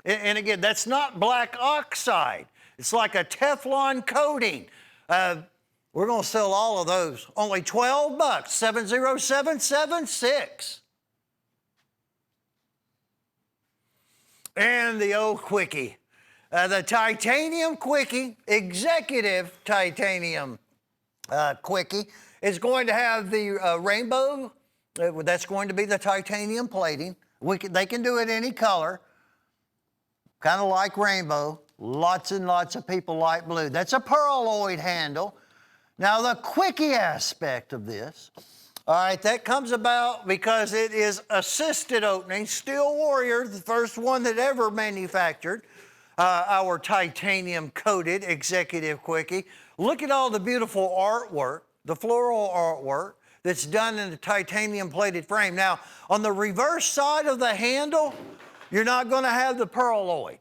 And again, that's not black oxide. It's like a Teflon coating. We're going to sell all of those. Only $12, 70776. And the old Quickie. The titanium Quickie, executive titanium Quickie, is going to have the rainbow. That's going to be the titanium plating. They can do it any color, kind of like rainbow. Lots and lots of people like blue. That's a pearloid handle. Now, the Quickie aspect of this, all right, that comes about because it is assisted opening. Steel Warrior, the first one that ever manufactured our titanium-coated executive Quickie. Look at all the beautiful artwork, the floral artwork that's done in the titanium-plated frame. Now, on the reverse side of the handle, you're not going to have the pearloid.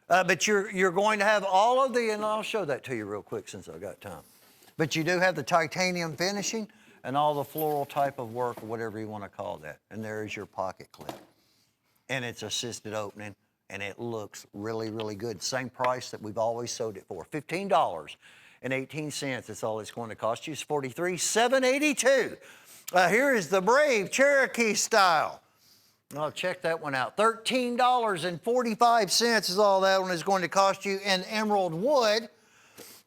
But you're going to have all of the, and I'll show that to you real quick since I've got time. But you do have the titanium finishing and all the floral type of work, or whatever you want to call that. And there is your pocket clip. And it's assisted opening, and it looks really, really good. Same price that we've always sold it for, $15.18. That's all it's going to cost you. It's $43,782. Here is the Brave Cherokee style. I'll check that one out. $13.45 is all that one is going to cost you in emerald wood.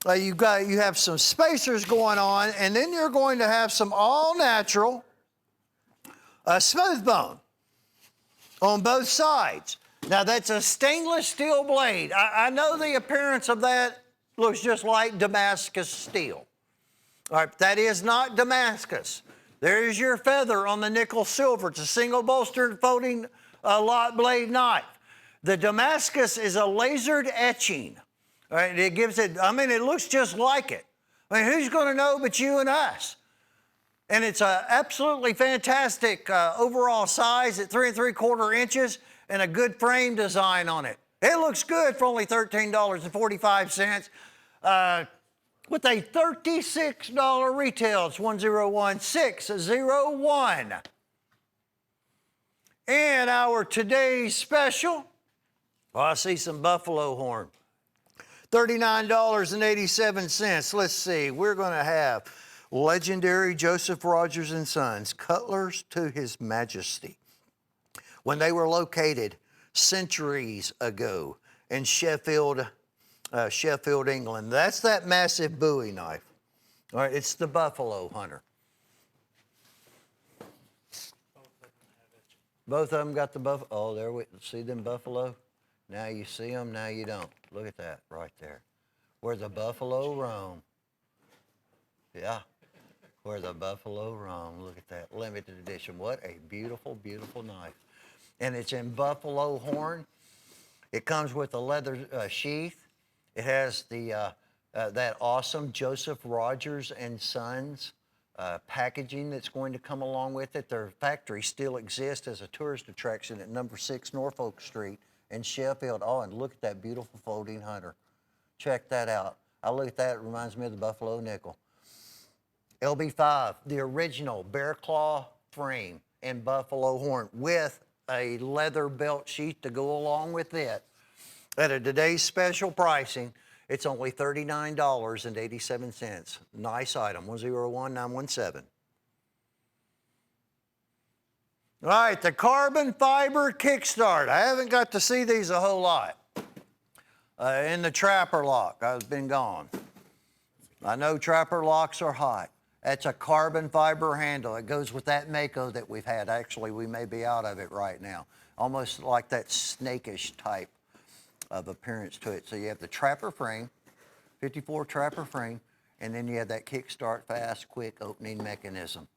You have some spacers going on, and then you're going to have some all-natural smooth bone on both sides. Now, that's a stainless steel blade. I know the appearance of that looks just like Damascus steel. All right, that is not Damascus. There's your feather on the nickel silver. It's a single bolstered folding lot blade knife. The Damascus is a lasered etching. All right, it gives it, I mean, it looks just like it. I mean, who's going to know but you and us? And it's an absolutely fantastic overall size at 3 3/4 inches and a good frame design on it. It looks good for only $13.45. With a $36 retail, it's 101601. And our today's special, I see some buffalo horn. $39.87. Let's see, we're going to have legendary Joseph Rogers and Sons, Cutlers to His Majesty. When they were located centuries ago in Sheffield, England. That's that massive Bowie knife. All right, it's the Buffalo Hunter. Both of them got the buffalo. Oh, there we see them buffalo. Now you see them, now you don't. Look at that right there. Where the buffalo roam. Yeah, where the buffalo roam. Look at that, limited edition. What a beautiful, beautiful knife. And it's in buffalo horn. It comes with a leather sheath. It has the that awesome Joseph Rogers and Sons packaging that's going to come along with it. Their factory still exists as a tourist attraction at number 6 Norfolk Street in Sheffield. Oh, and look at that beautiful folding hunter. Check that out. I look at that, it reminds me of the Buffalo Nickel. LB5, the original bear claw frame and buffalo horn with a leather belt sheath to go along with it. At a today's special pricing, it's only $39.87. Nice item, 101917. All right, the carbon fiber kickstart. I haven't got to see these a whole lot. In the trapper lock, I've been gone. I know trapper locks are hot. That's a carbon fiber handle. It goes with that Mako that we've had. Actually, we may be out of it right now. Almost like that snakish type of appearance to it. So you have the trapper frame, 54 trapper frame, and then you have that kickstart fast, quick opening mechanism.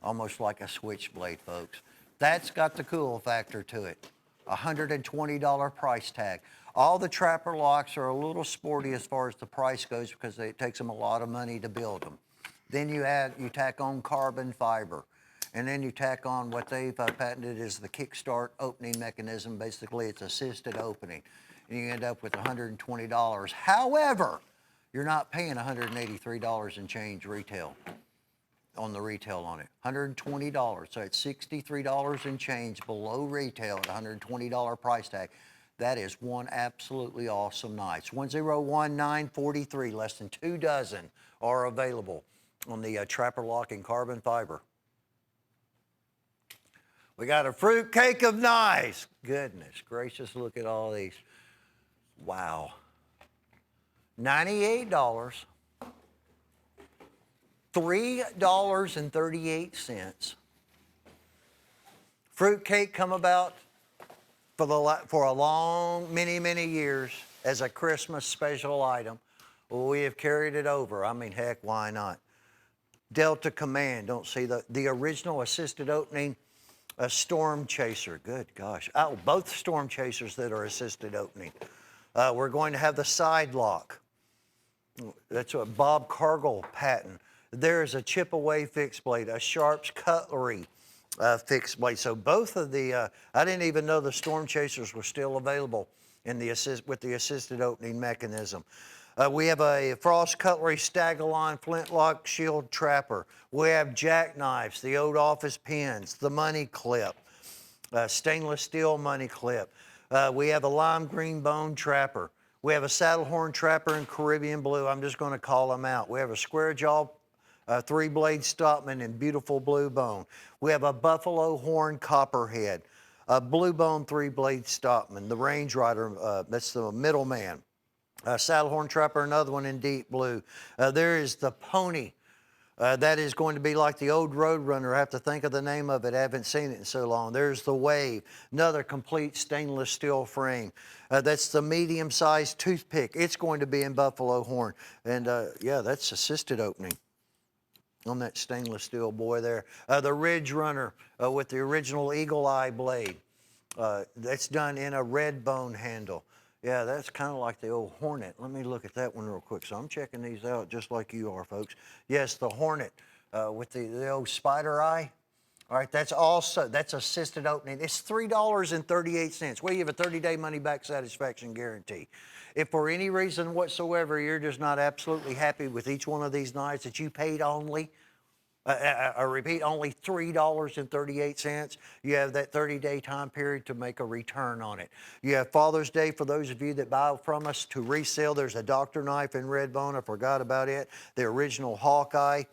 Almost like a switchblade, folks. That's got the cool factor to it. $120 price tag. All the trapper locks are a little sporty as far as the price goes because it takes them a lot of money to build them. Then you tack on carbon fiber. And then you tack on what they've patented is the kickstart opening mechanism. Basically, it's assisted opening. And you end up with $120. However, you're not paying $183 and change retail on the retail on it. $120. So it's $63 and change below retail at $120 price tag. That is one absolutely awesome knife. It's 101943. Less than 2 dozen are available on the Trapper Lock in carbon fiber. We got a fruit cake of knives. Goodness gracious, look at all these. Wow. $98. $3.38. Fruit cake come about for a long, many years as a Christmas special item. We have carried it over. I mean, heck, why not? Delta Command, don't see the original assisted opening, a Storm Chaser. Good gosh. Oh, both Storm Chasers that are assisted opening. We're going to have the side lock. That's a Bob Cargill patent. There's a chip away fixed blade, a Sharp's Cutlery fixed blade. So both of the, I didn't even know the Storm Chasers were still available in the with the assisted opening mechanism. We have a Frost Cutlery Stag-A-Line Flintlock Shield Trapper. We have jackknives, the old office pins, the money clip, stainless steel money clip. We have a lime green bone trapper. We have a saddle horn trapper in Caribbean blue. I'm just going to call them out. We have a square jaw 3-blade Stockman in beautiful blue bone. We have a buffalo horn copperhead, a blue bone 3-blade Stockman, the Range Rider, that's the middleman. Saddle horn trapper, another one in deep blue. There is the pony. That is going to be like the old Roadrunner. I have to think of the name of it. I haven't seen it in so long. There's the Wave, another complete stainless steel frame. That's the medium-sized toothpick. It's going to be in buffalo horn. And yeah, that's assisted opening on that stainless steel boy there. The Ridge Runner with the original Eagle Eye blade. That's done in a red bone handle. Yeah, that's kind of like the old Hornet. Let me look at that one real quick. So I'm checking these out just like you are, folks. Yes, the Hornet with the old spider eye. All right, that's assisted opening. It's $3.38. Well, you have a 30-day money-back satisfaction guarantee. If for any reason whatsoever you're just not absolutely happy with each one of these knives that you paid only, I repeat, only $3.38. You have that 30-day time period to make a return on it. You have Father's Day for those of you that buy from us to resell. There's a Dr. knife in red bone. I forgot about it. The original Hawkeye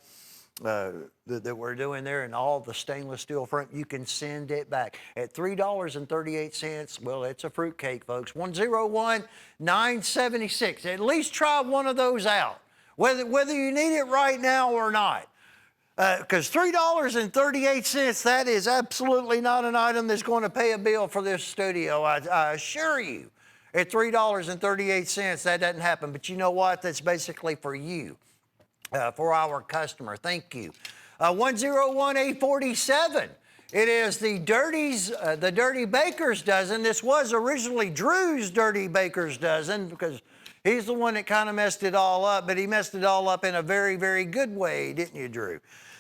that we're doing there and all the stainless steel front. You can send it back at $3.38. Well, it's a fruitcake, folks. 101-976. At least try one of those out, whether you need it right now or not. Because $3.38, that is absolutely not an item that's going to pay a bill for this studio, I assure you. At $3.38, that doesn't happen. But you know what? That's basically for you, for our customer. Thank you. 101-847. It is the Dirty Baker's Dozen. This was originally Drew's Dirty Baker's Dozen because he's the one that kind of messed it all up, but he messed it all up in a very, very good way, didn't you, Drew?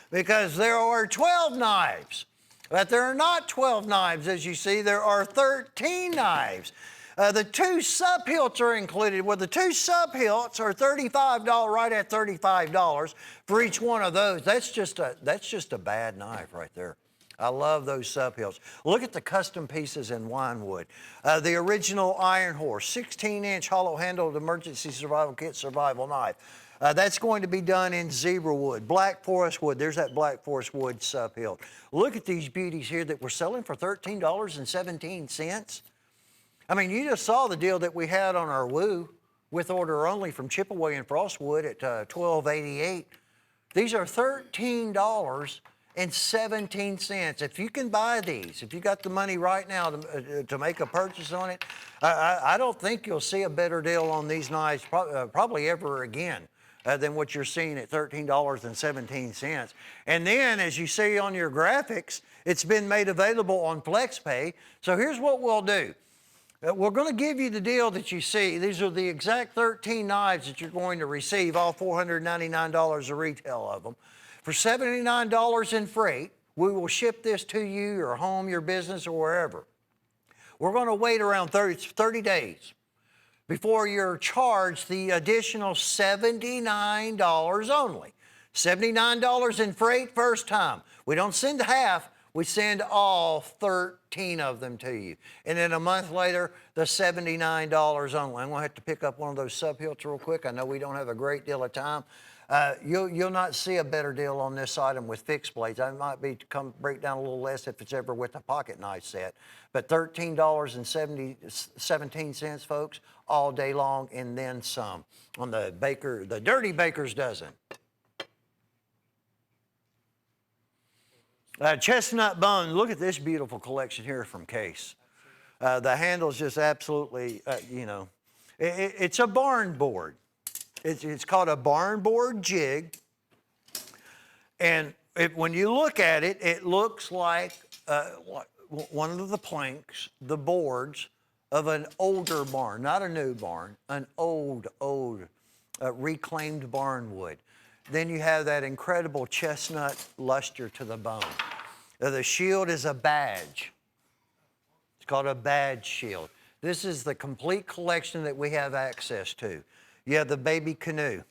Because there are 12 knives, but there are not 12 knives, as you see. There are 13 knives. The 2 sub-hilts are included. Well, the 2 sub-hilts are $35, right at $35 for each one of those. That's just a bad knife right there. I love those sub-hilts. Look at the custom pieces in winewood. The original Iron Horse, 16-inch hollow-handled emergency survival kit survival knife. That's going to be done in zebra wood, black forest wood. There's that black forest wood sub-hilt. Look at these beauties here that we're selling for $13.17. I mean, you just saw the deal that we had on our Woo with order only from Chipaway and Frostwood at $12.88. These are $13.17. If you can buy these, if you got the money right now to make a purchase on it, I don't think you'll see a better deal on these knives probably ever again than what you're seeing at $13.17. And then, as you see on your graphics, it's been made available on FlexPay. So here's what we'll do. We're going to give you the deal that you see. These are the exact 13 knives that you're going to receive, all $499 a retail of them. For $79 in freight, we will ship this to you, your home, your business, or wherever. We're going to wait around 30 days before you're charged the additional $79 only. $79 in freight first time. We don't send half. We send all 13 of them to you. And then a month later, the $79 only. I'm going to have to pick up one of those sub hilts real quick. I know we don't have a great deal of time. You'll not see a better deal on this item with fixed blades. I might break down a little less if it's ever with a pocket knife set. But $13.17, folks, all day long, and then some on the Dirty Baker's Dozen. Chestnut bone. Look at this beautiful collection here from Case. The handle's just absolutely, it's a barn board. It's called a barn board jig. And when you look at it, it looks like one of the planks, the boards of an older barn, not a new barn, an old reclaimed barn wood. Then you have that incredible chestnut luster to the bone. The shield is a badge. It's called a badge shield. This is the complete collection that we have access to. You have the baby canoe.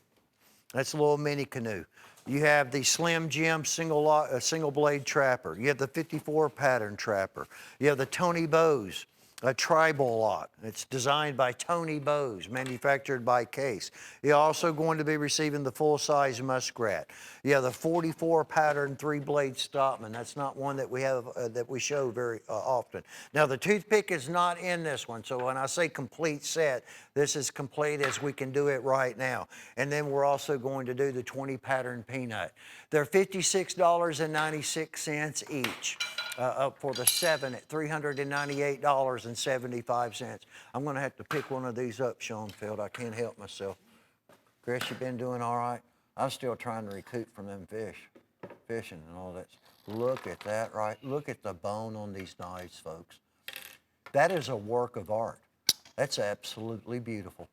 That's a little mini canoe. You have the Slim Jim single blade trapper. You have the 54 pattern trapper. You have the Tony Bowes, a tribal lock. It's designed by Tony Bowes, manufactured by Case. You're also going to be receiving the full-size muskrat. You have the 44 pattern 3-blade Stockman. That's not one that we have that we show very often. Now the toothpick is not in this one, so when I say complete set, this is complete as we can do it right now. And then we're also going to do the 20 pattern peanut. They're $56.96 each. Up for the 7 at $398.75. I'm going to have to pick one of these up, Schoenfeld. I can't help myself. Chris, you been doing all right? I'm still trying to recoup from them fishing and all that. Look at that, right? Look at the bone on these knives, folks. That is a work of art. That's absolutely beautiful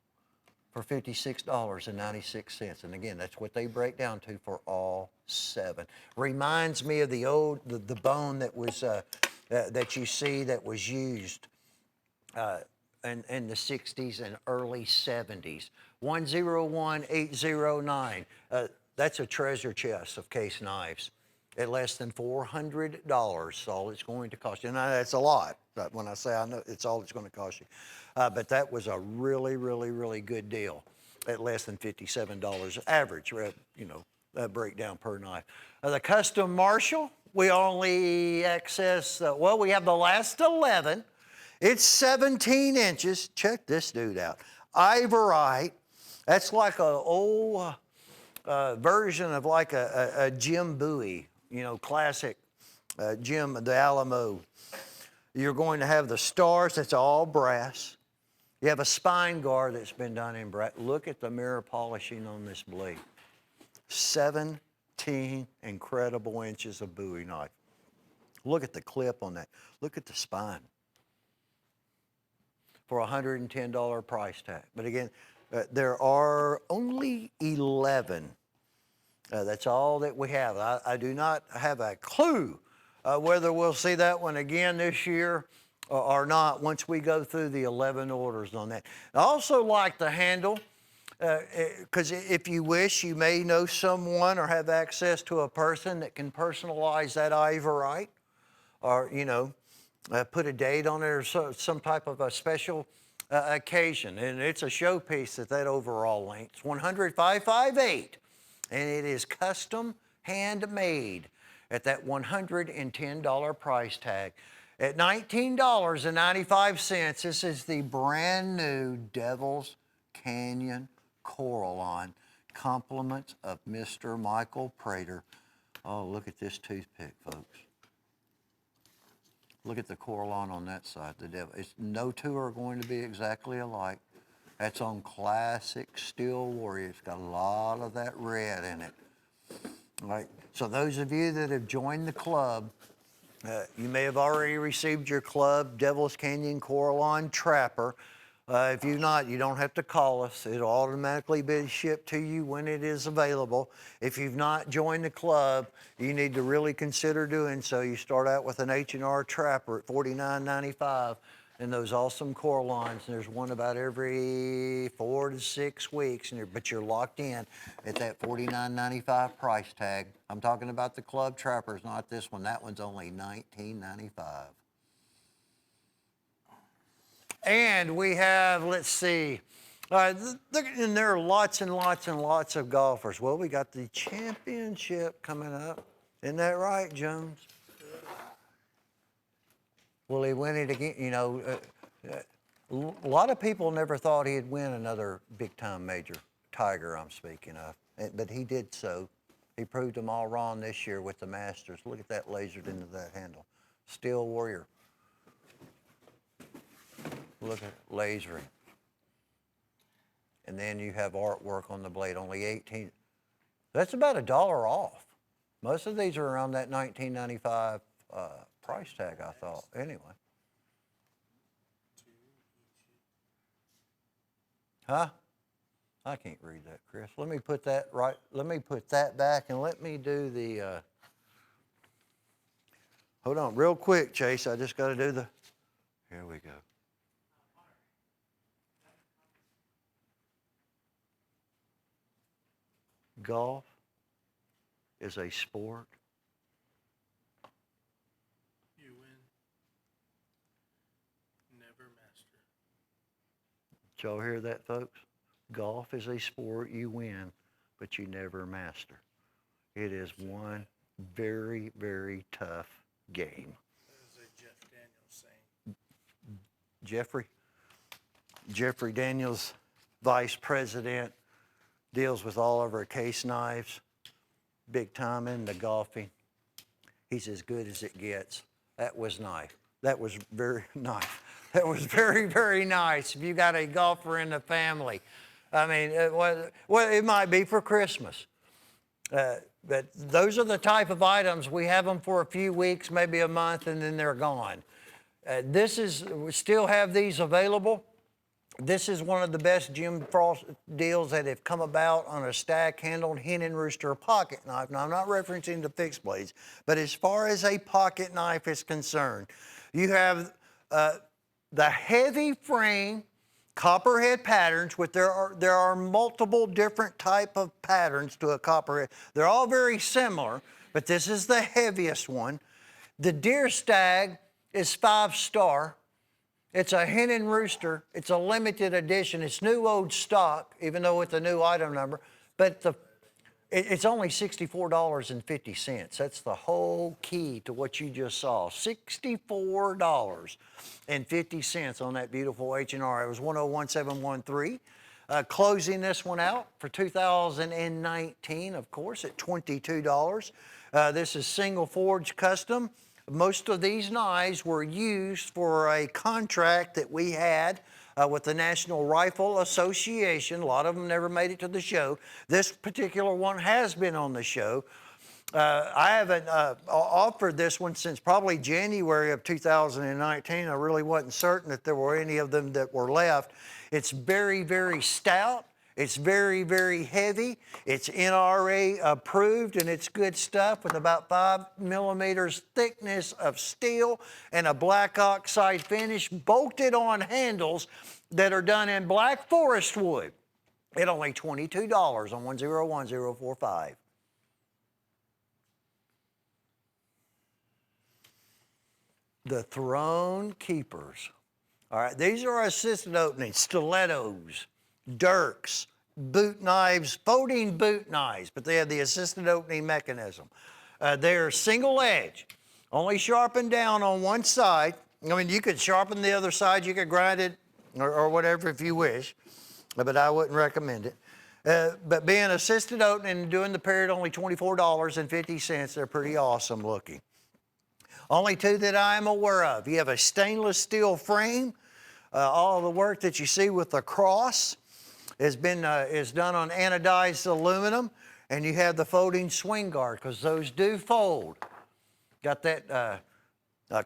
for $56.96. And again, that's what they break down to for all 7. Reminds me of the bone that was that you see that was used in the 60s and early 70s. 101809. That's a treasure chest of Case knives at less than $400. All it's going to cost you. And that's a lot. But when I say I know, it's all it's going to cost you. But that was a really, really, really good deal at less than $57 average, breakdown per knife. The custom Marshall, we only access, we have the last 11. It's 17 inches. Check this dude out. Ivorite. That's like an old version of like a Jim Bowie, classic Jim, the Alamo. You're going to have the stars, that's all brass. You have a spine guard that's been done in brass. Look at the mirror polishing on this blade. 17 incredible inches of Bowie knife. Look at the clip on that. Look at the spine. For a $110 price tag. But again, there are only 11. That's all that we have. I do not have a clue whether we'll see that one again this year or not once we go through the 11 orders on that. I also like the handle because if you wish, you may know someone or have access to a person that can personalize that Ivorite or, put a date on it or some type of a special occasion. And it's a showpiece at that overall length. It's 100,558. And it is custom handmade at that $110 price tag. At $19.95, this is the brand new Devil's Canyon Coraline. Compliments of Mr. Michael Prater. Oh, look at this toothpick, folks. Look at the Coraline on that side, the Devil. No two are going to be exactly alike. That's on classic Steel Warrior. It's got a lot of that red in it. All right. So those of you that have joined the club, you may have already received your club Devil's Canyon Coraline Trapper. If you've not, you don't have to call us. It'll automatically be shipped to you when it is available. If you've not joined the club, you need to really consider doing so. You start out with an H&R Trapper at $49.95. in those awesome core lines. And there's one about every 4 to 6 weeks, but you're locked in at that $49.95 price tag. I'm talking about the Club Trappers, not this one. That one's only $19.95. And we have, let's see, and there are lots and lots and lots of golfers. Well, we got the championship coming up. Isn't that right, Jones? Will he win it again? You know, a lot of people never thought he'd win another big-time major. Tiger, I'm speaking of. But he did so. He proved them all wrong this year with the Masters. Look at that lasered into that handle. Steel Warrior. Look at lasering. And then you have artwork on the blade, only 18. That's about $1 off. Most of these are around that $19.95 price tag, I thought. Anyway. Huh? I can't read that, Chris. Let me put that right. Let me put that back and let me do the. Hold on, real quick, Chase. I just got to do the. Here we go. Golf is a sport. You win, never master. Did y'all hear that, folks? Golf is a sport you win, but you never master. It is one very, very tough game. That is a Jeff Daniels saying. Jeffrey Daniels, vice president, deals with all of our case knives, big time in the golfing. He's as good as it gets. That was nice. That was very nice. That was very, very nice. If you got a golfer in the family, I mean, it might be for Christmas. But those are the type of items, we have them for a few weeks, maybe a month, and then they're gone. We still have these available. This is one of the best Jim Frost deals that have come about on a stack-handled hen and rooster pocket knife. Now, I'm not referencing the fixed blades, but as far as a pocket knife is concerned, you have the heavy frame copperhead patterns, which there are multiple different type of patterns to a copperhead. They're all very similar, but this is the heaviest one. The deer stag is 5-star. It's a hen and rooster. It's a limited edition. It's new old stock, even though it's a new item number. But it's only $64.50. That's the whole key to what you just saw. $64.50 on that beautiful H&R. It was 101713. Closing this one out for 2019, of course, at $22. This is single forge custom. Most of these knives were used for a contract that we had with the National Rifle Association. A lot of them never made it to the show. This particular one has been on the show. I haven't offered this one since probably January of 2019. I really wasn't certain that there were any of them that were left. It's very, very stout. It's very, very heavy. It's NRA approved, and it's good stuff with about 5 millimeters thickness of steel and a black oxide finish bolted on handles that are done in black forest wood at only $22 on 101045. The Throne Keepers. All right, these are assisted openings, stilettos, dirks, boot knives, folding boot knives, but they have the assisted opening mechanism. They're single edge, only sharpened down on one side. I mean, you could sharpen the other side, you could grind it or whatever if you wish, but I wouldn't recommend it. But being assisted opening and doing the period only $24.50, they're pretty awesome looking. Only two that I am aware of. You have a stainless steel frame. All the work that you see with the cross is done on anodized aluminum, and you have the folding swing guard because those do fold. Got that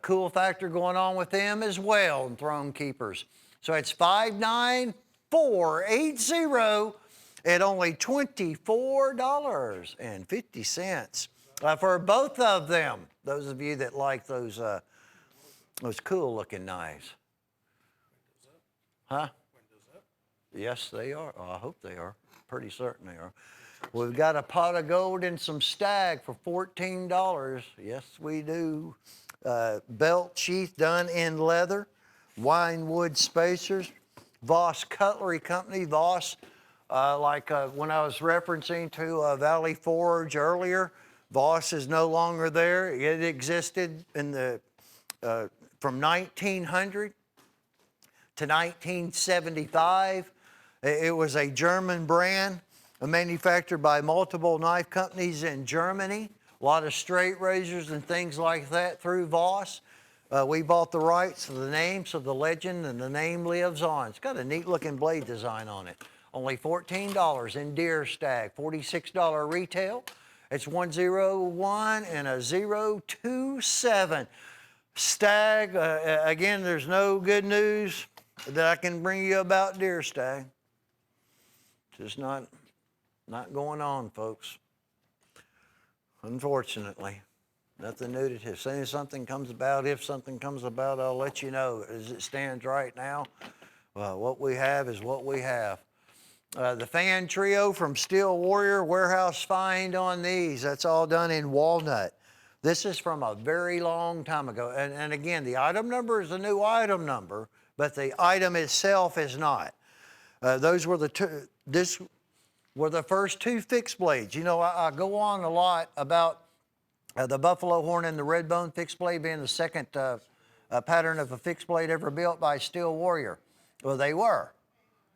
cool factor going on with them as well in Throne Keepers. So it's $59480 at only $24.50 for both of them. Those of you that like those cool looking knives. Huh? Yes, they are. Oh, I hope they are. Pretty certain they are. We've got a pot of gold and some stag for $14. Yes, we do. Belt sheath done in leather. Wine wood spacers. Voss Cutlery Company. Voss, when I was referencing to Valley Forge earlier, Voss is no longer there. It existed in the from 1900 to 1975. It was a German brand manufactured by multiple knife companies in Germany. A lot of straight razors and things like that through Voss. We bought the rights to the name, so the legend and the name lives on. It's got a neat looking blade design on it. Only $14 in deer stag, $46 retail. It's 101 and a 027. Stag, again, there's no good news that I can bring you about deer stag. Just not going on, folks. Unfortunately, nothing new to. As soon as something comes about, if something comes about, I'll let you know. As it stands right now, what we have is what we have. The fan trio from Steel Warrior, warehouse find on these. That's all done in walnut. This is from a very long time ago. And again, the item number is a new item number, but the item itself is not. Those were the two. This were the first two fixed blades. You know, I go on a lot about the buffalo horn and the red bone fixed blade being the second pattern of a fixed blade ever built by Steel Warrior. Well, they were.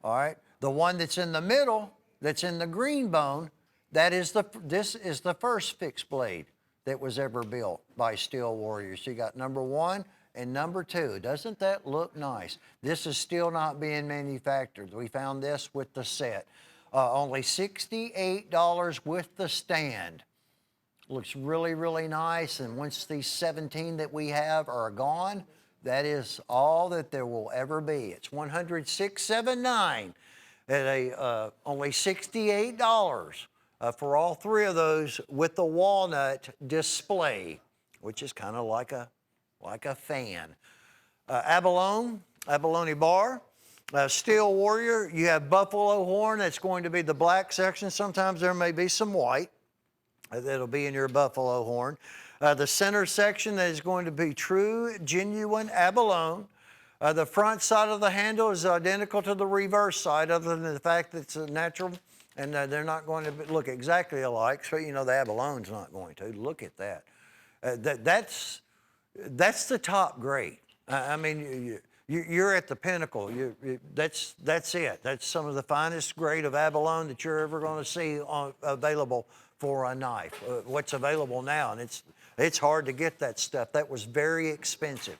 All right. The one that's in the middle, that's in the green bone, this is the first fixed blade that was ever built by Steel Warrior. So you got number one and number two. Doesn't that look nice? This is still not being manufactured. We found this with the set. Only $68 with the stand. Looks really, really nice. And once these 17 that we have are gone, that is all that there will ever be. It's $106.79 at only $68 for all three of those with the walnut display, which is kind of like a fan. Abalone bar. Steel Warrior, you have buffalo horn. That's going to be the black section. Sometimes there may be some white that'll be in your buffalo horn. The center section that is going to be true, genuine abalone. The front side of the handle is identical to the reverse side, other than the fact that it's a natural, and they're not going to look exactly alike. So, you know, the abalone's not going to. Look at that. That's the top grade. I mean, you're at the pinnacle. That's it. That's some of the finest grade of abalone that you're ever going to see available for a knife. What's available now, and it's hard to get that stuff. That was very expensive.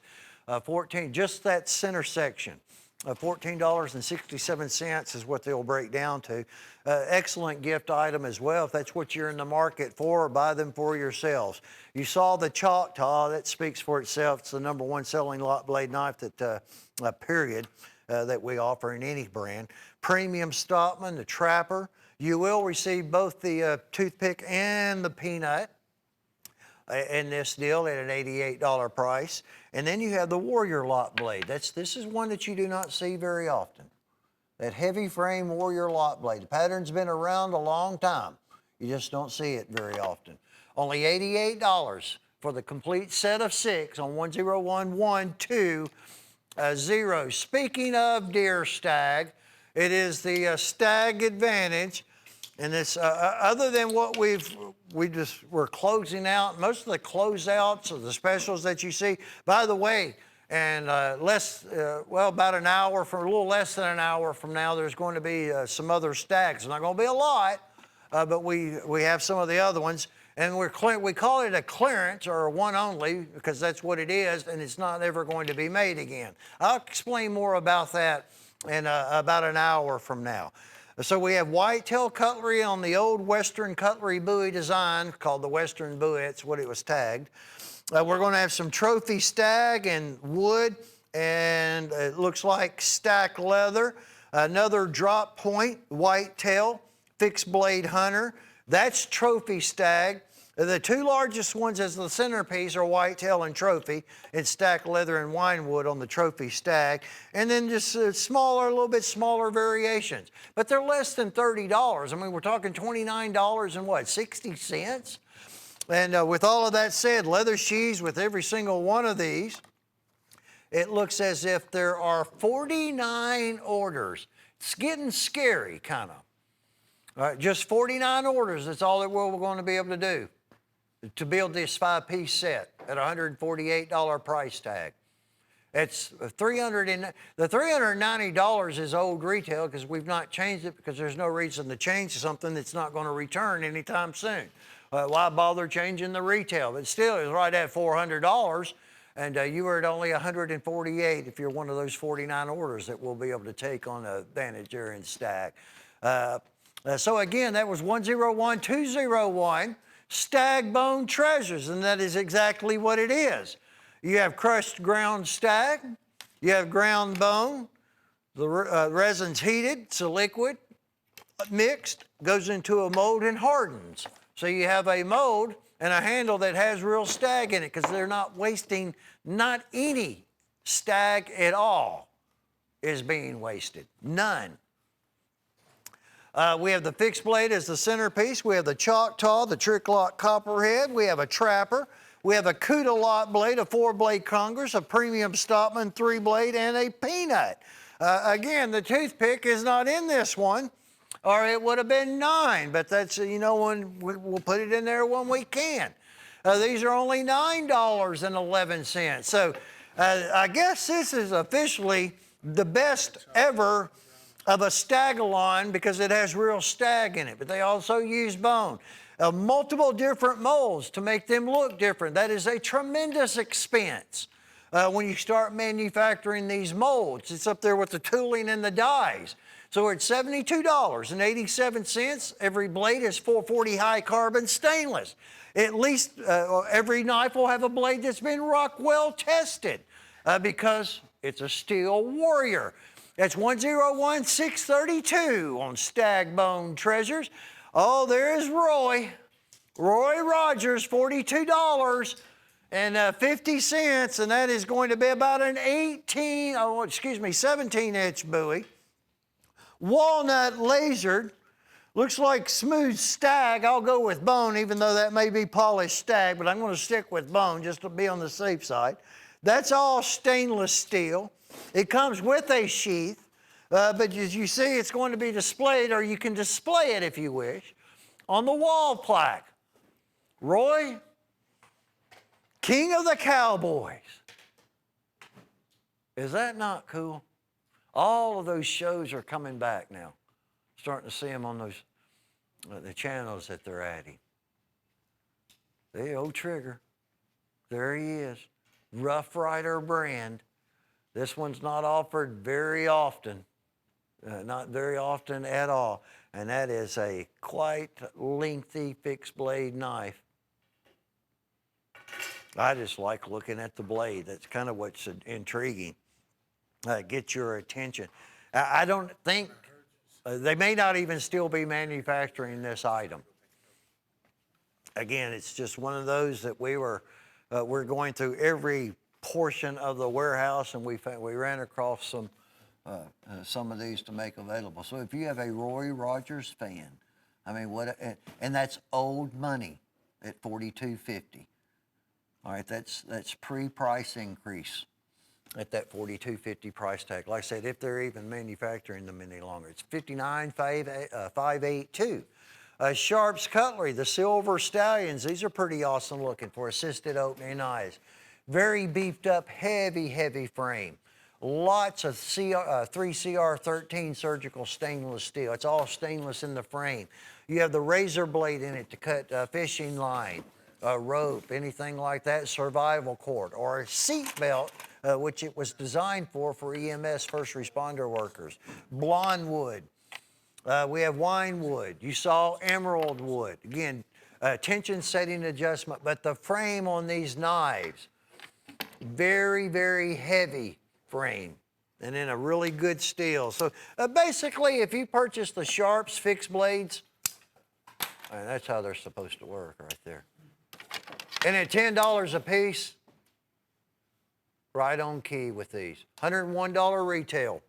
Just that center section. $14.67 is what they'll break down to. Excellent gift item as well. If that's what you're in the market for, buy them for yourselves. You saw the Choctaw. That speaks for itself. It's the #1 selling lot blade knife that we offer in any brand. Premium Stockman, the Trapper. You will receive both the toothpick and the peanut in this deal at an $88 price. And then you have the Warrior lot blade. This is one that you do not see very often. That heavy frame Warrior lot blade. The pattern's been around a long time. You just don't see it very often. Only $88 for the complete set of 6 on 10112. Speaking of deer stag, it is the Stag Advantage. And it's other than what we're closing out, most of the closeouts or the specials that you see. By the way, and about a little less than an hour from now, there's going to be some other stags. It's not going to be a lot, but we have some of the other ones. And we call it a clearance or a one only because that's what it is, and it's not ever going to be made again. I'll explain more about that in about an hour from now. So we have whitetail cutlery on the old Western cutlery buoy design called the Western buoy. It's what it was tagged. We're going to have some trophy stag and wood, and it looks like stack leather. Another drop point whitetail fixed blade hunter. That's trophy stag. The two largest ones as the centerpiece are whitetail and trophy. It's stacked leather and wine wood on the trophy stack. And then just smaller, a little bit smaller variations. But they're less than $30. I mean, we're talking $29 and what, 60 cents? And with all of that said, leather sheaths with every single one of these, it looks as if there are 49 orders. It's getting scary, kind of. All right, just 49 orders, that's all that we're going to be able to do to build this 5-piece set at a $148 price tag. It's the $390 is old retail because we've not changed it because there's no reason to change something that's not going to return anytime soon. Why bother changing the retail? But still, it's right at $400, and you were at only $148 if you're one of those 49 orders that we'll be able to take on a Vantage Area and Stack. So again, that was 101201. Stag bone treasures, and that is exactly what it is. You have crushed ground stag, you have ground bone, the resin's heated, it's a liquid, mixed, goes into a mold and hardens. So you have a mold and a handle that has real stag in it because they're not wasting, not any stag at all is being wasted, none. We have the fixed blade as the centerpiece. We have the Choctaw, the trick lock copperhead. We have a trapper. We have a Cuda lot blade, a 4-blade Congress, a premium Stockman 3-blade, and a peanut. Again, the toothpick is not in this one, or it would have been 9, but that's, you know, when we'll put it in there when we can. These are only $9.11. So I guess this is officially the best ever of a Stag-a-lon because it has real stag in it, but they also use bone. Multiple different molds to make them look different. That is a tremendous expense when you start manufacturing these molds. It's up there with the tooling and the dies. So it's $72.87. Every blade is 440 high carbon stainless. At least every knife will have a blade that's been Rockwell tested because it's a steel warrior. That's 101632 on Stag Bone Treasures. Oh, there's Roy. Roy Rogers, $42.50, and that is going to be about an 17-inch bowie. Walnut lasered. Looks like smooth stag. I'll go with bone, even though that may be polished stag, but I'm going to stick with bone just to be on the safe side. That's all stainless steel. It comes with a sheath, but as you see, it's going to be displayed, or you can display it if you wish, on the wall plaque. Roy, King of the Cowboys. Is that not cool? All of those shows are coming back now. Starting to see them on those the channels that they're adding. The old Trigger. There he is. Rough Rider brand. This one's not offered very often, not very often at all, and that is a quite lengthy fixed blade knife. I just like looking at the blade. That's kind of what's intriguing. Get your attention. I don't think, they may not even still be manufacturing this item. Again, it's just one of those that we're going through every portion of the warehouse, and we ran across some of these to make available. So if you have a Roy Rogers fan, I mean, and that's old money at $42.50. All right, that's pre-price increase at that $42.50 price tag. Like I said, if they're even manufacturing them any longer, it's $59,582. Sharp's Cutlery, the Silver Stallions. These are pretty awesome looking for assisted opening eyes. Very beefed up, heavy frame. Lots of 3CR13 surgical stainless steel. It's all stainless in the frame. You have the razor blade in it to cut fishing line, rope, anything like that, survival cord, or a seat belt, which it was designed for EMS first responder workers. Blonde wood. We have wine wood. You saw emerald wood. Again, tension setting adjustment, but the frame on these knives, very heavy frame and in a really good steel. So basically, if you purchase the Sharps fixed blades, that's how they're supposed to work right there. And at $10 a piece, right on key with these. $101 retail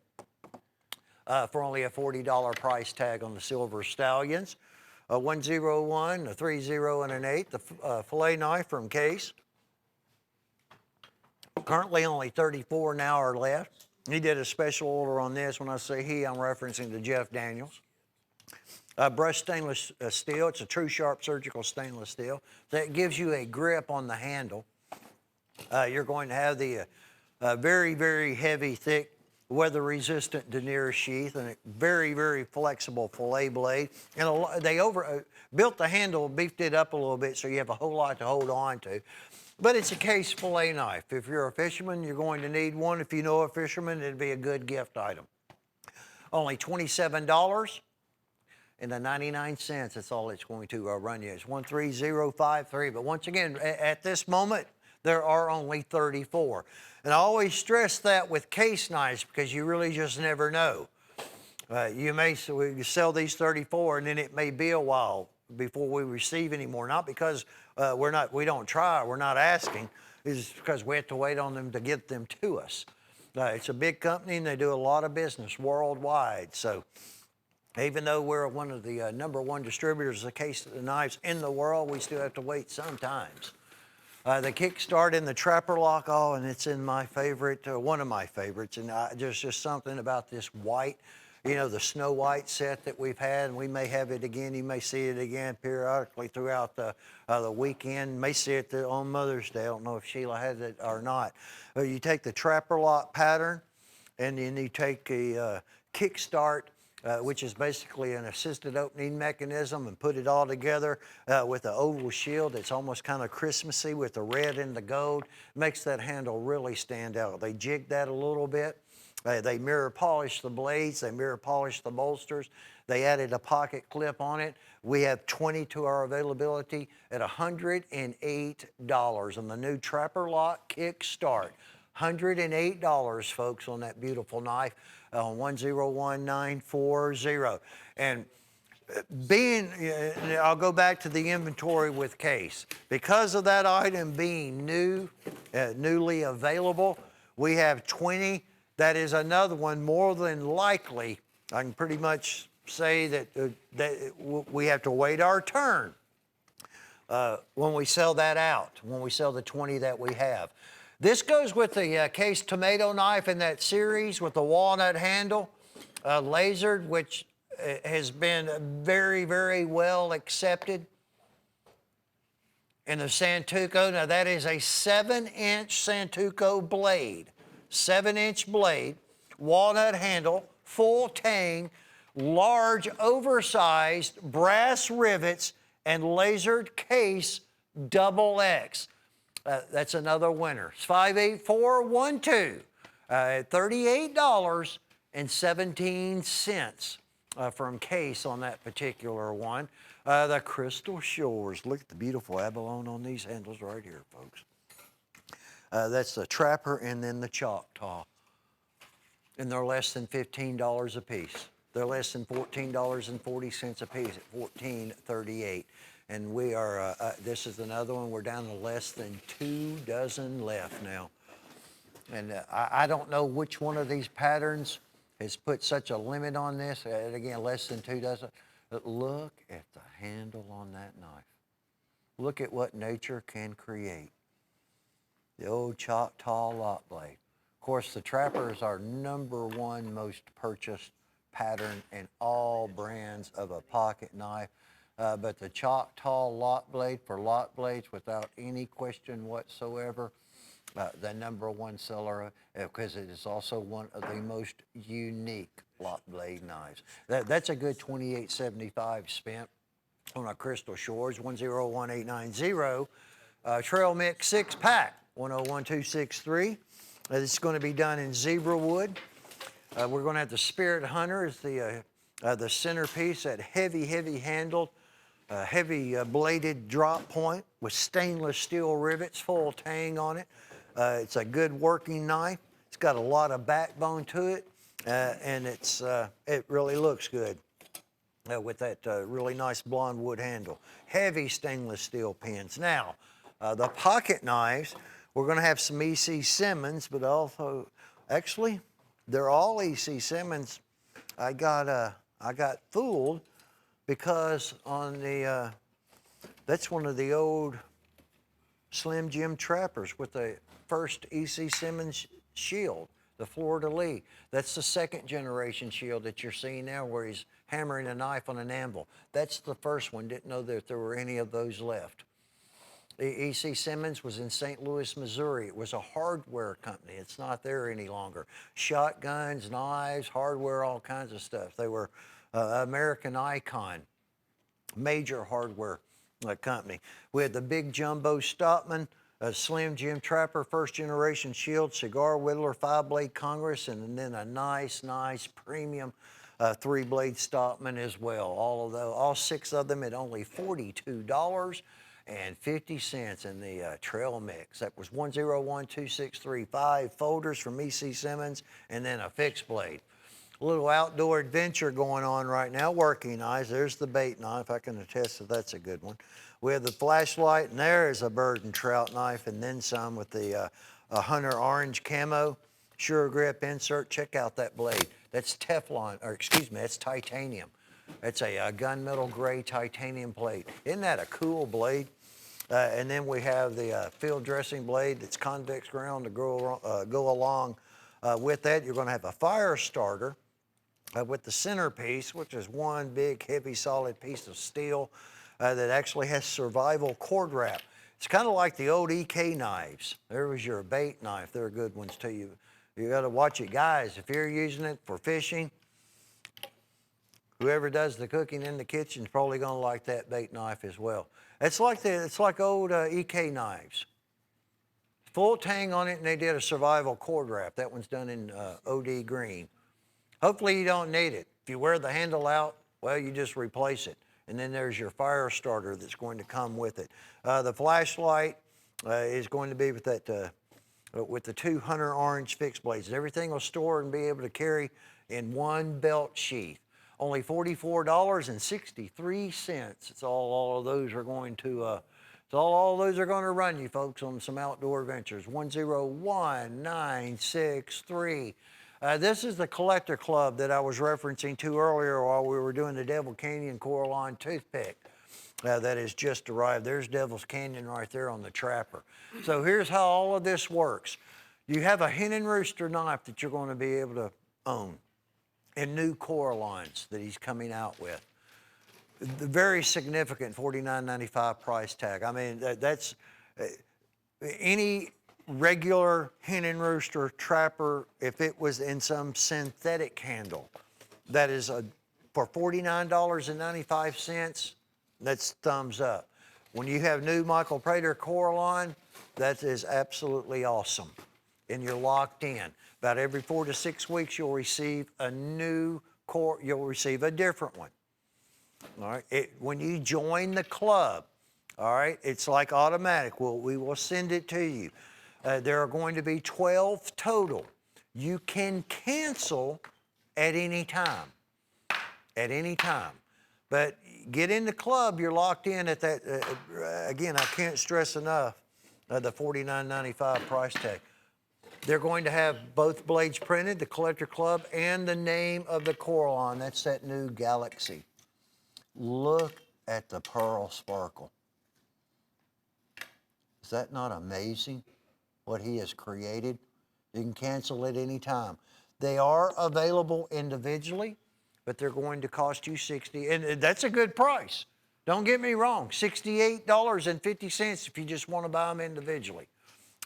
for only a $40 price tag on the Silver Stallions. A 101, a 30, and an 8. The fillet knife from Case. Currently only 34 now are left. He did a special order on this. When I say he, I'm referencing to Jeff Daniels. Brushed stainless steel. It's a true sharp surgical stainless steel. That gives you a grip on the handle. You're going to have the very, very heavy, thick, weather-resistant denier sheath and a very, very flexible fillet blade. And they built the handle, beefed it up a little bit so you have a whole lot to hold on to. But it's a Case fillet knife. If you're a fisherman, you're going to need one. If you know a fisherman, it'd be a good gift item. Only $27 and the 99 cents. That's all it's going to run you. It's 13053. But once again, at this moment, there are only 34. And I always stress that with Case knives because you really just never know. We sell these 34 and then it may be a while before we receive any more. Not because we don't try, we're not asking. It's because we have to wait on them to get them to us. It's a big company and they do a lot of business worldwide. So even though we're one of the #1 distributors of Case knives in the world, we still have to wait sometimes. The kickstart in the trapper lock, and it's in my favorite, one of my favorites. And there's just something about this white, the Snow White set that we've had, and we may have it again. You may see it again periodically throughout the weekend. You may see it on Mother's Day. I don't know if Sheila has it or not. You take the trapper lock pattern, and then you take a kickstart, which is basically an assisted opening mechanism, and put it all together with an oval shield that's almost kind of Christmassy with the red and the gold. Makes that handle really stand out. They jig that a little bit. They mirror polish the blades. They mirror polish the bolsters. They added a pocket clip on it. We have 20 to our availability at $108 on the new Trapper Lock Kickstart. $108, folks, on that beautiful knife on 101940. And I'll go back to the inventory with Case. Because of that item being newly available, we have 20. That is another one more than likely. I can pretty much say that we have to wait our turn when we sell that out, when we sell the 20 that we have. This goes with the Case tomato knife in that series with the walnut handle, lasered, which has been very, very well accepted. And the Santuco, now that is a 7-inch Santuco blade, 7-inch blade, walnut handle, full tang, large oversized brass rivets, and lasered case XX. That's another winner. It's 58412 at $38.17 from Case on that particular one. The Crystal Shores. Look at the beautiful abalone on these handles right here, folks. That's the Trapper and then the Choctaw. And they're less than $15 a piece. They're less than $14.40 a piece at $14.38. And we are, this is another one, we're down to less than 2 dozen left now. And I don't know which one of these patterns has put such a limit on this. Again, less than 2 dozen. But look at the handle on that knife. Look at what nature can create. The old Choctaw lock blade. Of course, the Trapper is our #1 most purchased pattern in all brands of a pocket knife. But the Choctaw lock blade for lock blades, without any question whatsoever, the #1 seller, because it is also one of the most unique lock blade knives. That's a good $28.75 spent on our Crystal Shores, 101890. Trail Mix 6-pack, 101263. This is going to be done in zebra wood. We're going to have the Spirit Hunter as the centerpiece, that heavy handled, heavy bladed drop point with stainless steel rivets, full tang on it. It's a good working knife. It's got a lot of backbone to it, and it really looks good with that really nice blonde wood handle. Heavy stainless steel pins. Now, The pocket knives, we're going to have some E.C. Simmons, but also, actually, they're all E.C. Simmons. I got fooled because on the that's one of the old Slim Jim Trappers with the first E.C. Simmons shield, the fleur-de-lis. That's the second generation shield that you're seeing now where he's hammering a knife on an anvil. That's the first one. Didn't know that there were any of those left. E.C. Simmons was in St. Louis, Missouri. It was a hardware company. It's not there any longer. Shotguns, knives, hardware, all kinds of stuff. They were American Icon, major hardware company. We had the big jumbo Stockman, a Slim Jim Trapper, first generation shield, cigar whittler, 5-blade Congress, and then a nice premium 3-blade Stockman as well. All 6 of them at only $42.50 in the trail mix. That was 1012635 folders from E.C. Simmons, and then a fixed blade. A little outdoor adventure going on right now. Working knives. There's the bait knife. I can attest that that's a good one. We have the flashlight, and there is a bird and trout knife, and then some with the Hunter orange camo, sure grip insert. Check out that blade. That's Teflon, or excuse me, that's titanium. It's a gunmetal gray titanium plate. Isn't that a cool blade? And then we have the field dressing blade that's convex ground to go along with that. You're going to have a fire starter with the centerpiece, which is one big, heavy, solid piece of steel that actually has survival cord wrap. It's kind of like the old EK knives. There was your bait knife. They're good ones too. You got to watch it, guys. If you're using it for fishing, whoever does the cooking in the kitchen is probably going to like that bait knife as well. It's like old EK knives. Full tang on it, and they did a survival cord wrap. That one's done in OD green. Hopefully you don't need it. If you wear the handle out, well, you just replace it. And then there's your fire starter that's going to come with it. The flashlight is going to be with that with the 2 Hunter orange fixed blades. Everything will store and be able to carry in one belt sheath. Only $44.63. It's all of those are going to all those are going to run you folks on some outdoor adventures. 101963. This is the collector club that I was referencing to earlier while we were doing the Devil Canyon Coraline toothpick that has just arrived. There's Devil's Canyon right there on the Trapper. So here's how all of this works. You have a hen and rooster knife that you're going to be able to own in new Coralines that he's coming out with. The very significant $49.95 price tag. I mean, that's any regular hen and rooster trapper, if it was in some synthetic handle, that is for $49.95, that's thumbs up. When you have new Michael Prater Coraline, that is absolutely awesome. And you're locked in. About every 4 to 6 weeks, you'll receive a new you'll receive a different one. All right. When you join the club, all right, it's like automatic. We will send it to you. There are going to be 12 total. You can cancel at any time. At any time. But get in the club, you're locked in at that. Again, I can't stress enough the $49.95 price tag. They're going to have both blades printed, the Collector Club, and the name of the Coraline. That's that new Galaxy. Look at the pearl sparkle. Is that not amazing what he has created? You can cancel at any time. They are available individually, but they're going to cost you $60, and that's a good price. Don't get me wrong, $68.50 if you just want to buy them individually.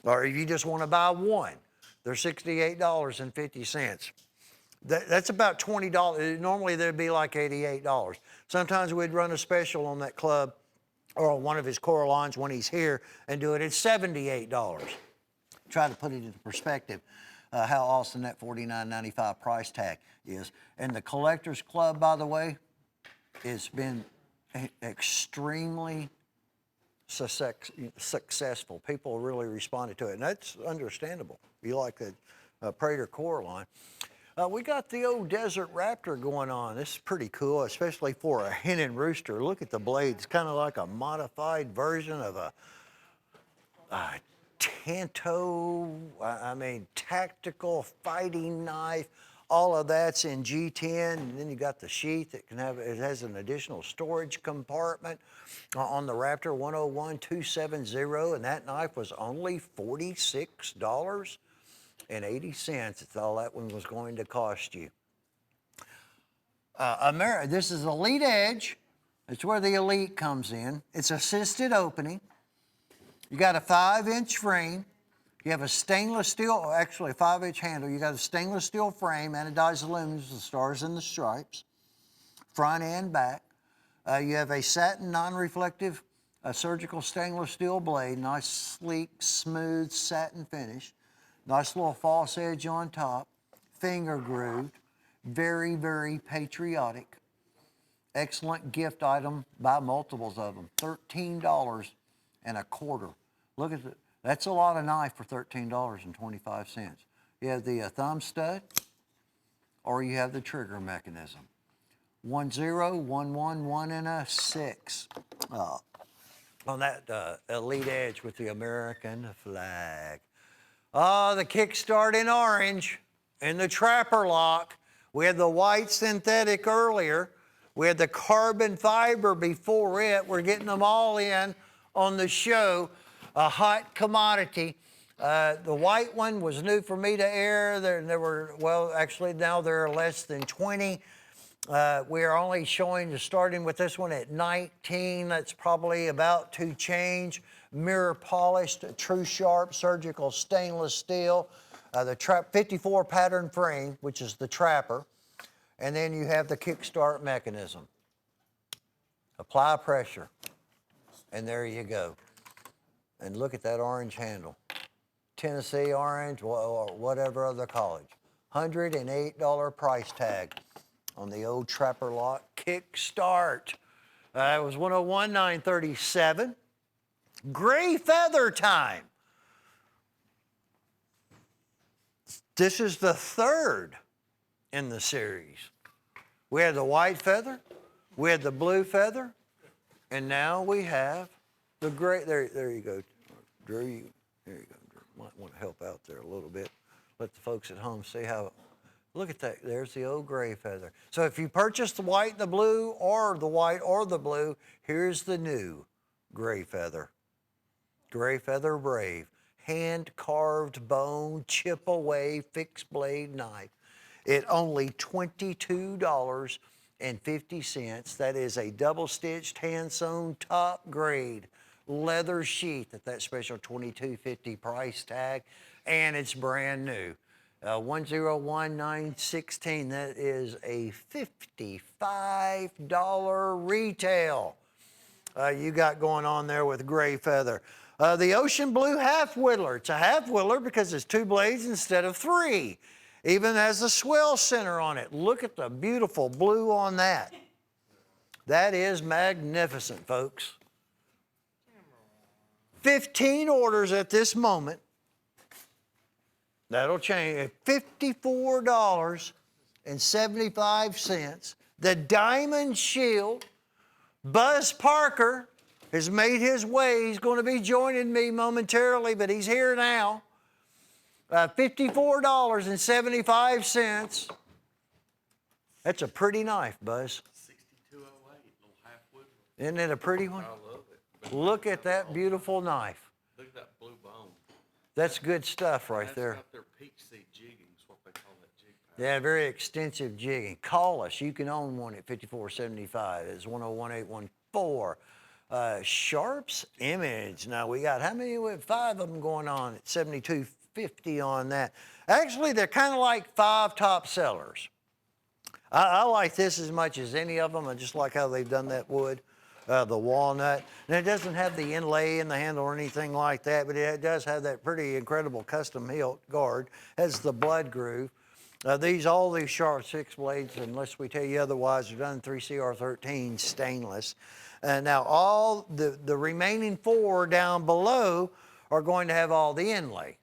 Or if you just want to buy one, they're $68.50. That's about $20. Normally they'd be like $88. Sometimes we'd run a special on that club or on one of his Coralines when he's here and do it at $78. Try to put it into perspective how awesome that $49.95 price tag is. And the Collectors Club, by the way, has been extremely successful. People really responded to it, and that's understandable. You like the Prater Coraline. We got the old Desert Raptor going on. This is pretty cool, especially for a hen and rooster. Look at the blade. It's kind of like a modified version of Tanto, I mean, tactical fighting knife. All of that's in G10, and then you got the sheath that can have, it has an additional storage compartment on the Raptor 101-270, and that knife was only $46.80. It's all that one was going to cost you. This is Elite Edge. It's where the Elite comes in. It's assisted opening. You got a 5-inch frame. You have a stainless steel, actually a 5-inch handle. You got a stainless steel frame, anodized aluminum, the stars and the stripes, front and back. You have a satin non-reflective surgical stainless steel blade, nice sleek, smooth satin finish, nice little false edge on top, finger grooved, very, very patriotic. Excellent gift item, buy multiples of them, $13.25. Look at it. That's a lot of knife for $13.25. You have the thumb stud, or you have the trigger mechanism. 1 0, 1 1, 1 and a 6 on that Elite Edge with the American flag. The kickstart in orange and the trapper lock. We had the white synthetic earlier. We had the carbon fiber before it. We're getting them all in on the show. A hot commodity. The white one was new for me to air. There were, well, actually now there are less than 20. We are only showing, starting with this one at 19. That's probably about to change. Mirror polished, true sharp surgical stainless steel. The 54 pattern frame, which is the trapper. And then you have the kickstart mechanism. Apply pressure. And there you go. And look at that orange handle. Tennessee orange, or whatever other college. $108 price tag on the old trapper lock kickstart. It was 101,937. Gray feather time. This is the third in the series. We had the white feather, we had the blue feather, and now we have the gray. There you go, Drew. There you go, Drew. Might want to help out there a little bit. Let the folks at home see how. Look at that. There's the old gray feather. So if you purchase the white and the blue, or the white or the blue, here's the new gray feather. Gray Feather Brave. Hand-carved bone, chip-away, fixed blade knife. At only $22.50. That is a double-stitched, hand-sewn, top-grade leather sheath at that special $22.50 price tag, and it's brand new. 101,916. That is a $55 retail. You got going on there with Gray Feather. The Ocean Blue Half Whittler. It's a half whittler because it's 2 blades instead of 3. Even has a swell center on it. Look at the beautiful blue on that. That is magnificent, folks. 15 orders at this moment. That'll change at $54.75. The Diamond Shield. Buzz Parker has made his way. He's going to be joining me momentarily, but he's here now. $54.75. That's a pretty knife, Buzz. 6208, little half wood. Isn't it a pretty one? I love it. Look at that beautiful knife. Look at that blue bone. That's good stuff right That's there. got their peach seed jigging, is what they call that jig pattern. Yeah, very extensive jigging. Call us. You can own one at $54.75. It's 101,814. Sharp's Image. Now we got how many? We have 5 of them going on at $72.50 on that. Actually, they're kind of like 5 top sellers. I like this as much as any of them. I just like how they've done that wood, the walnut. And it doesn't have the inlay in the handle or anything like that, but it does have that pretty incredible custom hilt guard. Has the blood groove. All these Sharp 6 blades, unless we tell you otherwise, are done 3CR13 stainless. Now all the remaining 4 down below are going to have all the inlay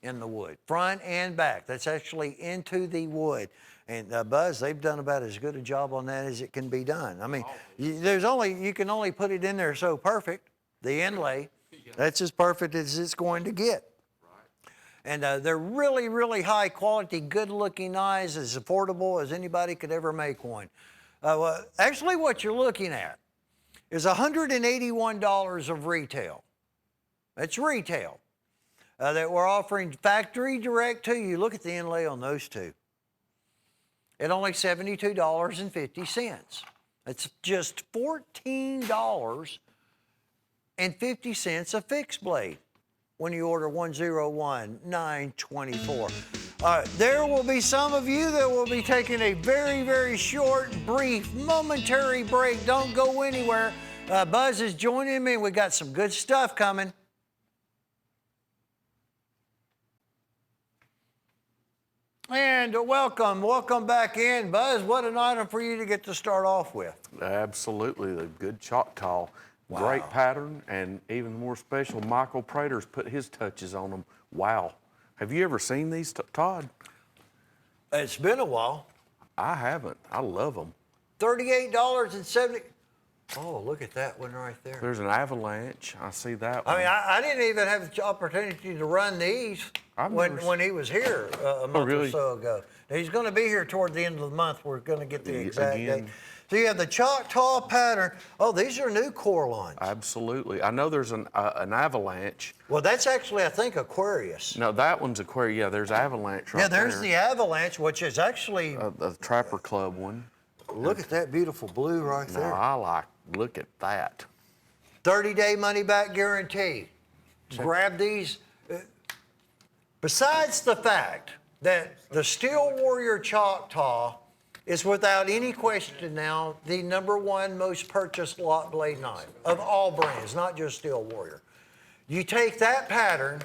in the wood, front and back. That's actually into the wood. And Buzz, they've done about as good a job on that as it can be done. I mean, you can only put it in there so perfect, the inlay. That's as perfect as it's going to get. And they're really, really high quality, good looking knives, as affordable as anybody could ever make one. Well, actually, what you're looking at is $181 of retail. That's retail that we're offering factory direct to you. Look at the inlay on those two. At only $72.50. That's just $14.50 a fixed blade when you order 101-924. There will be some of you that will be taking a very, very short, brief, momentary break. Don't go anywhere. Buzz is joining me. We got some good stuff coming. And welcome back in. Buzz, what an item for you to get to start off with. Absolutely, the good Choctaw. Wow. Great pattern, and even more special, Michael Prater's put his touches on them. Wow. Have you ever seen these, Todd? It's been a while. I haven't. I love them. $38.70. Oh, look at that one right there. There's an avalanche. I see that one. I mean, I didn't even have the opportunity to run these when he was here a month really? or so ago. He's going to be here toward the end of the month. We're going to get the exact Again. date. So you have the Choctaw pattern. Oh, these are new core lines. Absolutely. I know there's an avalanche. Well, that's actually, I think, Aquarius. No, that one's Aquarius. Yeah, there's avalanche right Yeah, there. there's the avalanche, which is actually, the Trapper Club one. look at that beautiful blue right No, there. look at that. 30-day money-back guarantee. Grab these. Besides the fact that the Steel Warrior Choctaw is without any question now the #1 most purchased lock blade knife of all brands, not just Steel Warrior. You take that pattern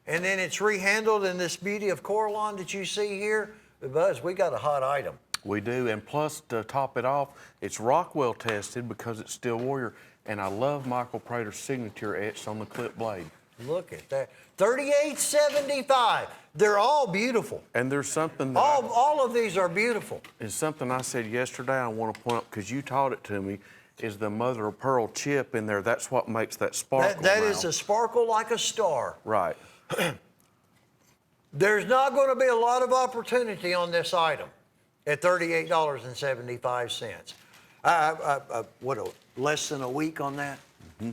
and then it's rehandled in this beauty of Coralon that you see here. Buzz, we got a hot item. We do, and plus to top it off, it's Rockwell tested because it's Steel Warrior, and I love Michael Prater's signature etched on the clip blade. Look at that. $38.75. They're all beautiful. And there's something that All of these are beautiful. is something I said yesterday I want to point out because you taught it to me, is the mother of pearl chip in there. That's what makes that sparkle. That is now. a sparkle like a star. Right. There's not going to be a lot of opportunity on this item at $38.75. Less than a week on that?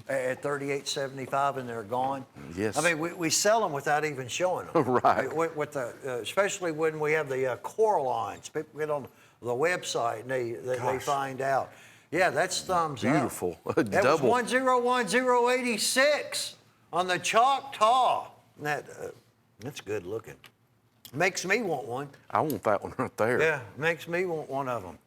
At $38.75 and they're gone. Yes. I mean, we sell them without even showing them. Right. With the, especially when we have the core lines. People get on the website and they find out. Yeah, that's thumbs Beautiful. up. That Double. was 101,086 on the Choctaw. That's good looking. Makes me want one. I want that one right there. Yeah, makes me want one of them.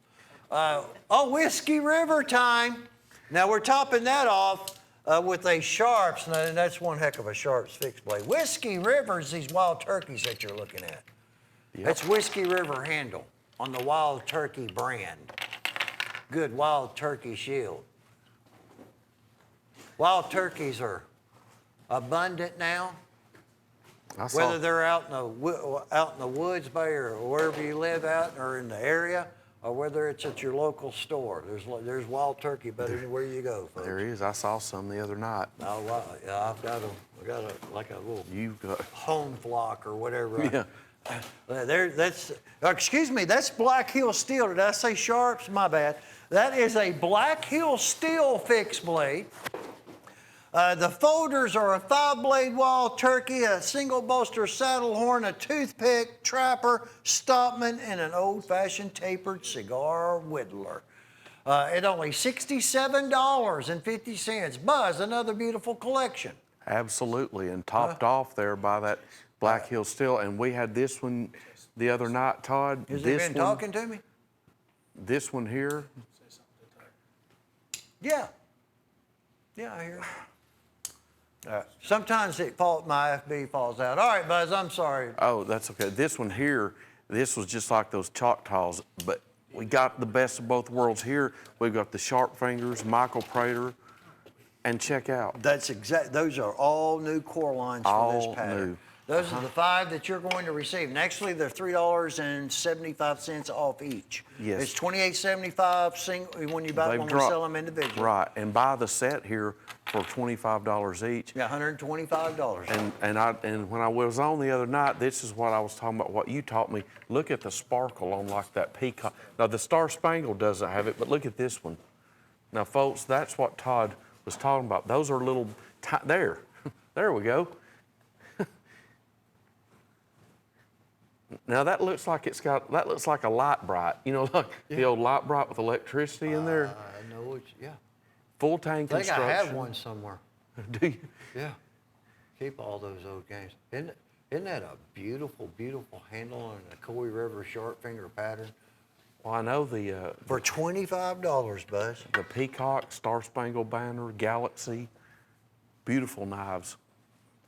Whiskey River time. Now we're topping that off with a Sharps. Now that's one heck of a Sharps fixed blade. Whiskey River's these wild turkeys that you're looking at. Yep. That's Whiskey River handle on the Wild Turkey brand. Good Wild Turkey shield. Wild turkeys are abundant now. I saw, Whether they're out in the woods, Bay, or wherever you live out, or in the area, or whether it's at your local store, there's wild turkey about anywhere you go, folks. there is. I saw some the other night. Oh, wow. Yeah, I've got like a little You've got. home flock or whatever. Yeah. Excuse me, that's Black Hill Steel. Did I say Sharps? My bad. That is a Black Hill Steel fixed blade. The folders are a 5-blade wild turkey, a single bolster saddle horn, a toothpick, trapper, stopman, and an old-fashioned tapered cigar whittler. At only $67.50. Buzz, another beautiful collection. Absolutely, and topped off there by that Black Hill Steel. And we had this one the other night, Todd. Has he This been one, talking to me? This one here. Yeah. Yeah, I hear it. Sometimes my FB falls out. All right, Buzz, I'm sorry. Oh, that's okay. This one here, this was just like those Choctaws, but we got the best of both worlds here. We've got the Sharp Fingers, Michael Prater, and check out. Those are all new core lines for this All pattern. new. Those are the 5 that you're going to receive. And actually, they're $3.75 off each. Yes. It's $28.75 when you buy They've when we dropped- sell them individually. Right, and buy the set here for $25 each. Yeah, $125. And when I was on the other night, this is what I was talking about, what you taught me. Look at the sparkle on like that peacock. Now, the Star Spangled doesn't have it, but look at this one. Now, folks, that's what Todd was talking about. Those are little, there. There we go. Now, that looks like that looks like a light bright. You know, like the old light bright with electricity in there. I know it's, yeah. Full tank I think construction. I have one somewhere. Do you? Yeah. Keep all those old games. Isn't that a beautiful, beautiful handle on a Coy River sharp finger pattern? Well, I know the For $25, Buzz. Peacock, Star Spangled Banner, Galaxy, beautiful knives.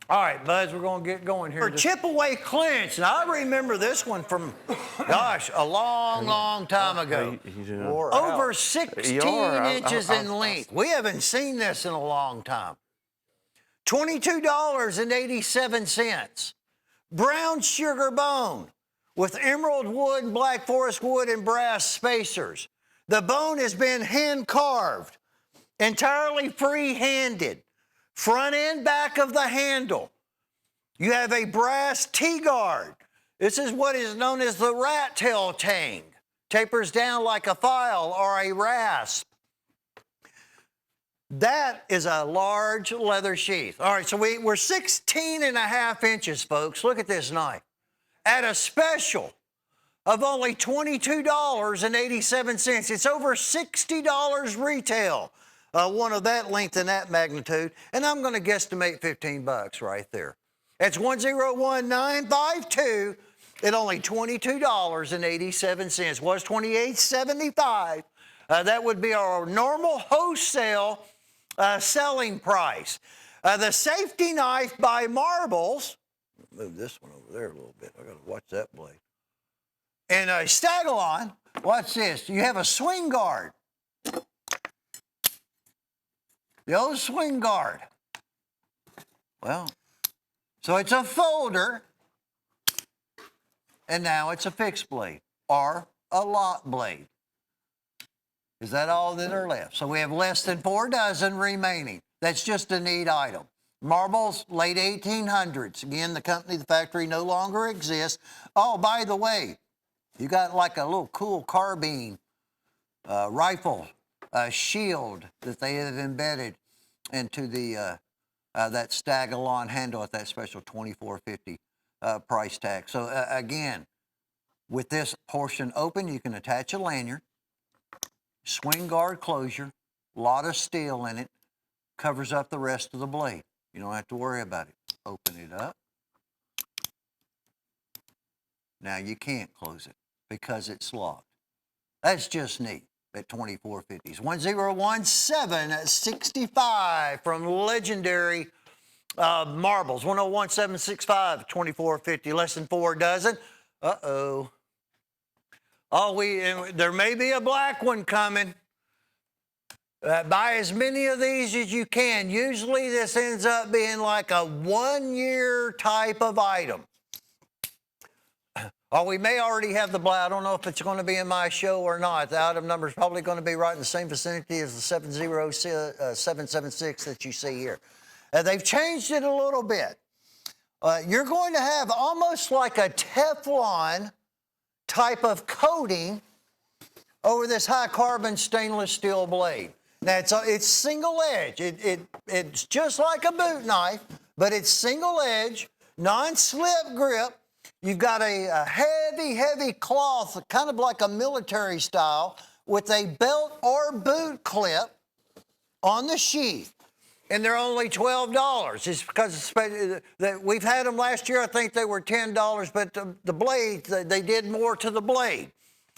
All right, Buzz, we're going to get going here. For chip away clinch. Now, I remember this one from, gosh, a long, long time ago. Over 16 inches in length. We haven't seen this in a long time. $22.87. Brown sugar bone with emerald wood, black forest wood, and brass spacers. The bone has been hand carved, entirely free-handed. Front and back of the handle. You have a brass T-guard. This is what is known as the rat tail tang. Tapers down like a file or a rasp. That is a large leather sheath. All right, so we're 16.5 inches, folks. Look at this knife. At a special of only $22.87. It's over $60 retail. One of that length and that magnitude, and I'm going to guesstimate $15 right there. That's 101952 at only $22.87. Was $28.75. That would be our normal wholesale selling price. The safety knife by Marbles. Move this one over there a little bit. I got to watch that blade. And a Stagalon. Watch this. You have a swing guard. The old swing guard. Well, so it's a folder, and now it's a fixed blade or a lock blade. Is that all that are left? So we have less than 4 dozen remaining. That's just a neat item. Marbles, late 1800s. Again, the company, the factory no longer exists. Oh, by the way, you got like a little cool carbine rifle shield that they have embedded into the that Stagalon handle at that special $24.50 price tag. So again, with this portion open, you can attach a lanyard, swing guard closure, lot of steel in it, covers up the rest of the blade. You don't have to worry about it. Open it up. Now you can't close it because it's locked. That's just neat. At 2450s. 101765 from Legendary Marbles. 101765 2450. Less than 4 dozen. Uh-oh. There may be a black one coming. Buy as many of these as you can. Usually this ends up being like a 1-year type of item. Oh, we may already have the black. I don't know if it's going to be in my show or not. The item number is probably going to be right in the same vicinity as the 776 that you see here. They've changed it a little bit. You're going to have almost like a Teflon type of coating over this high carbon stainless steel blade. Now, it's single edge. It's just like a boot knife, but it's single edge, non-slip grip. You've got a heavy, heavy cloth, kind of like a military style, with a belt or boot clip on the sheath. And they're only $12. It's because we've had them last year. I think they were $10, but the blade, they did more to the blade.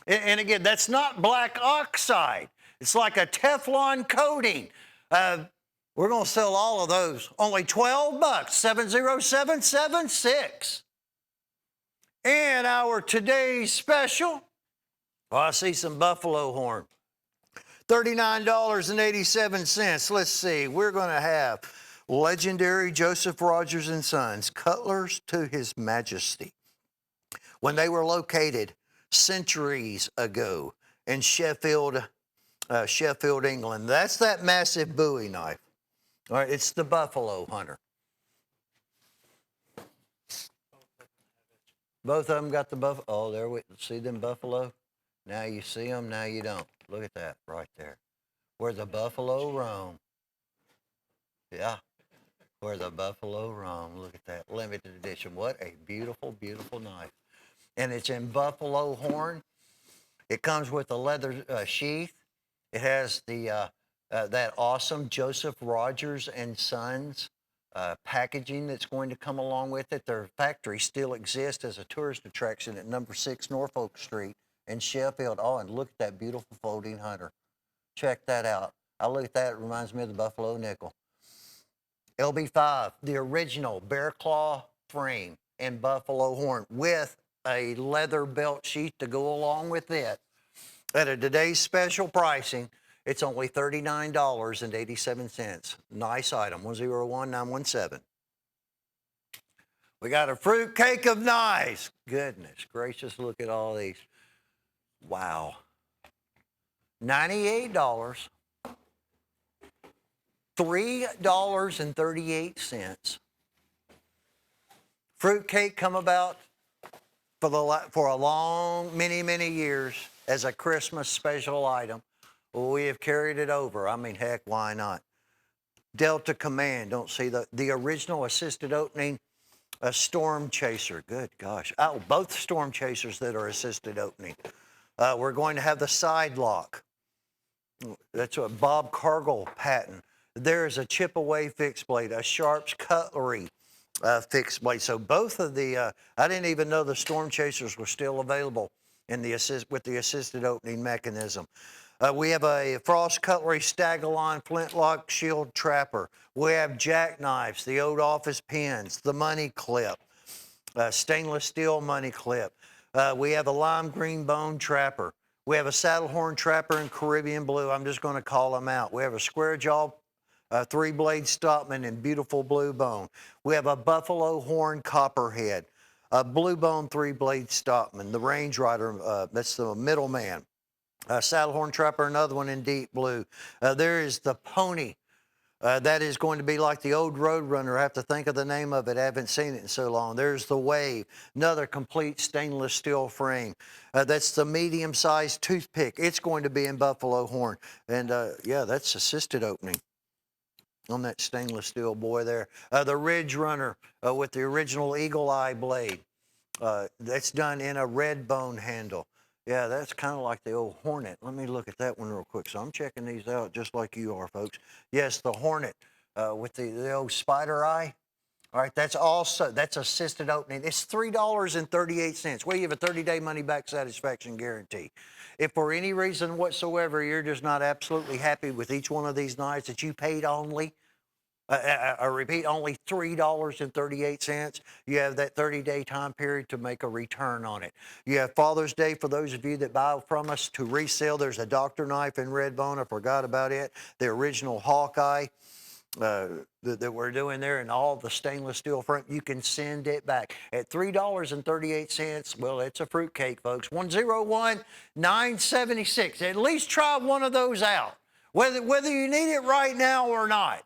And again, that's not black oxide. It's like a Teflon coating. We're going to sell all of those. Only $12, 70776. And our today's special, I see some buffalo horn. $39.87. Let's see, we're going to have Legendary Joseph Rogers and Sons, Cutlers to His Majesty. When they were located centuries ago in Sheffield, England. That's that massive Bowie knife. All right, it's the Buffalo Hunter. Both of them got the buffalo. Oh, there we see them buffalo. Now you see them, now you don't. Look at that right there. Where the buffalo roam. Yeah, where the buffalo roam. Look at that limited edition. What a beautiful, beautiful knife. And it's in buffalo horn. It comes with a leather sheath. It has the that awesome Joseph Rogers and Sons packaging that's going to come along with it. Their factory still exists as a tourist attraction at number 6 Norfolk Street in Sheffield. Oh, and look at that beautiful folding hunter. Check that out. I look at that, it reminds me of the Buffalo Nickel. LB5, the original bear claw frame and buffalo horn with a leather belt sheath to go along with it. At a today's special pricing, it's only $39.87. Nice item, 101-917. We got a fruit cake of knives. Goodness gracious, look at all these. Wow. $98, $3.38. Fruit cake come about for a long, many years as a Christmas special item. We have carried it over. I mean, heck, why not? Delta Command, don't see the original assisted opening, a Storm Chaser. Good gosh. Oh, both Storm Chasers that are assisted opening. We're going to have the side lock. That's a Bob Cargill patent. There is a chip away fixed blade, a Sharp's Cutlery fixed blade. So both of the, I didn't even know the Storm Chasers were still available in the with the assisted opening mechanism. We have a Frost Cutlery Staggalon Flintlock Shield Trapper. We have jackknives, the old office pins, the money clip, stainless steel money clip. We have a lime green bone trapper. We have a saddle horn trapper in Caribbean blue. I'm just going to call them out. We have a square jaw 3-blade Stockman in beautiful blue bone. We have a buffalo horn copperhead, a blue bone 3-blade Stockman, the Range Rider, that's the middleman. Saddle horn trapper, another one in deep blue. There is the pony. That is going to be like the old Roadrunner. I have to think of the name of it. I haven't seen it in so long. There's the Wave, another complete stainless steel frame. That's the medium-sized toothpick. It's going to be in buffalo horn. And yeah, that's assisted opening on that stainless steel boy there. The Ridge Runner with the original Eagle Eye blade. That's done in a red bone handle. Yeah, that's kind of like the old Hornet. Let me look at that one real quick. So I'm checking these out just like you are, folks. Yes, the Hornet with the old spider eye. All right, that's assisted opening. It's $3.38. Well, you have a 30-day money-back satisfaction guarantee. If for any reason whatsoever you're just not absolutely happy with each one of these knives that you paid only, I repeat, only $3.38. You have that 30-day time period to make a return on it. You have Father's Day for those of you that buy from us to resell. There's a Dr. knife in red bone. I forgot about it. The original Hawkeye that we're doing there and all the stainless steel front. You can send it back at $3.38. Well, it's a fruitcake, folks. 101-976. At least try one of those out, whether you need it right now or not.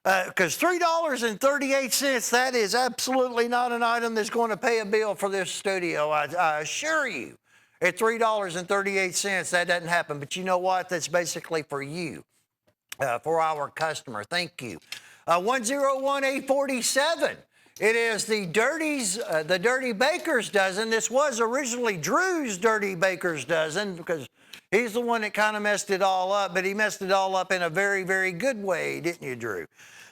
Because $3.38, that is absolutely not an item that's going to pay a bill for this studio, I assure you. At $3.38, that doesn't happen. But you know what? That's basically for you, for our customer. Thank you. 101-847. It is the Dirty Baker's Dozen. This was originally Drew's Dirty Baker's Dozen because he's the one that kind of messed it all up, but he messed it all up in a very, very good way, didn't you, Drew?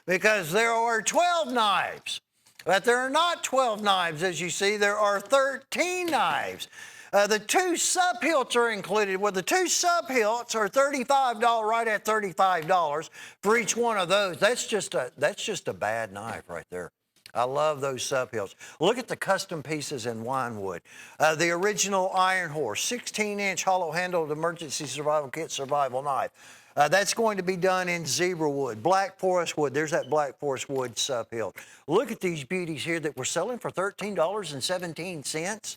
Because there are 12 knives, but there are not 12 knives, as you see. There are 13 knives. The 2 sub-hilts are included. Well, the 2 sub-hilts are $35, right at $35 for each one of those. That's just a bad knife right there. I love those sub hills. Look at the custom pieces in wine wood. The original Iron Horse, 16-inch hollow-handled emergency survival kit survival knife. That's going to be done in zebra wood, black forest wood. There's that black forest wood sub hilt. Look at these beauties here that we're selling for $13.17.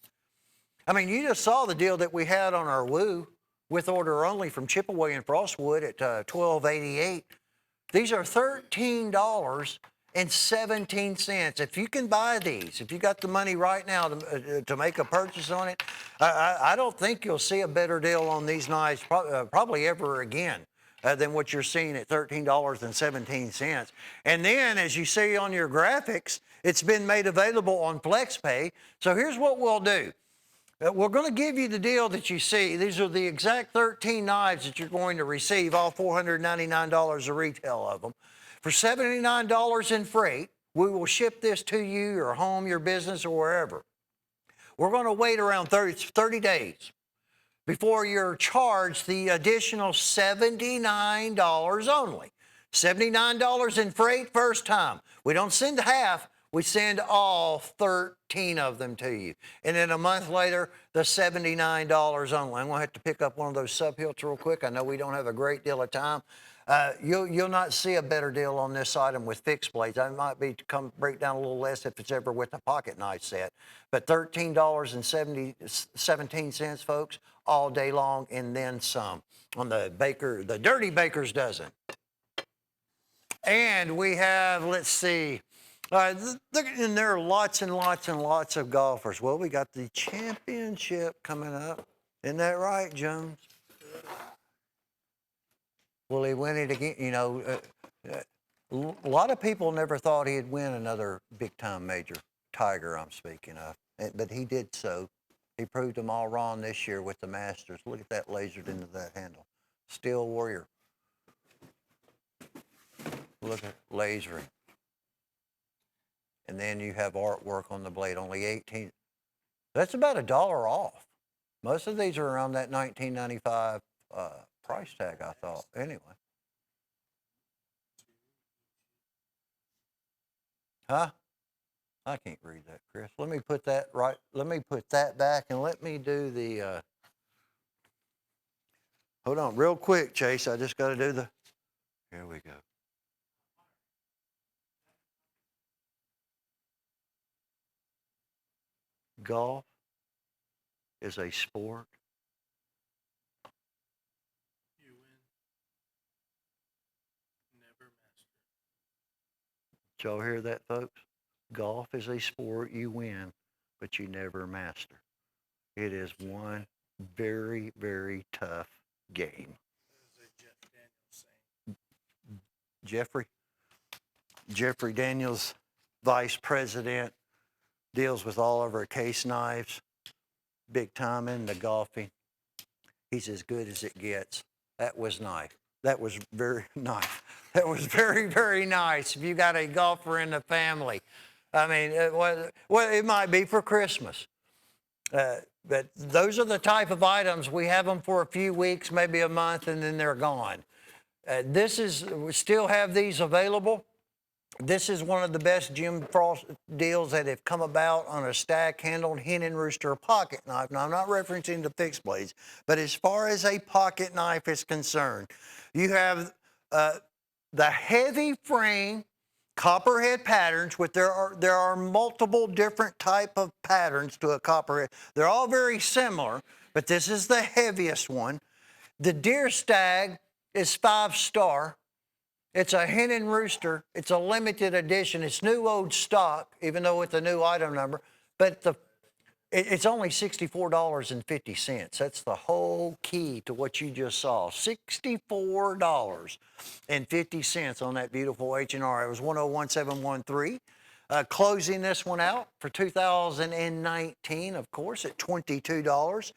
I mean, you just saw the deal that we had on our Woo with order only from Chipaway and Frostwood at $12.88. These are $13.17. If you can buy these, if you got the money right now to make a purchase on it, I don't think you'll see a better deal on these knives probably ever again than what you're seeing at $13.17. And then, as you see on your graphics, it's been made available on FlexPay. So here's what we'll do. We're going to give you the deal that you see. These are the exact 13 knives that you're going to receive, all $499 a retail of them. For $79 in freight, we will ship this to you, your home, your business, or wherever. We're going to wait around 30 days before you're charged the additional $79 only. $79 in freight first time. We don't send half. We send all 13 of them to you. And then a month later, the $79 only. I'm going to have to pick up one of those sub hilts real quick. I know we don't have a great deal of time. You'll not see a better deal on this item with fixed blades. I might be to break down a little less if it's ever with the pocket knife set. But $13.17, folks, all day long and then some on the Dirty Baker's Dozen. And we have, let's see, and there are lots and lots and lots of golfers. Well, we got the championship coming up. Isn't that right, Jones? Will he win it again? You know, a lot of people never thought he'd win another big-time major. Tiger, I'm speaking of. But he did so. He proved them all wrong this year with the Masters. Look at that lasered into that handle. Steel Warrior. Look at lasering. And then you have artwork on the blade, only $18. That's about $1 off. Most of these are around that $19.95 price tag, I thought. Anyway. Huh? I can't read that, Chris. Let me put that right. Let me put that back and let me do the, hold on real quick, Chase. I just got to do the, here we go. Golf is a sport. You win, never master. Did y'all hear that, folks? Golf is a sport you win, but you never master. It is one very, very tough game. That is a Jeff Daniels saying. Jeffrey Daniels, vice president, deals with all of our case knives, big time in the golfing. He's as good as it gets. That was nice. That was very nice. That was very, very nice. If you got a golfer in the family, I mean, it might be for Christmas. But those are the type of items, we have them for a few weeks, maybe a month, and then they're gone. We still have these available. This is one of the best Jim Frost deals that have come about on a stack-handled hen and rooster pocket knife. Now, I'm not referencing the fixed blades, but as far as a pocket knife is concerned, you have the heavy frame copperhead patterns, which there are multiple different type of patterns to a copperhead. They're all very similar, but this is the heaviest one. The deer stag is 5-star. It's a hen and rooster. It's a limited edition. It's new old stock, even though with the new item number. But it's only $64.50. That's the whole key to what you just saw. $64.50 on that beautiful H&R. It was 101713. Closing this one out for 2019, of course, at $22.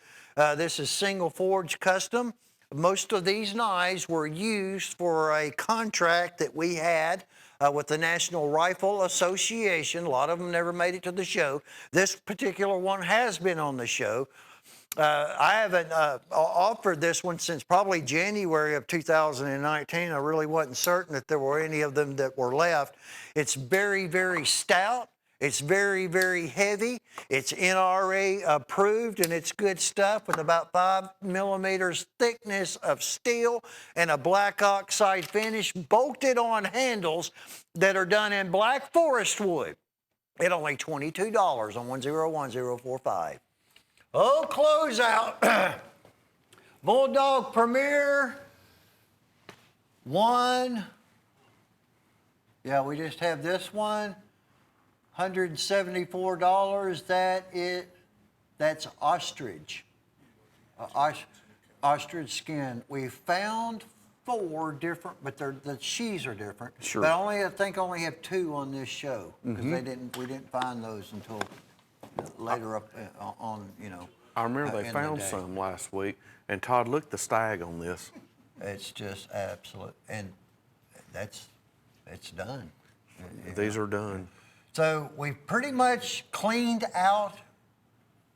This is single forge custom. Most of these knives were used for a contract that we had with the National Rifle Association. A lot of them never made it to the show. This particular one has been on the show. I haven't offered this one since probably January of 2019. I really wasn't certain that there were any of them that were left. It's very, very stout. It's very, very heavy. It's NRA approved, and it's good stuff with about 5 millimeters thickness of steel and a black oxide finish bolted on handles that are done in black forest wood at only $22 on 101045. Oh, closeout. Bulldog Premier. One. Yeah, we just have this one. $174. That's ostrich. Ostrich skin. We found 4 different, but the sheaths are different. Sure. But I think only have 2 on this show because we didn't find those until later up on, you know. I remember they in the found day. some last week, and Todd, look at the stag on this. It's just absolute, and it's done. These are done. So we pretty much cleaned out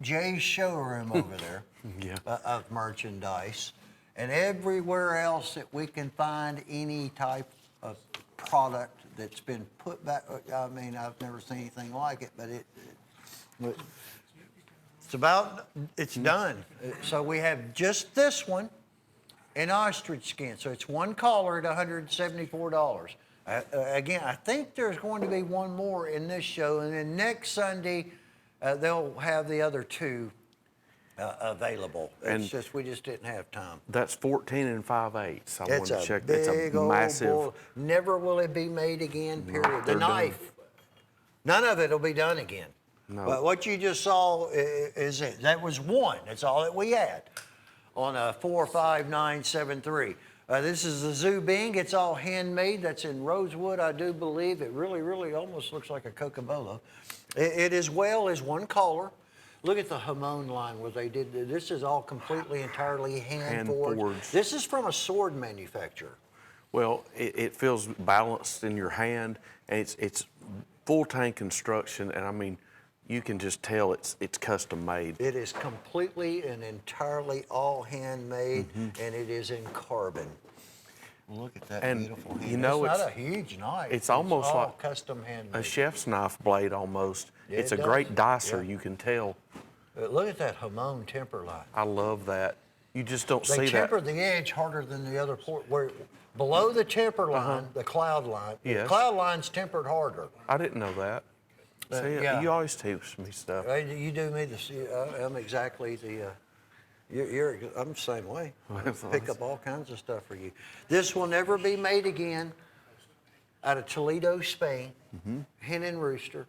Jay's showroom over there Yeah. of merchandise, and everywhere else that we can find any type of product that's been put back. I mean, I've never seen anything like it, but it's done. So we have just this one in ostrich skin. So it's one collar at $174. Again, I think there's going to be one more in this show, and then next Sunday they'll have the other 2 available. It's just we just didn't have time. That's 14 5/8. I want It's to a check. big It's a old massive. bull. Never will it be made again. Period. The they're done. knife, none of it will be done again. No. But what you just saw is it. That was one. That's all that we had on a 45973. This is the Zoo Bing. It's all handmade. That's in rosewood, I do believe. It really, really almost looks like a Cocobolo. It as well is one collar. Look at the Hamon line where they did this. Is all completely, entirely hand forged. forged. This is from a sword manufacturer. Well, it feels balanced in your hand, and it's full tank construction, and I mean, you can just tell it's custom made. It is completely and entirely all handmade, and it is in carbon. Look at that And, beautiful hand. you know, it's it's- not a huge knife. it's almost all like custom handmade. A chef's knife blade almost. Yeah, It's it a great does. dicer, Yeah. you can tell. Look at that Hamon temper line. I love that. You just don't They see temper that. the edge harder than the other port. Where below the temper line, the cloud line, the Yes. cloud line's tempered harder. I didn't know that. See, yeah. you always teach me stuff. You do me the. I'm exactly the. I'm the same way. I pick up all kinds of stuff for you. This will never be made again. Out of Toledo, Spain, Hen and Rooster,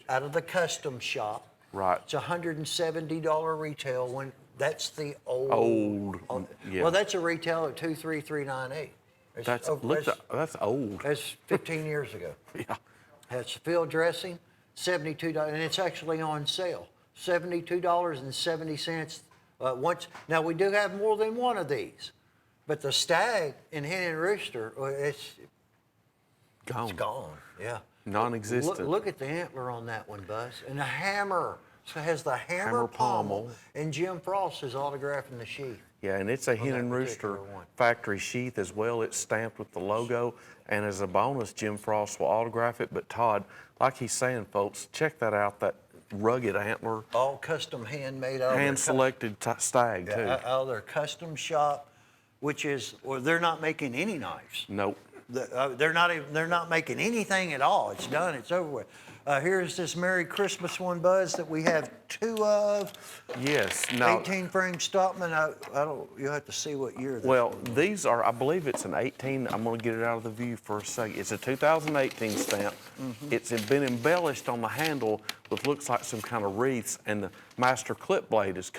out of the custom shop. Right. It's $170 retail. When that's the old. Yeah. Well, that's a retail at 23398. That's that's old. That's 15 years ago. Yeah. Has field dressing, $72, and it's actually on sale. $72.70. Now we do have more than one of these, but the stag in Hen and Rooster, it's gone. Yeah. Non-existent. Look at the antler on that one, Buzz, and the hammer. So it has the hammer Hammer pommel. pommel, and Jim Frost is autographing the sheath. Yeah, and it's a Hen that and Rooster particular one. factory sheath as well. It's stamped with the logo. And as a bonus, Jim Frost will autograph it. But Todd, like he's saying, folks, check that out, that rugged antler, All custom handmade. Out of their hand-selected stag, too. out of their custom shop, which is, well, they're not making any knives. Nope. They're not making anything at all. It's done. It's over with. Here's this Merry Christmas one, Buzz, that we have 2 of. Yes. Now, 18 frame Stockman. I don't. You'll have to see what year. well, these are, I believe it's an 18. I'm going to get it out of the view for a second. It's a 2018 stamp. It's been embellished on the handle with looks like some kind of wreaths, and the master clip blade is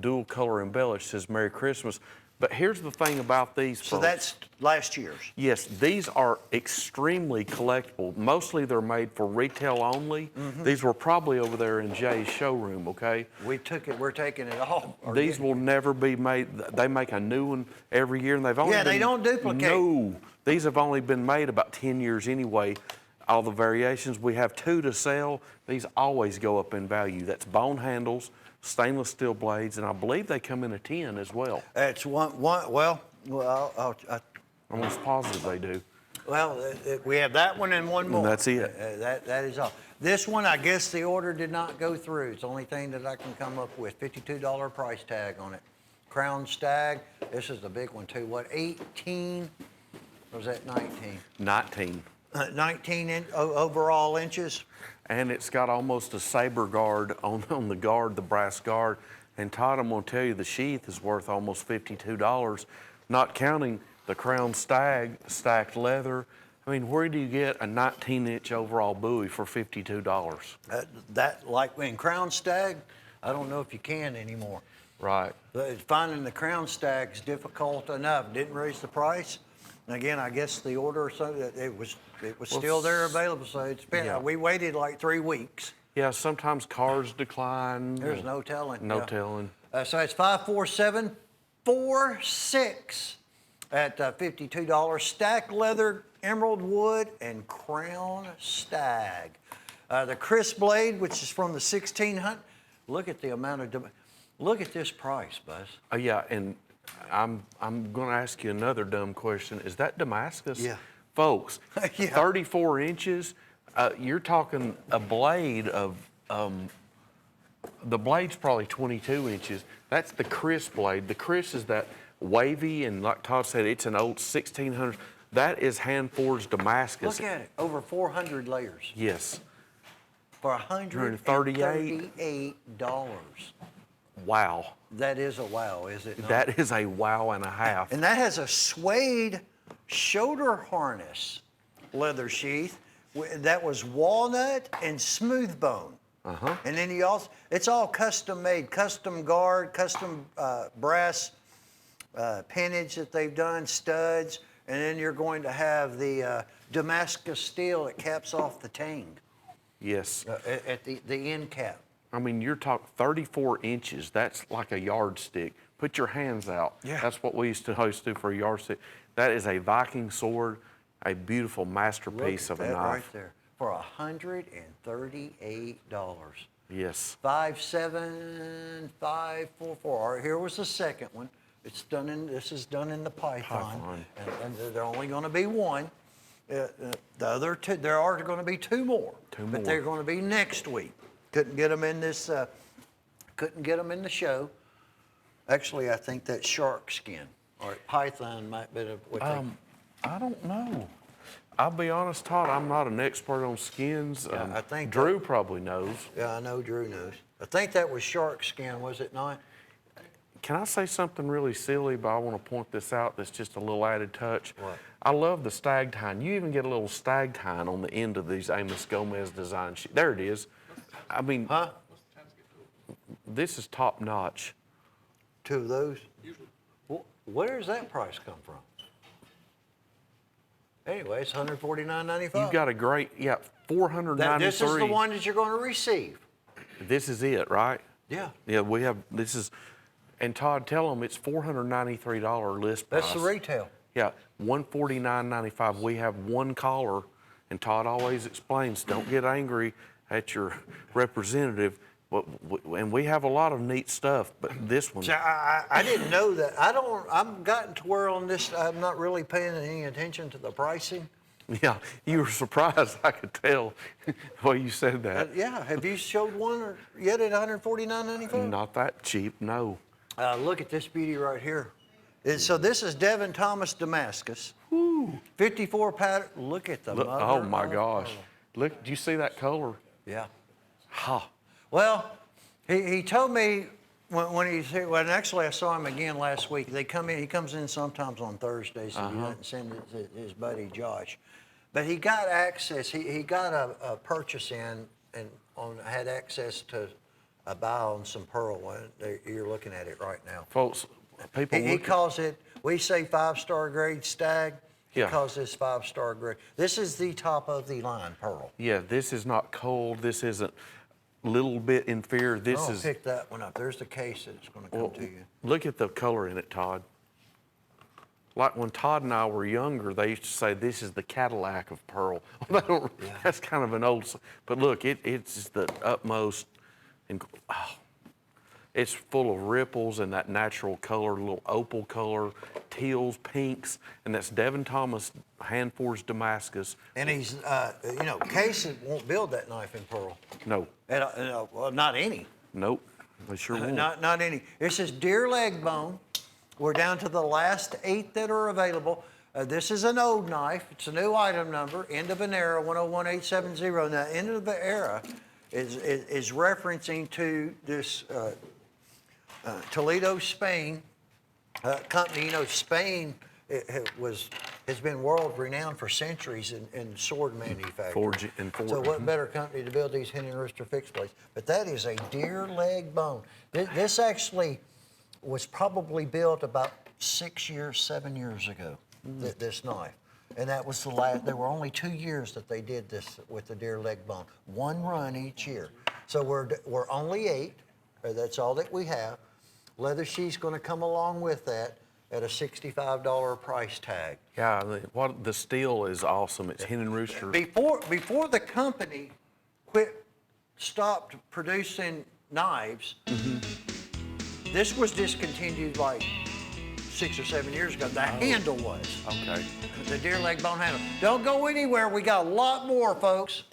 dual color embellished. Says Merry Christmas. But here's the thing about these, So folks. that's last year's. Yes, these are extremely collectible. Mostly they're made for retail only. These were probably over there in Jay's showroom, okay? We're taking it all. Or These getting- will never be made. They make a new one every year, and they've only Yeah, they been- don't duplicate. No, these have only been made about 10 years anyway. All the variations, we have 2 to sell. These always go up in value. That's bone handles, stainless steel blades, and I believe they come in a tin as well. It's well, I'm almost positive they do. we have that one and one more. that's it. That is all. This one, I guess the order did not go through. It's the only thing that I can come up with. $52 price tag on it. Crown Stag. This is the big one too. What, 18? Or was that 19? 19. 19 overall inches. And it's got almost a saber guard on the guard, the brass guard. And Todd, I'm gonna tell you, the sheath is worth almost $52, not counting the Crown Stag, stacked leather. I mean, where do you get a 19-inch overall buoy for $52? That, like in Crown Stag, I don't know if you can anymore. Right. But finding the Crown Stag's difficult enough. Didn't raise the price. And again, I guess the order, so that it was still there available. So it's been. Yeah. We waited like 3 weeks. Yeah, sometimes cars decline. There's no telling. No yeah. telling. So it's 54746 at $52. Stacked leather, emerald wood, and Crown Stag. The Chris blade, which is from the 1600. Look at the amount of. Look at this price, Buzz. Yeah, and I'm going to ask you another dumb question. Is that Damascus? Yeah. Folks, Yeah. 34 inches, you're talking a blade of, the blade's probably 22 inches. That's the Chris blade. The Chris is that wavy, and like Todd said, it's an old 1600. That is hand-forged Damascus. Look at it. Over 400 layers. Yes. For $138. Wow. That is a wow, is it not? That is a wow and a half. And that has a suede shoulder harness leather sheath that was walnut and smooth bone. And then it's all custom made, custom guard, custom brass pinnage that they've done, studs, and then you're going to have the Damascus steel that caps off the tang Yes. at the end cap. I mean, you're talking 34 inches. That's like a yardstick. Put your hands out. Yeah. That's what we used to do for a yardstick. That is a Viking sword, a beautiful masterpiece Look of at a that knife. right there for $138. Yes. 57544. All right, here was the second one. This is done in the Python. Python. And they're only going to be one. The other two, there are going to be 2 more. Two But more. they're going to be next week. Couldn't get them in this. Couldn't get them in the show. Actually, I think that's shark skin or python might be what they. I don't know. I'll be honest, Todd, I'm not an expert on skins. Yeah, I think Drew probably knows. Yeah, I know Drew knows. I think that was shark skin, was it not? Can I say something really silly, but I want to point this out that's just a little added touch? What? I love the stag tine. You even get a little stag tine on the end of these Amos Gomez design sheets. There it is. I mean, Huh? this is top notch. 2 of those? Where does that price come from? Anyway, it's $149.95. You've got a great, yeah, 493. This is the one that you're going to receive. This is it, right? Yeah. Yeah, we have, this is, and Todd, tell them it's $493 list price. That's the retail. Yeah, $149.95. We have one caller, and Todd always explains, don't get angry at your representative. And we have a lot of neat stuff, but this one. See, I didn't know that. I've gotten to where on this, I'm not really paying any attention to the pricing. Yeah, you were surprised. I could tell the way you said that. Yeah, have you showed one yet at $149.95? Not that cheap, no. Look at this beauty right here. So this is Devin Thomas Damascus. 54 pattern. Look at the Look, mother oh my of gosh. pearl. Look, do you see that color? Yeah. Ha. Well, he told me when he's here, well, and actually I saw him again last week. He comes in sometimes on Thursdays, and he doesn't send his buddy Josh. But he got access, he got a purchase in and had access to a buy on some pearl. You're looking at it right now. Folks, People He look at- calls it, we say 5-star grade stag. He Yeah. calls this 5-star grade. This is the top of the line pearl. Yeah, this is not cold. This isn't little bit inferior. This Oh, is. pick that one up. There's the case that's going to come Well, to you. look at the color in it, Todd. Like when Todd and I were younger, they used to say this is the Cadillac of pearl. They don't, That's kind of an old, but look, it's the utmost, and it's full of ripples and that natural color, little opal color, teals, pinks, and that's Devin Thomas hand forged Damascus. And he's, Case won't build that knife in pearl. No, Well, not any. nope, they sure won't. Not any. This is deer leg bone. We're down to the last 8 that are available. This is an old knife. It's a new item number, end of an era, 101870. Now, end of the era is referencing to this Toledo, Spain company. You know, Spain has been world renowned for centuries in sword manufacturing. So what better company to build these Henry Rooster fixed blades? But that is a deer leg bone. This actually was probably built about 6 years, 7 years ago, this knife. And that was the last, there were only 2 years that they did this with the deer leg bone. 1 run each year. So we're only 8, that's all that we have. Leather sheath's gonna come along with that at a $65 price tag. Yeah, the steel is awesome. It's Henry Rooster. Before the company stopped producing knives, this was discontinued like 6 or 7 years ago. The handle was. Okay. The deer leg bone handle. Don't go anywhere. We got a lot more, folks.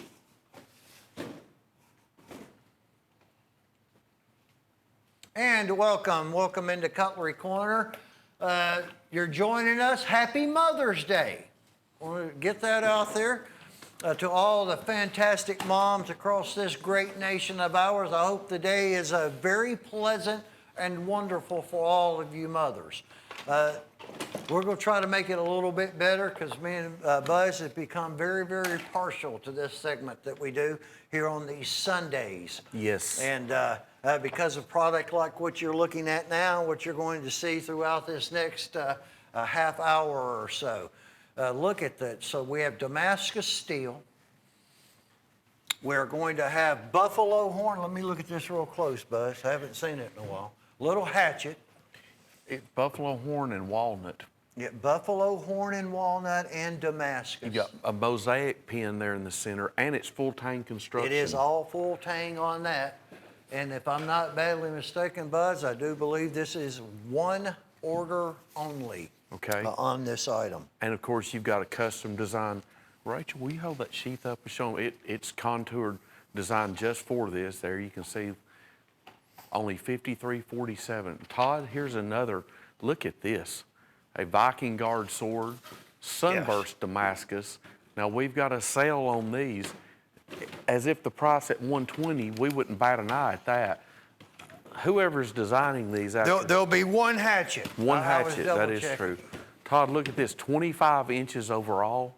And welcome into Cutlery Corner. You're joining us. Happy Mother's Day. We'll get that out there. To all the fantastic moms across this great nation of ours, I hope the day is very pleasant and wonderful for all of you mothers. We're going to try to make it a little bit better because me and Buzz have become very, very partial to this segment that we do here on these Sundays. Yes. And because of product like what you're looking at now, what you're going to see throughout this next half hour or so. Look at that. So we have Damascus steel. We're going to have buffalo horn. Let me look at this real close, Buzz. I haven't seen it in a while. Little hatchet. Buffalo horn and walnut. Yeah, buffalo horn and walnut and Damascus. You got a mosaic pin there in the center, and it's full tang construction. It is all full tang on that. And if I'm not badly mistaken, Buzz, I do believe this is 1 order only. Okay. On this item. And of course, you've got a custom design. Rachel, will you hold that sheath up and show them? It's contoured, designed just for this. There you can see only $53.47. Todd, here's another. Look at this. A Viking Guard sword, sunburst Damascus. Now we've got a sale on these. As if the price at $120, we wouldn't bat an eye at that. Whoever's designing these, There'll be 1 hatchet. one I was hatchet, that is double-checking. true. Todd, look at this, 25 inches overall,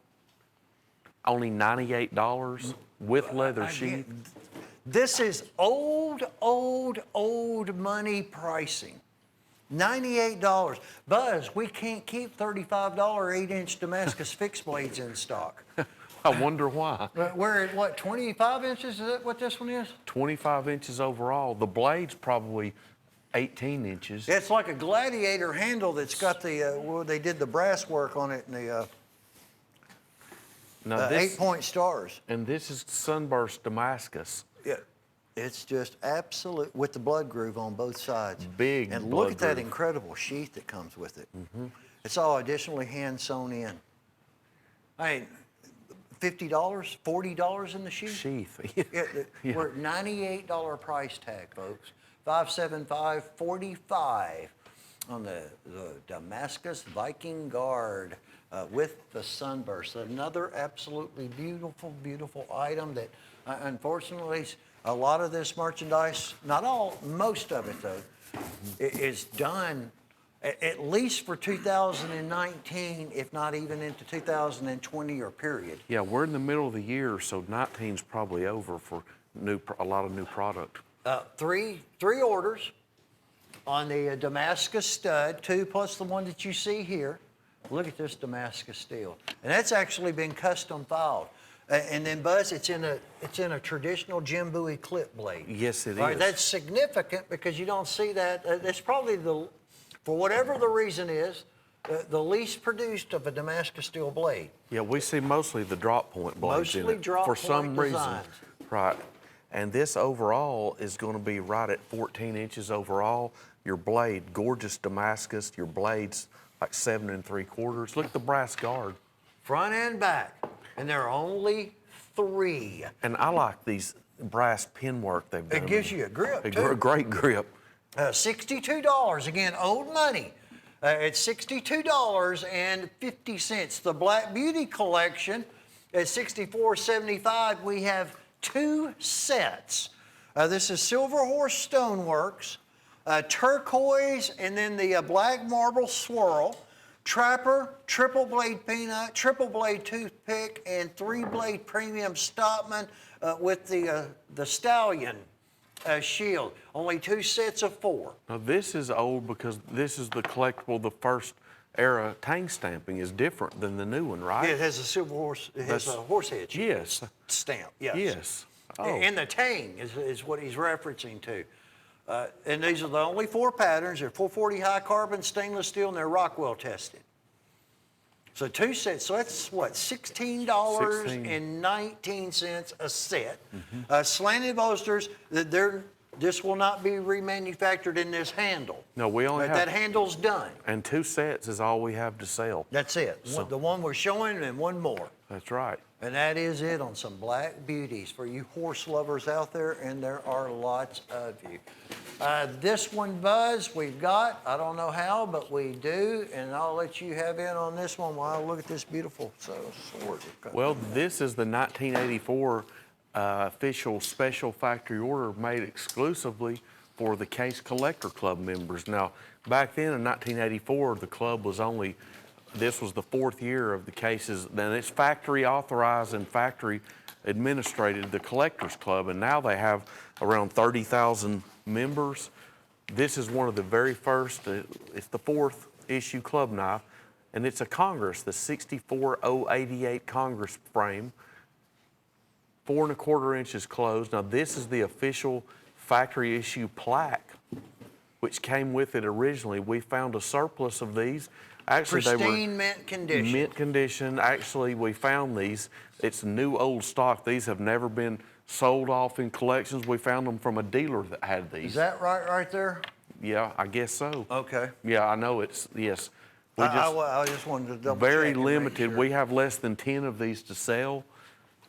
only $98 with leather sheath. This is old money pricing. $98. Buzz, we can't keep $35 8-inch Damascus fixed blades in stock. I wonder why. We're at what, 25 inches? Is that what this one is? 25 inches overall. The blade's probably 18 inches. It's like a gladiator handle that's got the, well, they did the brass work on it and the Now this, 8-point stars. and this is sunburst Damascus. Yeah, it's just absolute, with the blood groove on both sides. Big And blood look at that groove. incredible sheath that comes with it. It's all additionally hand sewn in. I mean, $50, $40 in the sheath? Sheath. Yeah, we're at $98 price tag, folks. $575.45 on the Damascus Viking Guard with the sunburst. Another absolutely beautiful, beautiful item that unfortunately a lot of this merchandise, not all, most of it though, is done at least for 2019, if not even into 2020 or period. Yeah, we're in the middle of the year, so 19's probably over for a lot of new product. 3 orders on the Damascus stud, 2 plus the one that you see here. Look at this Damascus steel, and that's actually been custom filed. And then Buzz, it's in a traditional Jim Bowie clip blade. Yes, it Right, is. that's significant because you don't see that. That's probably for whatever the reason is, the least produced of a Damascus steel blade. Yeah, we see mostly the drop point blades in Mostly it drop for point some reason. designs. Right. And this overall is going to be right at 14 inches overall. Your blade, gorgeous Damascus. Your blade's like 7 3/4. Look at the brass guard. Front and back, and there are only 3. And I like these brass pin work they've done. It gives you a grip, A too. great grip. $62, again, old money. It's $62.50. The Black Beauty collection at $64.75. We have 2 sets. This is Silver Horse Stoneworks, turquoise, and then the black marble swirl, trapper, triple blade peanut, triple blade toothpick, and 3-blade premium Stockman with the stallion shield. Only 2 sets of 4. Now this is old because this is the collectible, the first era tang stamping is different than the new one, right? It has a silver horse. It has a horse head Yes. stamp. Yes. Yes. Oh. And the tang is what he's referencing to. And these are the only 4 patterns. They're 440 high carbon stainless steel, and they're Rockwell tested. So 2 sets. So that's what, $16.19 a set. Slanted bolsters. This will not be remanufactured in this handle. No, we only But have. that handle's done. And 2 sets is all we have to sell. That's it. The one we're showing and one more. That's right. And that is it on some Black Beauties for you horse lovers out there, and there are lots of you. This one, Buzz, we've got, I don't know how, but we do, and I'll let you have in on this one while I look at this beautiful sword. Well, this is the 1984 official special factory order made exclusively for the Case Collector Club members. Now, back then in 1984, the club was only, this was the 4th year of the cases. Then it's factory authorized and factory administrated, the Collectors Club, and now they have around 30,000 members. This is one of the very first, it's the 4th issue club knife, and it's a Congress, the 64088 Congress frame, 4 1/4 inches closed. Now this is the official factory issue plaque, which came with it originally. We found a surplus of these. Actually, they were Pristine mint condition. mint condition. Actually, we found these. It's new old stock. These have never been sold off in collections. We found them from a dealer that had these. Is that right there? Yeah, I guess so. Okay. Yeah, I know it's, yes. We I just wanted to double very check and make limited. sure. We have less than 10 of these to sell.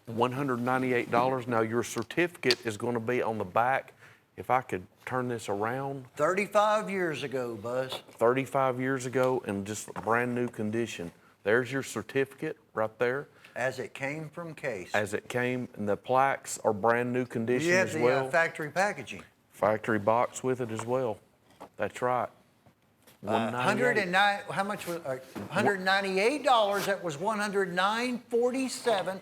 $198. Now your certificate is going to be on the back. If I could turn this around. 35 years ago, Buzz. 35 years ago in just brand new condition. There's your certificate right there. As it came from Case. As it came, and the plaques are brand new condition You have as the well. factory packaging. Factory box with it as well. That's right. $198. How much was $198? That was $109.47.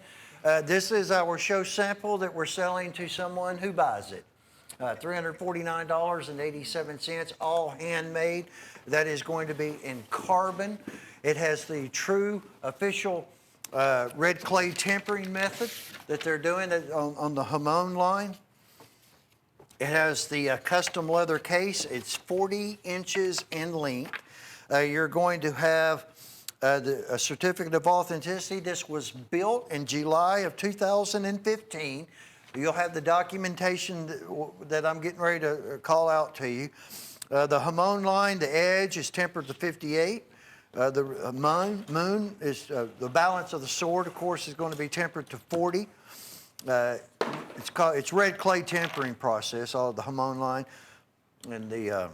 This is our show sample that we're selling to someone who buys it. $349.87, all handmade. That is going to be in carbon. It has the true official red clay tempering method that they're doing on the Hamon line. It has the custom leather case. It's 40 inches in length. You're going to have a certificate of authenticity. This was built in July of 2015. You'll have the documentation that I'm getting ready to call out to you. The Hamon line, the edge is tempered to 58. The moon is, the balance of the sword, of course, is going to be tempered to 40. It's red clay tempering process, all the Hamon line, and the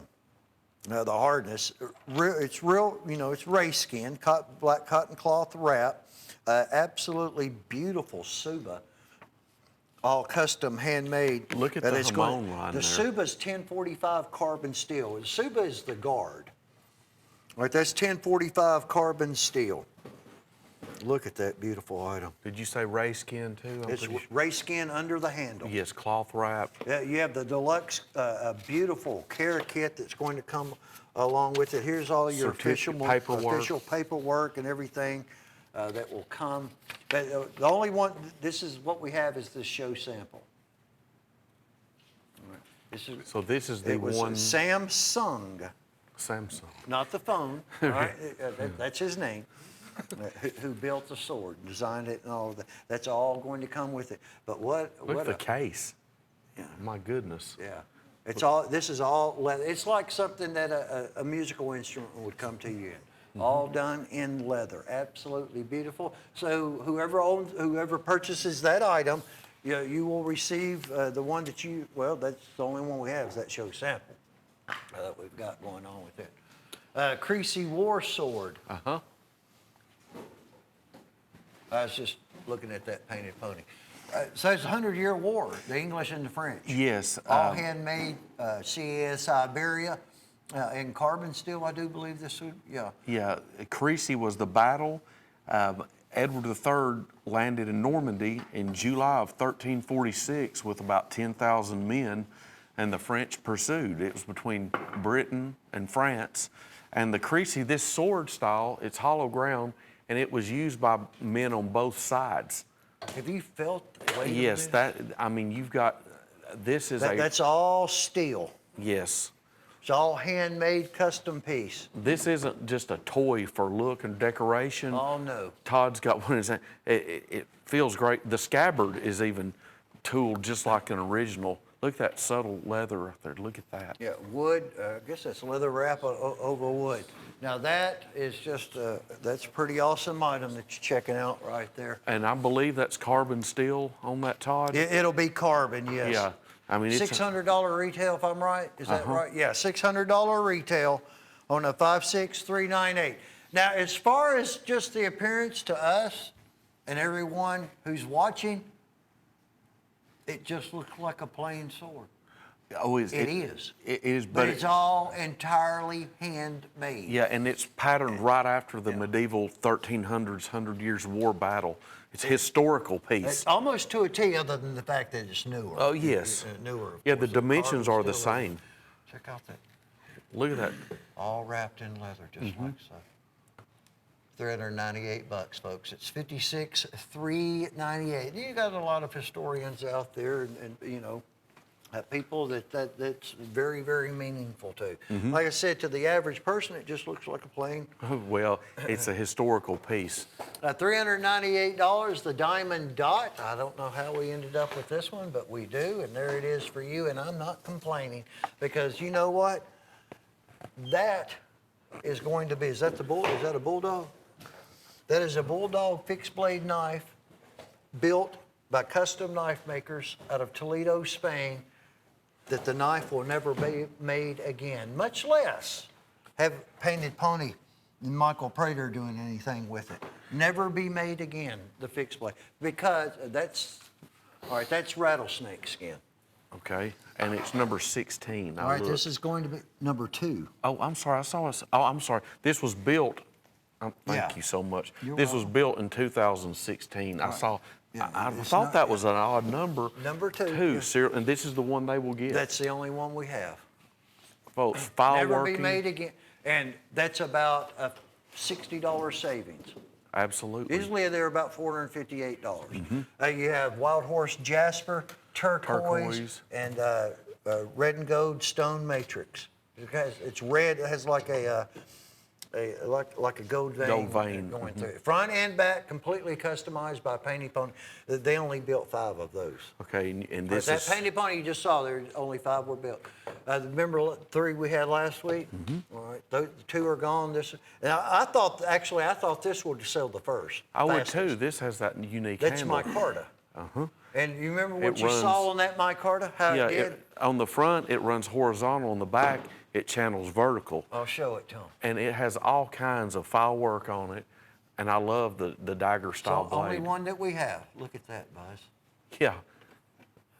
hardness. It's real, it's race skin, black cotton cloth wrap, absolutely beautiful Suba, all custom handmade. Look at the Hamon line The there. Suba's 1045 carbon steel. Suba is the guard. All right, that's 1045 carbon steel. Look at that beautiful item. Did you say ray skin too? I'm It's pretty sure. ray skin under the handle. Yes, cloth wrap. Yeah, you have the deluxe, beautiful care kit that's going to come along with it. Here's all your Certificate paperwork. official paperwork and everything that will come. But, the only one, this is what we have is this show sample. All right. So this is the It was one Samsung, Samsung. not the phone. All right, that's his name. Who built the sword, designed it, and all of that. That's all going to come with it. But Look at the case. Yeah. My goodness. Yeah, it's all. This is all leather. It's like something that a musical instrument would come to you in. All done in leather. Absolutely beautiful. So whoever purchases that item, you will receive the one that you. Well, that's the only one we have is that show sample that we've got going on with it. Creasy war sword. Uh-huh. I was just looking at that painted pony. So it's a 100-year war, the English and the French. Yes. All handmade, CAS Siberia, and carbon steel, I do believe this would, yeah. Yeah, Creasy was the battle. Edward III landed in Normandy in July of 1346 with about 10,000 men, and the French pursued. It was between Britain and France. And the Creasy, this sword style, it's hollow ground, and it was used by men on both sides. Have you felt the weight Yes, of this? you've got, this is That's all steel. yes. It's all handmade, custom piece. This isn't just a toy for look and decoration. Oh, no. Todd's got one in his hand. It feels great. The scabbard is even tooled just like an original. Look at that subtle leather right there. Look at that. Yeah, wood, I guess that's leather wrap over wood. Now that is just, that's a pretty awesome item that you're checking out right there. And I believe that's carbon steel on that, Todd. It'll be carbon, yes. Yeah. I mean, it's $600 retail, if I'm right. Is that right? Yeah, $600 retail on a 56398. Now, as far as just the appearance to us and everyone who's watching, it just looks like a plain sword. oh, It is. It is, But it's all entirely handmade. yeah, and it's patterned right after the medieval 1300s, 100 Years War battle. It's a historical piece. It's almost to a T, other than the fact that it's newer. Oh, yes. Newer. of Yeah, the course. dimensions are Carbon the steel leather. same. Check out that. Look at that. All wrapped in leather, just like so. $398, folks. It's $56,398. You got a lot of historians out there, and you know, people that's very, very meaningful to. Like I said, to the average person, it just looks like a plain. Well, it's a historical piece. $398, the diamond dot. I don't know how we ended up with this one, but we do, and there it is for you. And I'm not complaining because you know what? That is going to be. Is that the bull? Is that a bulldog? That is a bulldog fixed blade knife built by custom knife makers out of Toledo, Spain, that the knife will never be made again, much less have Painted Pony and Michael Prater doing anything with it. Never be made again, the fixed blade, because that's, all right, that's rattlesnake skin. Okay, and it's number 16. All right, this is going to be number 2. Oh, I'm sorry. I saw us. Oh, I'm sorry. This was built. Thank Yeah. you so much. You're This was welcome. built in 2016. I saw. Yeah, I it's thought not- that was an odd number. Number 2, Two, yeah. and this is the one they will get. That's the only one we have. Folks, file Never working. be made again. And that's about a $60 savings. Absolutely. Usually they're about $458. You have Wild Horse Jasper, turquoise. And red and gold stone matrix. It's red. It has like a gold vein. Gold vein, going through it. Front and back, completely customized by Painted Pony. They only built 5 of those. Okay, and this That is. Painted Pony you just saw, there only 5 were built. Remember 3 we had last week? All right, those 2 are gone. And I thought this would sell the first. I would fastest. too. This has that unique That's handle. micarta. And you remember what It you saw runs- on that micarta? How Yeah, it did? on the front it runs horizontal. On the back it channels vertical. I'll show it to them. And it has all kinds of file work on it, and I love the dagger It's style the only blade. one that we have. Look at that, Buzz. Yeah,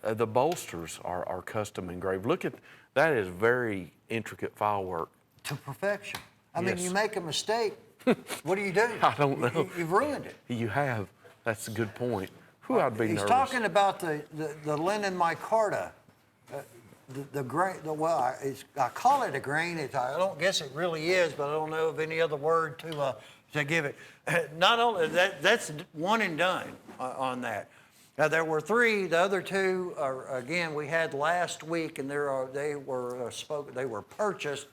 the bolsters are custom engraved. Look at that, is very intricate file work. To perfection. I mean, Yes. you make a mistake, What do you do? I don't know. You've ruined it. You have. That's a good point. Who I'd be He's nervous. talking about the linen micarta. The grain, I call it a grain. I don't guess it really is, but I don't know of any other word to give it. Not only that's one and done on that. Now there were three. The other two are again we had last week, and they were purchased,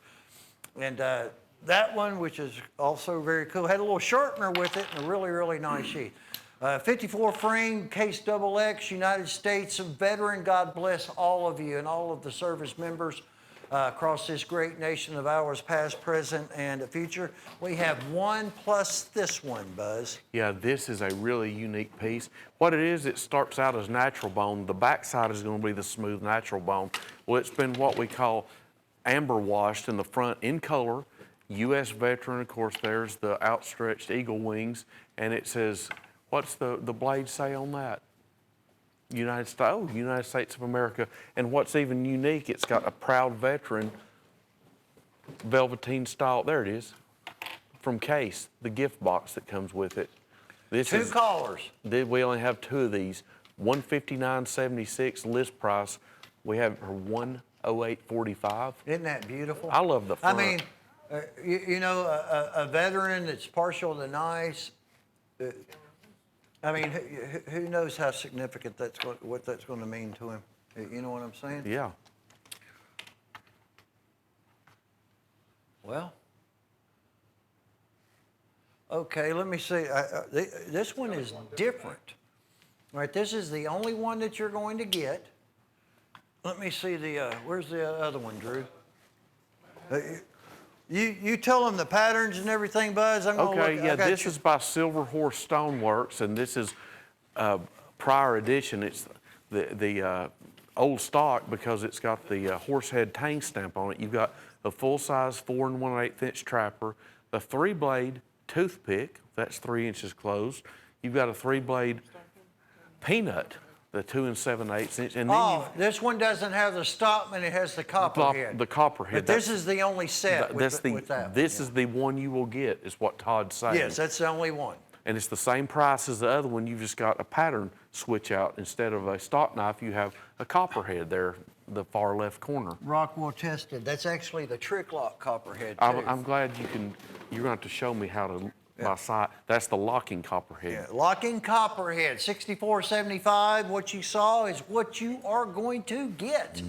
and that one, which is also very cool, had a little shortener with it and a really nice sheath. 54 frame, case XX, United States veteran. God bless all of you and all of the service members across this great nation of ours, past, present, and future. We have one plus this one, Buzz. Yeah, this is a really unique piece. What it is, it starts out as natural bone. The backside is going to be the smooth natural bone. Well, it's been what we call amber washed in the front in color. U.S. veteran, of course, there's the outstretched eagle wings, and it says, what's the blade say on that? United States of America. And what's even unique, it's got a proud veteran velveteen style. There it is, from Case, the gift box that comes with it. Two collars. We only have two of these. $159.76 list price. We have her $108.45. Isn't that beautiful? I love the front. I mean, a veteran that's partial to nice. I mean, who knows how significant what that's going to mean to him? You know what I'm saying? Yeah. Well, okay, let me see. This one is different. All right, this is the only one that you're going to get. Let me see where's the other one, Drew? You tell them the patterns and everything, Buzz. I'm gonna Okay, look. yeah, this is by Silver Horse Stoneworks, and this is prior edition. It's the old stock because it's got the horsehead tang stamp on it. You've got the full-size 4 1/8 inch trapper, the 3-blade toothpick, that's 3 inches closed. You've got a 3-blade peanut, the 2 7/8 inch, and then this one doesn't have the stockman; it has the copperhead. the copperhead. But this is the only set with that. This is the one you will get, is what Todd's saying. Yes, that's the only one. And it's the same price as the other one. You've just got a pattern switch out. Instead of a stock knife, you have a copperhead there, the far left corner. Rockwell tested. That's actually the trick lock copperhead too. I'm glad you're going to have to show me how to, by sight. That's the locking copperhead. Yeah, locking copperhead, $64.75. What you saw is what you are going to get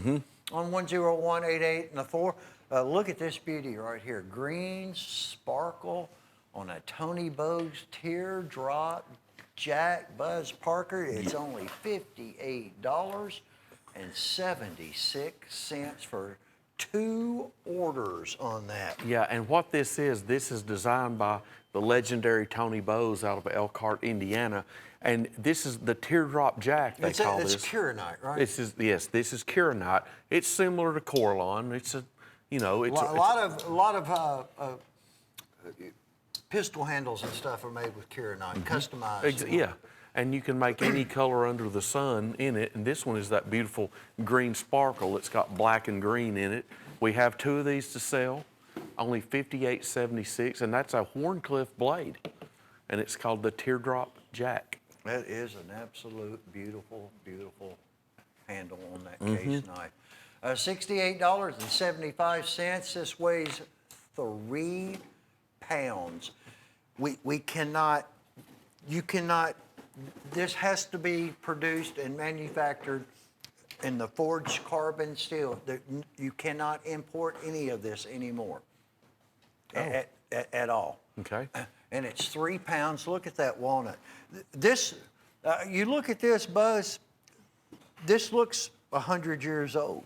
on 10188 and the 4. Look at this beauty right here. Green sparkle on a Tony Bogues teardrop Jack Buzz Parker. It's only $58.76 for 2 orders on that. Yeah, and what this is designed by the legendary Tony Bowes out of Elkhart, Indiana. And this is the teardrop jack, they call this. It's Curanite, right? This is Curanite. It's similar to Corlon. It's a lot of pistol handles and stuff are made with Curanite, customized. Yeah, and you can make any color under the sun in it. And this one is that beautiful green sparkle. It's got black and green in it. We have 2 of these to sell, only $58.76, and that's a Horncliffe blade, and it's called the Teardrop Jack. That is an absolute beautiful, beautiful handle on that case knife. $68.75. This weighs 3 pounds. We cannot, you cannot, this has to be produced and manufactured in the forged carbon steel. You cannot import any of this anymore at all. Okay. And it's 3 pounds. Look at that walnut. This, you look at this, Buzz, this looks 100 years old.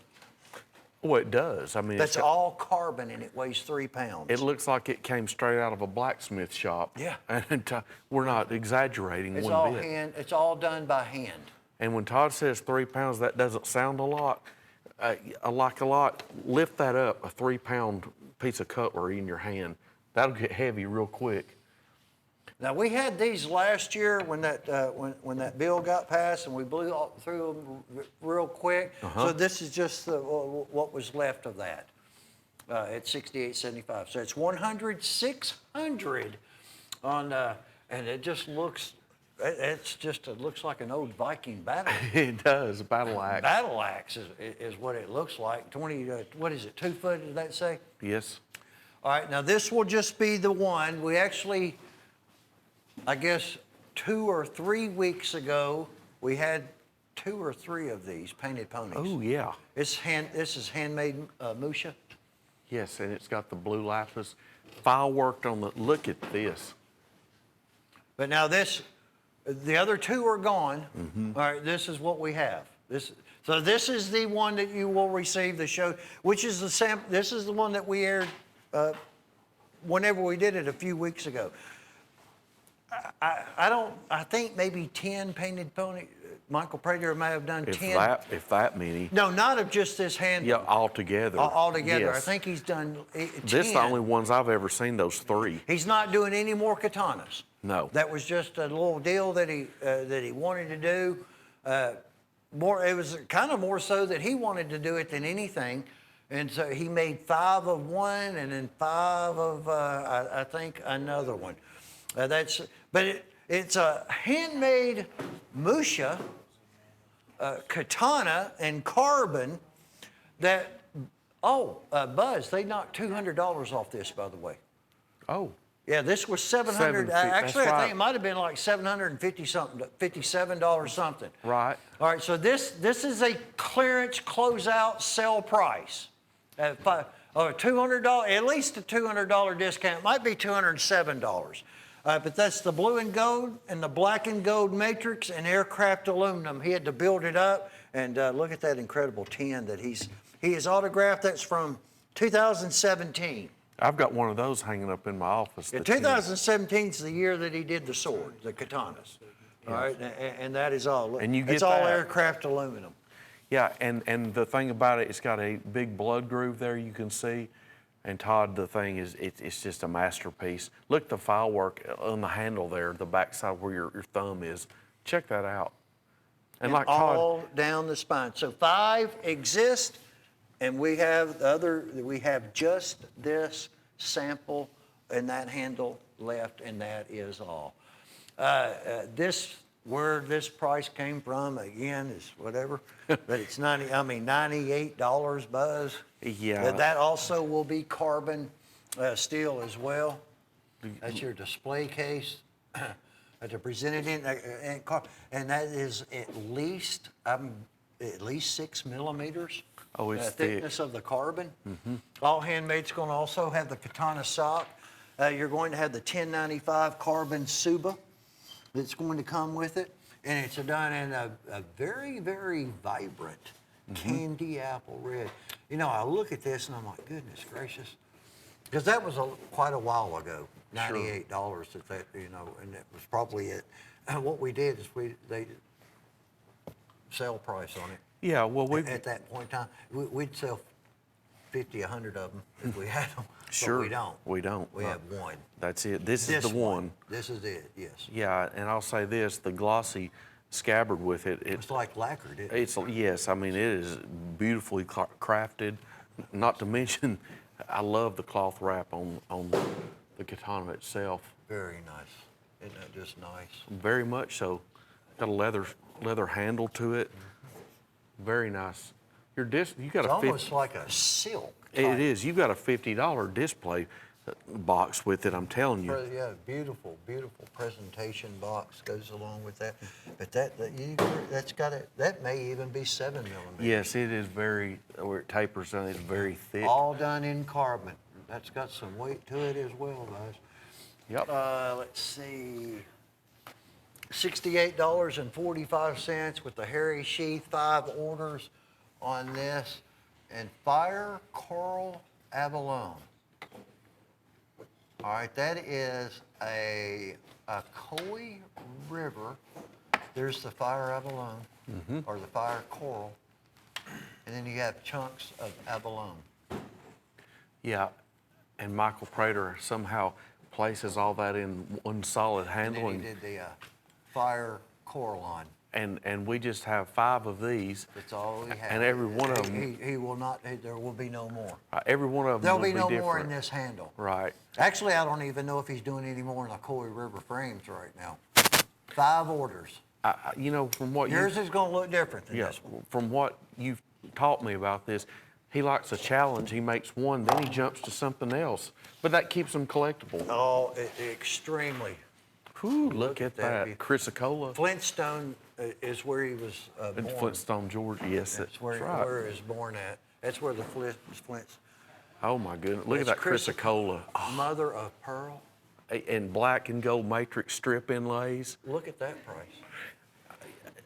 Well, it does. I mean, That's all carbon and it weighs 3 pounds. it looks like it came straight out of a blacksmith shop. Yeah. And we're not exaggerating It's one all bit. hand. It's all done by hand. And when Todd says 3 pounds, that doesn't sound a lot. Lift that up, a 3-pound piece of cutlery in your hand. That'll get heavy real quick. Now we had these last year when that when that bill got passed, and we blew through them real quick. So this is just what was left of that. at $68.75. So it's 100, 600 on, and it just looks, it looks like an old Viking battle. It does, battle axe. Battle axe is what it looks like. 20, what is it, 2 foot, did that say? Yes. All right, now this will just be the one. We actually, I guess, 2 or 3 weeks ago, we had 2 or 3 of these painted ponies. Oh, yeah. This is handmade Musha. Yes, and it's got the blue lapis. File worked on the, look at this. But now the other 2 are gone. All right, this is what we have. So this is the one that you will receive the show, which is this is the one that we aired whenever we did it a few weeks ago. I think maybe 10 painted pony. Michael Prater may have done 10. If that many. No, not of just this handle. Yeah, altogether. Altogether. Yes. I think he's done 10. This is the only ones I've ever seen, those 3. He's not doing any more katanas. No. That was just a little deal that he wanted to do. It was kind of more so that he wanted to do it than anything. And so he made 5 of one and then 5 of, I think, another one. It's a handmade Musha katana and carbon that, Buzz, they knocked $200 off this, by the way. Oh. Yeah, this was 700. Actually, that's I right. think it might have been like 750 something, $57 something. Right. All right, so this is a clearance closeout sale price. $200, at least a $200 discount. Might be $207. But that's the blue and gold and the black and gold matrix and aircraft aluminum. He had to build it up, and look at that incredible tin that he has autographed. That's from 2017. I've got one of those hanging up in my office. Yeah, 2017 is the year that he did the sword, the katanas. All right, and that is all. And you get it's all that. aircraft aluminum. Yeah, and the thing about it, it's got a big blood groove there you can see. And Todd, the thing is, it's just a masterpiece. Look at the file work on the handle there, the backside where your thumb is. Check that out. And like all Todd, down the spine. So 5 exist, and we have just this sample and that handle left, and that is all. Where this price came from, again, is whatever, but it's $98, Buzz. Yeah. That also will be carbon steel as well. That's your display case to present it in, and that is at least 6 millimeters. Oh, it's thickness of the carbon. All handmade's going to also have the katana sock. You're going to have the 1095 carbon Suba that's going to come with it, and it's done in a very, very vibrant candy apple red. You know, I look at this and I'm like, goodness gracious, because that was quite a while ago. $98 that and it was probably it. What we did is they sell price on it. yeah, well, At that point in time, we'd sell 50, 100 of them if we had them. Sure. But we don't. We don't. We No. have one. That's it. This is the one. This is it, yes. Yeah, and I'll say this, the glossy scabbard with it, It's like lacquered, isn't it? it's, yes, I mean, it is beautifully crafted. Not to mention, I love the cloth wrap on the katana itself. Very nice. Isn't that just nice? Very much so. Got a leather handle to it. Very nice. You got It's a almost like a silk. It is. You got a $50 display box with it. I'm telling you. Yeah, beautiful, beautiful presentation box goes along with that. But that may even be 7 millimeters. Yes, it is very. Where it tapers down, it's very thick. All done in carbon. That's got some weight to it as well, guys. Yep. Let's see. $68.45 with the Harry Sheath, 5 orders on this, and Fire Coral Abalone. All right, that is a Koi River. There's the Fire Abalone, or the Fire Coral, and then you have chunks of abalone. Yeah, and Michael Prater somehow places all that in one solid And handle. then he did the Fire Coraline. and we just have 5 of these. That's all we have. And every one of them, He will not, there will be no more. every one of them There'll will be no different. more in this handle. Right. Actually, I don't even know if he's doing any more in the Coy River frames right now. 5 orders. You know, from what Yours is gonna look different than yeah, this one. from what you've taught me about this, he likes a challenge. He makes one, then he jumps to something else. But that keeps him collectible. Oh, extremely. Whew, look at that. that. Chrysocolla. Flintstone is where he was In born. Flintstone, Georgia. Yes, That's where, right. where he was born at. That's where the Flints. Oh my goodness! Look at that That's Chrysocolla. Mother of pearl. And black and gold matrix strip inlays. Look at that price.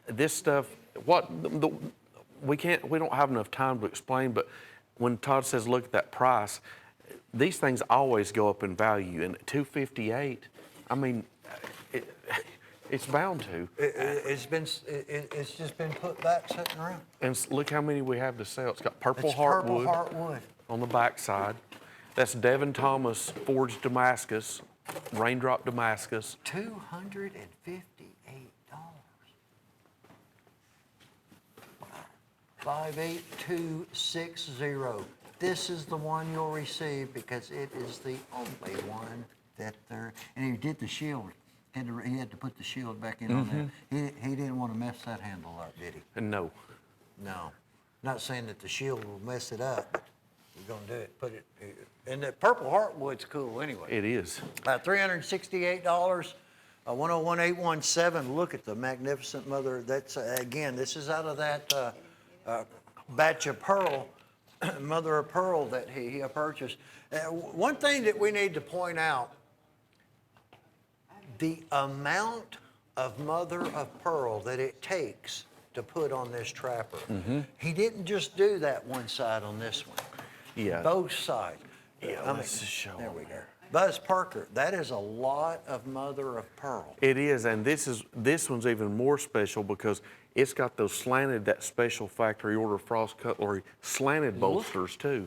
This stuff, we don't have enough time to explain, but when Todd says look at that price, these things always go up in value. And at $258, I mean, it's bound to. It's just been put back sitting around. And look how many we have to sell. It's got purple It's purple heartwood heartwood. on the back side. That's Devin Thomas forged Damascus, raindrop Damascus. $258. 58260. This is the one you'll receive because it is the only one that there. And he did the shield. He had to put the shield back in on that. He didn't want to mess that handle up, did he? And no, No. Not saying that the shield will mess it up, but we're gonna do it. Put it. And the purple heartwood's cool anyway. it is. $368. 101817. Look at the magnificent mother. That's again. This is out of that batch of pearl, mother of pearl that he purchased. One thing that we need to point out: the amount of mother of pearl that it takes to put on this trapper. He didn't just do that one side on this one. Yeah. Both sides. Yeah, I mean, let's just show there them we go. here. Buzz Parker, that is a lot of mother of pearl. It is, and this one's even more special because it's got those slanted, that special factory order Frost Cutlery slanted bolsters too.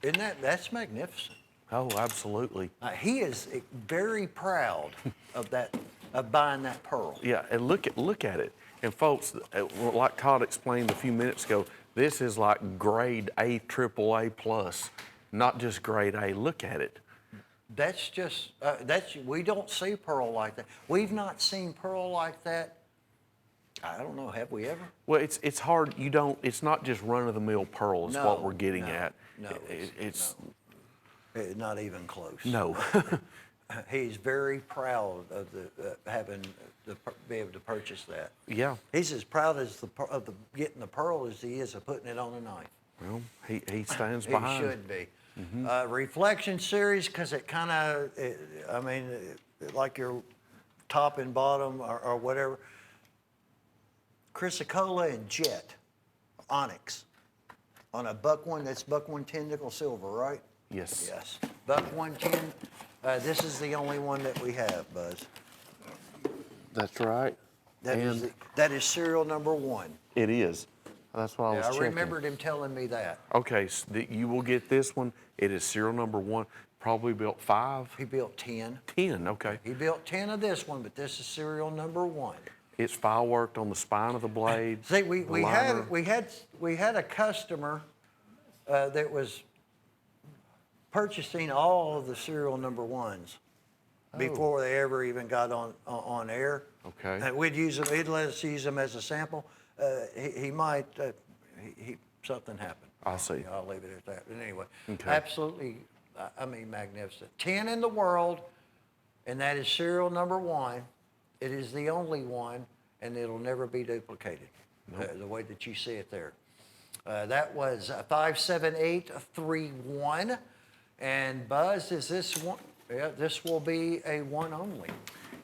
That's magnificent. Oh, absolutely. He is very proud of that, of buying that pearl. Yeah, and look at it. And folks, like Todd explained a few minutes ago, this is like grade A, AAA plus, not just grade A. Look at it. That's just, we don't see pearl like that. We've not seen pearl like that. I don't know, have we ever? Well, it's hard. It's not just run-of-the-mill pearl is what we're getting at. No, It's not even close. no. He's very proud of be able to purchase that. Yeah. He's as proud of getting the pearl as he is of putting it on a knife. Well, he stands He behind. should be. Reflection series, because it kind of, like your top and bottom or whatever. Chrysocolla and jet, onyx, on a buck one. That's buck 110 nickel silver, right? Yes. Yes. Buck 110. This is the only one that we have, Buzz. That's right. That is serial number 1. It is. That's what I was I checking. remembered him telling me that. Okay, so you will get this one. It is serial number 1. Probably built 5. He built 10. 10, okay. He built 10 of this one, but this is serial number 1. It's file worked on the spine of the blade. See, the we had a customer that was purchasing all of the serial number 1s before they ever even got on air. Okay. And we'd use them. He'd let us use them as a sample. Something happened. I see. I'll leave it at that. But anyway, Okay. absolutely, magnificent. 10 in the world, and that is serial number 1. It is the only one, and it'll never be duplicated, the way that you see it there. That was 57831. And Buzz, is this one? Yeah, this will be a one only.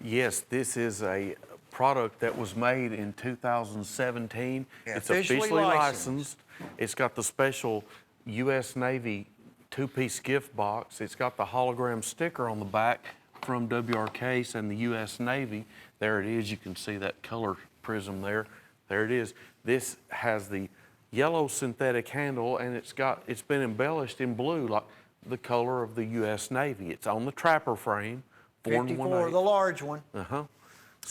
Yes, this is a product that was made in 2017. Yeah, it's officially officially licensed. licensed. It's got the special U.S. Navy 2-piece gift box. It's got the hologram sticker on the back from WR Case and the U.S. Navy. There it is. You can see that color prism there. There it is. This has the yellow synthetic handle, and it's been embellished in blue, like the color of the U.S. Navy. It's on the trapper frame. 54, the large one. Uh-huh.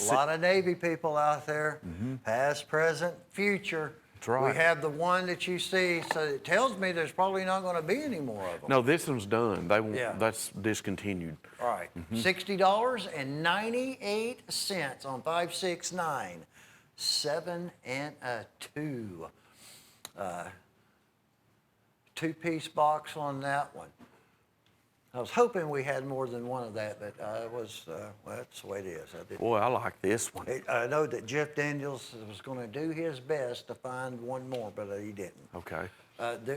A lot of Navy people out there, past, present, future. That's right. We have the one that you see, so it tells me there's probably not going to be any more of them. No, this one's done. They won't, Yeah. that's discontinued. All right, $60.98 on 569, 7 and a 2. Two-piece box on that one. I was hoping we had more than one of that, but well, that's the way it is. Boy, I like this one. I know that Jeff Daniels was going to do his best to find one more, but he didn't. Okay.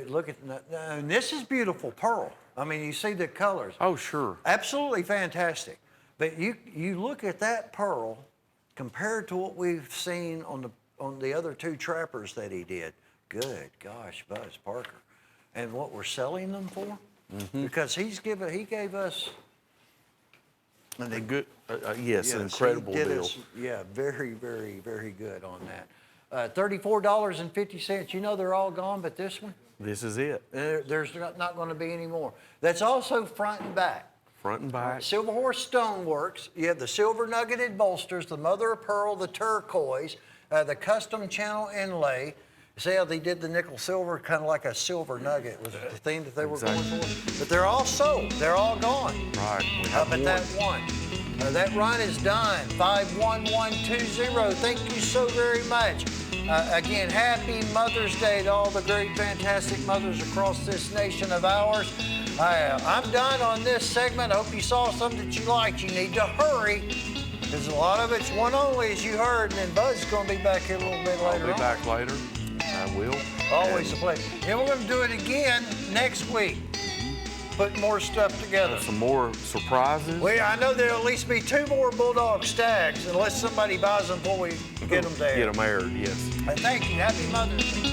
Look at, and this is beautiful pearl. I mean, you see the colors. Oh, sure. Absolutely fantastic. But you look at that pearl compared to what we've seen on the other two trappers that he did. Good gosh, Buzz Parker. And what we're selling them for? Because he gave us A good, yes, an yes, incredible he did deal. us, yeah, very, very, very good on that. $34.50. You know they're all gone, but this one, This is it. there's not going to be any more. That's also front and back. Front and back. Silver Horse Stoneworks. You have the silver nuggeted bolsters, the mother of pearl, the turquoise, the custom channel inlay. See how they did the nickel silver, kind of like a silver nugget was the thing that they were going for? But they're all sold. They're all gone. Right. We How have about that one. one? That run is done. 51120. Thank you so very much. Again, happy Mother's Day to all the great, fantastic mothers across this nation of ours. I'm done on this segment. I hope you saw something that you liked. You need to hurry, because a lot of it's one only, as you heard, and then Buzz is going to be back here a little bit later I'll be on. back later. I will. Always a pleasure. Then we're going to do it again next week. Put more stuff together. Some more surprises. Well, I know there'll at least be 2 more Bulldog Stags, unless somebody buys them before we get them there. Get them aired, yes. Thank you. Happy Mother's Day.